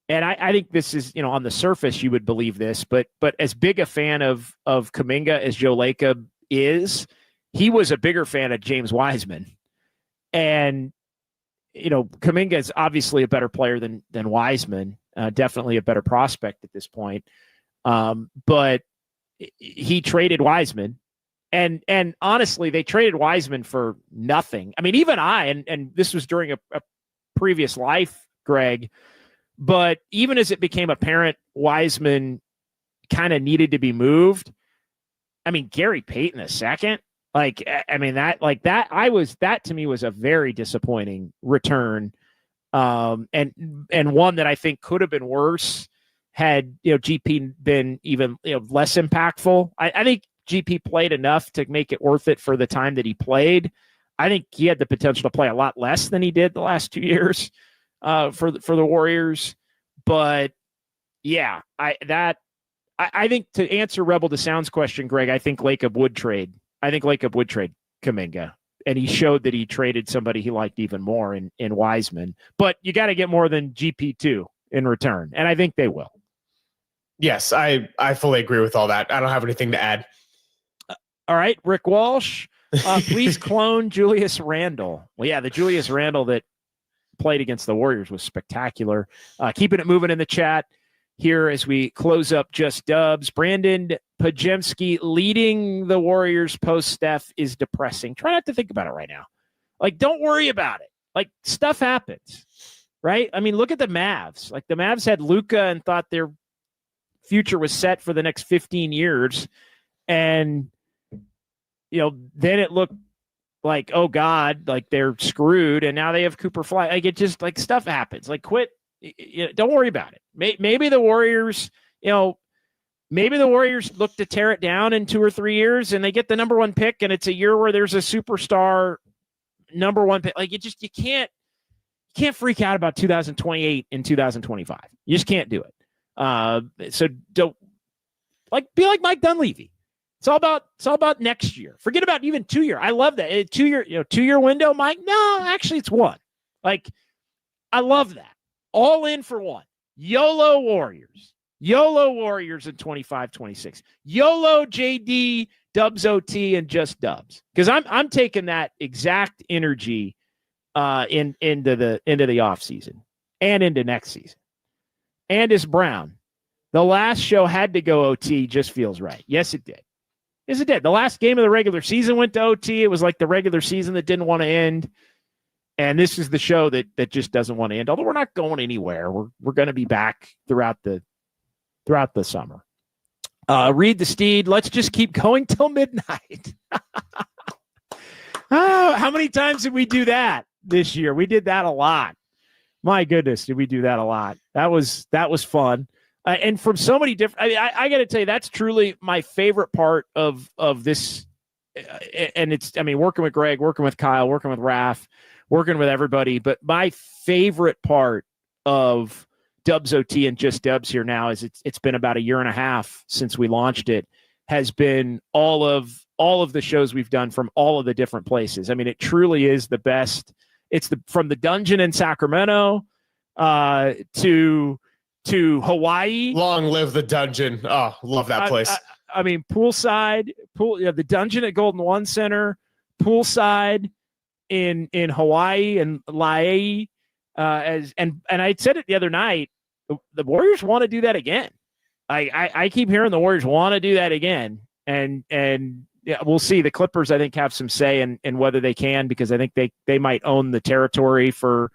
and I think this is, on the surface you would believe this, but as big a fan of Kaminga as Joe Lacob is, he was a bigger fan of James Wiseman. And, Kaminga is obviously a better player than Wiseman, definitely a better prospect at this point. But he traded Wiseman. And honestly, they traded Wiseman for nothing. I mean, even and this was during a previous life, Greg, but even as it became apparent Wiseman kind of needed to be moved, I mean, Gary Payton II, that to me was a very disappointing return. And one that I think could have been worse had, GP been even, less impactful. I think GP played enough to make it worth it for the time that he played. I think he had the potential to play a lot less than he did the last 2 years for the Warriors. But yeah, I think to answer Rebel to Sound's question, Greg, I think Lacob would trade Kaminga. And he showed that he traded somebody he liked even more in Wiseman. But you got to get more than GP2 in return. And I think they will. Yes, I fully agree with all that. I don't have anything to add. All right, Rick Walsh, please clone Julius Randle. Well, yeah, the Julius Randle that played against the Warriors was spectacular. Keeping it moving in the chat here as we close up Just Dubs. Brandon Pajemski leading the Warriors post-Steph is depressing. Try not to think about it right now. Don't worry about it. Stuff happens, right? I mean, look at the Mavs. The Mavs had Luka and thought their future was set for the next 15 years. And, then it looked like, oh God, they're screwed. And now they have Cooper Fly. It just stuff happens. Quit. Don't worry about it. Maybe the Warriors, maybe the Warriors look to tear it down in 2 or 3 years and they get the number 1 pick and it's a year where there's a superstar number 1 pick. You can't freak out about 2028 and 2025. You just can't do it. So don't be like Mike Dunleavy. It's all about next year. Forget about even 2 year. I love that. 2 year, 2 year window, Mike. No, actually it's 1. I love that. All in for 1. YOLO Warriors. YOLO Warriors in 25-26. YOLO JD, Dubs OT, and Just Dubs. Because I'm taking that exact energy into the offseason and into next season. Andis Brown. The last show had to go OT, just feels right. Yes, it did. Yes, it did. The last game of the regular season went to OT. It was like the regular season that didn't want to end. And this is the show that just doesn't want to end. Although we're not going anywhere. We're going to be back throughout the summer. Read the Steed. Let's just keep going till midnight. How many times did we do that this year? We did that a lot. My goodness, did we do that a lot? That was fun. And from so many different, I got to tell you, that's truly my favorite part of this. And it's, working with Greg, working with Kyle, working with Raph, working with everybody. But my favorite part of Dubs OT and Just Dubs here now is it's been about 1.5 years since we launched it, has been all of the shows we've done from all of the different places. It truly is the best. It's from the dungeon in Sacramento to Hawaii. Long live the dungeon. Oh, love that place. Poolside, the dungeon at Golden One Center, poolside in Hawaii and Lae. And I said it the other night, the Warriors want to do that again. I keep hearing the Warriors want to do that again. And yeah, we'll see. The Clippers, I think, have some say in whether they can, because I think they might own the territory for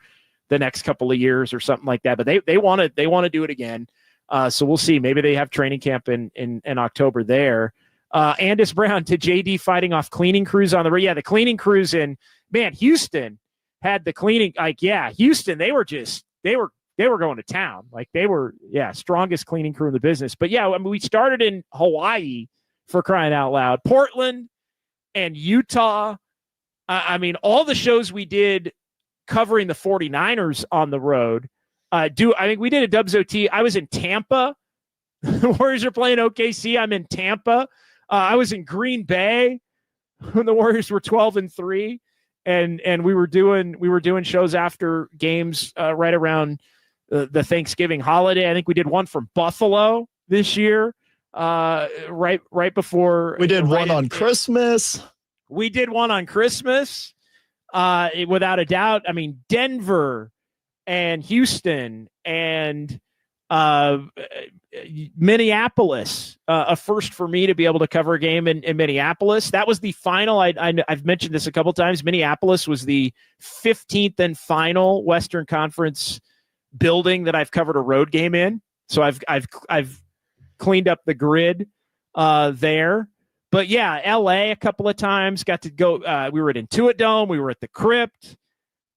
the next couple of years or something like that. But they want to do it again. So we'll see. Maybe they have training camp in October there. Andis Brown to JD fighting off cleaning crews on the road. Yeah, the cleaning crews in Houston had the cleaning. Houston, they were going to town. They were strongest cleaning crew in the business. But yeah, we started in Hawaii, for crying out loud. Portland and Utah. All the shows we did covering the 49ers on the road. I think we did a Dubs OT. I was in Tampa. The Warriors are playing OKC. I'm in Tampa. I was in Green Bay when the Warriors were 12-3, and we were doing shows after games right around the Thanksgiving holiday. I think we did one from Buffalo this year, right before. We did right one on Christmas. We did one on Christmas, without a doubt. I mean, Denver and Houston and Minneapolis, a first for me to be able to cover a game in Minneapolis. That was the final. I've mentioned this a couple times. Minneapolis was the 15th and final Western Conference building that I've covered a road game in. So I've cleaned up the grid there. But yeah, LA a couple of times, got to go. We were at Intuit Dome. We were at the Crypt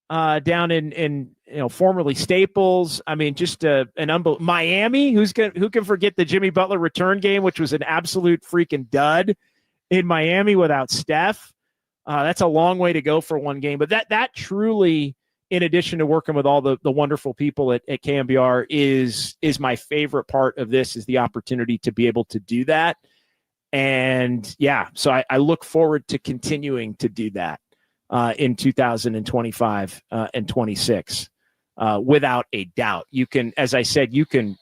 down in formerly Staples. I mean, just an unbelievable Miami. Who can forget the Jimmy Butler return game, which was an absolute freaking dud in Miami without Steph. That's a long way to go for one game. But that truly, in addition to working with all the wonderful people at KNBR, is my favorite part of this, is the opportunity to be able to do that. And yeah, so I look forward to continuing to do that in 2025 and 26, without a doubt. You can, as I said, you can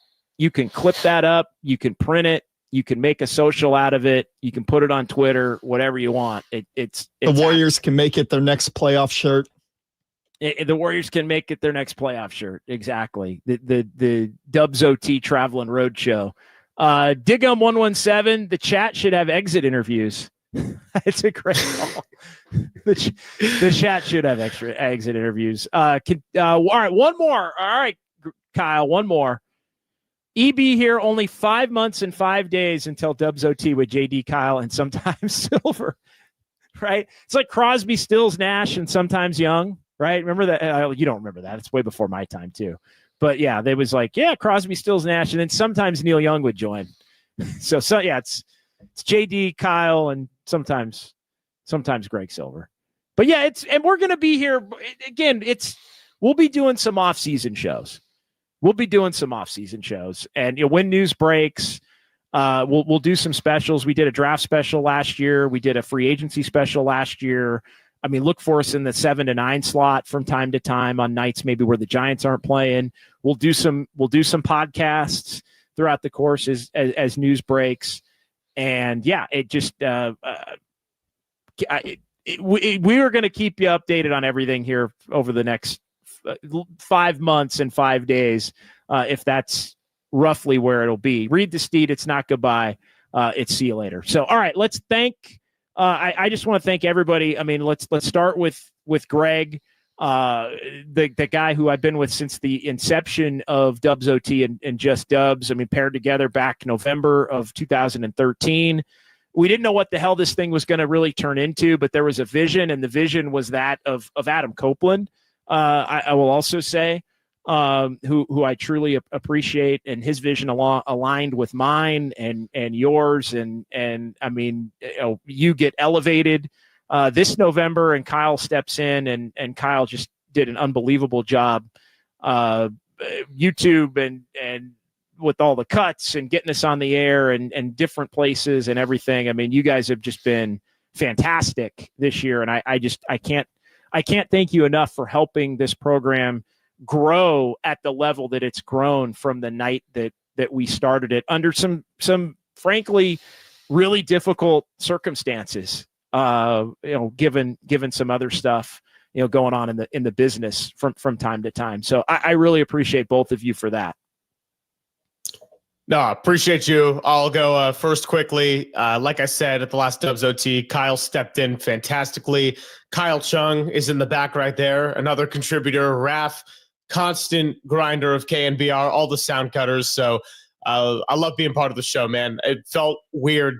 clip that up, you can print it, you can make a social out of it, you can put it on Twitter, whatever you want. It's the Warriors can make it their next playoff shirt. The Warriors can make it their next playoff shirt. Exactly. The Dubs OT Traveling Road Show. Digum 117. The chat should have exit interviews. It's a great call. The chat should have extra exit interviews. All right, one more. All right, Kyle, one more. EB here, only 5 months and 5 days until Dubs OT with JD, Kyle, and sometimes Silver. Right? It's like Crosby, Stills, Nash, and sometimes Young. Right? Remember that? You don't remember that. It's way before my time too. But yeah, they was like, yeah, Crosby, Stills, Nash, and then sometimes Neil Young would join. So yeah, it's JD, Kyle, and sometimes Greg Silver. But yeah, and we're gonna be here again. We'll be doing some off-season shows. And when news breaks, we'll do some specials. We did a draft special last year. We did a free agency special last year. I mean, look for us in the 7 to 9 slot from time to time on nights maybe where the Giants aren't playing. We'll do some podcasts throughout the course as news breaks. And yeah, it just we are going to keep you updated on everything here over the next 5 months and 5 days, if that's roughly where it'll be. Read the steed. It's not goodbye. It's see you later. So, all right, let's thank. I just want to thank everybody. I mean, let's start with Greg, the guy who I've been with since the inception of Dubs OT and Just Dubs. I mean, paired together back November of 2013. We didn't know what the hell this thing was going to really turn into, but there was a vision, and the vision was that of Adam Copeland. I will also say, who I truly appreciate, and his vision aligned with mine and yours. And I mean, you get elevated this November, and Kyle steps in, and Kyle just did an unbelievable job. YouTube and with all the cuts and getting us on the air and different places and everything. I mean, you guys have just been fantastic this year. And I can't thank you enough for helping this program grow at the level that it's grown from the night that we started it under some frankly really difficult circumstances, given some other stuff, going on in the business from time to time. So I really appreciate both of you for that. No, appreciate you. I'll go first quickly. Like I said at the last Dubs OT, Kyle stepped in fantastically. Kyle Chung is in the back right there, another contributor. Raph, constant grinder of KNBR, all the sound cutters. So I love being part of the show, man. It felt weird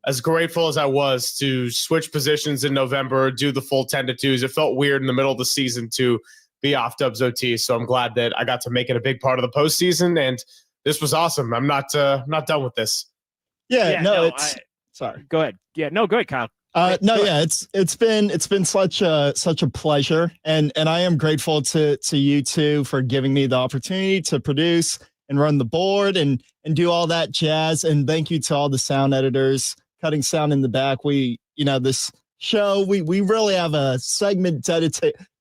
as grateful as I was to switch positions in November, do the full 10 to 2s. It felt weird in the middle of the season to be off Dubs OT. So I'm glad that I got to make it a big part of the postseason, and this was awesome. I'm not done with this. Sorry. Go ahead. Yeah, no, go ahead, Kyle. It's been such a pleasure, and I am grateful to you two for giving me the opportunity to produce and run the board and do all that jazz. And thank you to all the sound editors cutting sound in the back. This show, we really have a segment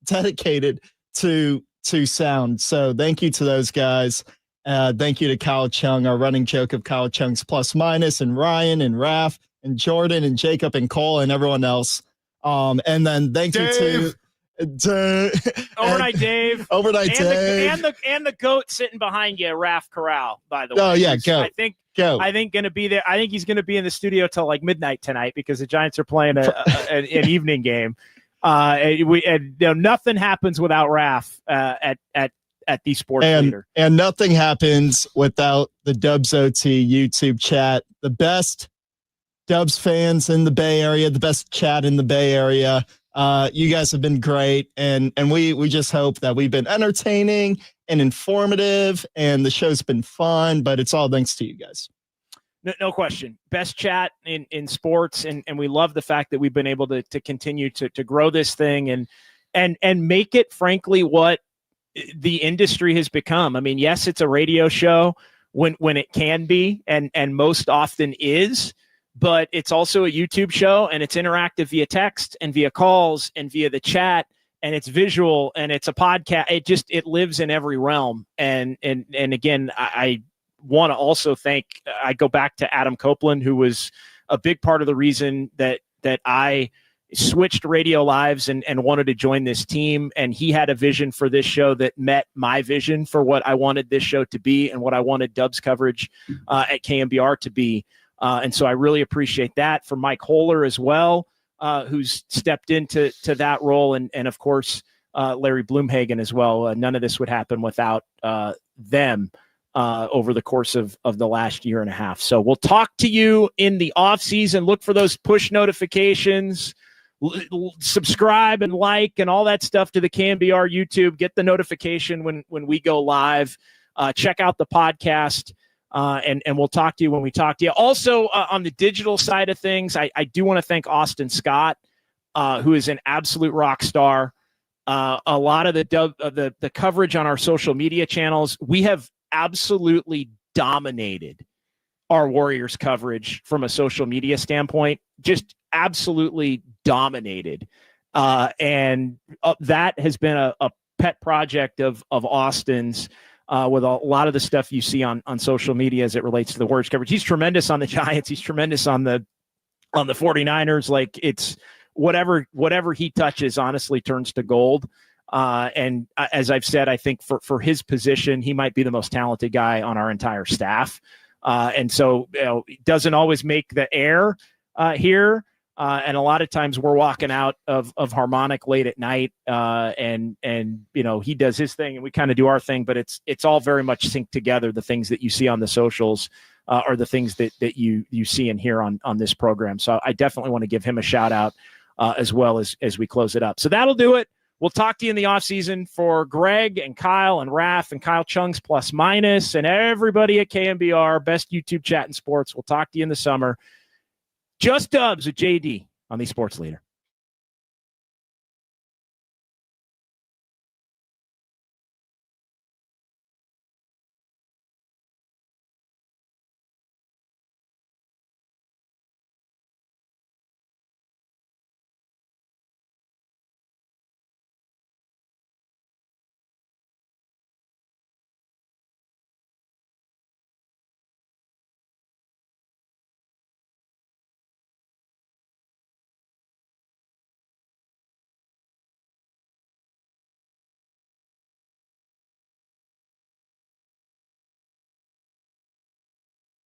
dedicated to to sound. So thank you to those guys. Thank you to Kyle Chung, our running joke of Kyle Chung's plus minus, and Ryan and Raph and Jordan and Jacob and Cole and everyone else. And then thank you to Overnight Dave. Overnight Dave. And the goat sitting behind you, Raph Corral, by the way. Oh yeah, go. I think gonna be there. I think he's gonna be in the studio till like midnight tonight because the Giants are playing an evening game. Nothing happens without Raph at the Sports Leader. And nothing happens without the Dubs OT YouTube chat. The best Dubs fans in the Bay Area, the best chat in the Bay Area. You guys have been great, and we just hope that we've been entertaining and informative, and the show's been fun, but it's all thanks to you guys. No question. Best chat in sports, and we love the fact that we've been able to continue to grow this thing and make it, frankly, what the industry has become. I mean, yes, it's a radio show when it can be, and most often is, but it's also a YouTube show, and it's interactive via text and via calls and via the chat, and it's visual, and it's a podcast. It lives in every realm. And again, I want to also I go back to Adam Copeland, who was a big part of the reason that I switched radio lives and wanted to join this team. And he had a vision for this show that met my vision for what I wanted this show to be and what I wanted Dubs coverage at KNBR to be. And so I really appreciate that. For Mike Holler as well, who's stepped into that role. And of course, Larry Bloomhagen as well. None of this would happen without them over the course of the last year and a half. So we'll talk to you in the off season. Look for those push notifications, subscribe and like and all that stuff to the KNBR YouTube. Get the notification when we go live. Check out the podcast. And we'll talk to you when we talk to you. Also, on the digital side of things, I do want to thank Austin Scott, who is an absolute rock star. A lot of the coverage on our social media channels, we have absolutely dominated our Warriors coverage from a social media standpoint. Just absolutely dominated. And that has been a pet project of Austin's. With a lot of the stuff you see on social media as it relates to the Warriors coverage. He's tremendous on the Giants. He's tremendous on the 49ers. Like, it's whatever he touches, honestly, turns to gold. And as I've said, I think for his position, he might be the most talented guy on our entire staff. And so, it doesn't always make the air here. And a lot of times we're walking out of Harmonic late at night, and he does his thing and we kind of do our thing, but it's all very much synced together. The things that you see on the socials are the things that you see and hear on this program. So I definitely want to give him a shout out as well as we close it up. So that'll do it. We'll talk to you in the off season. For Greg and Kyle and Raph and Kyle Chung's plus minus and everybody at KNBR, best YouTube chat in sports. We'll talk to you in the summer. Just Dubs with JD on the Sports Leader.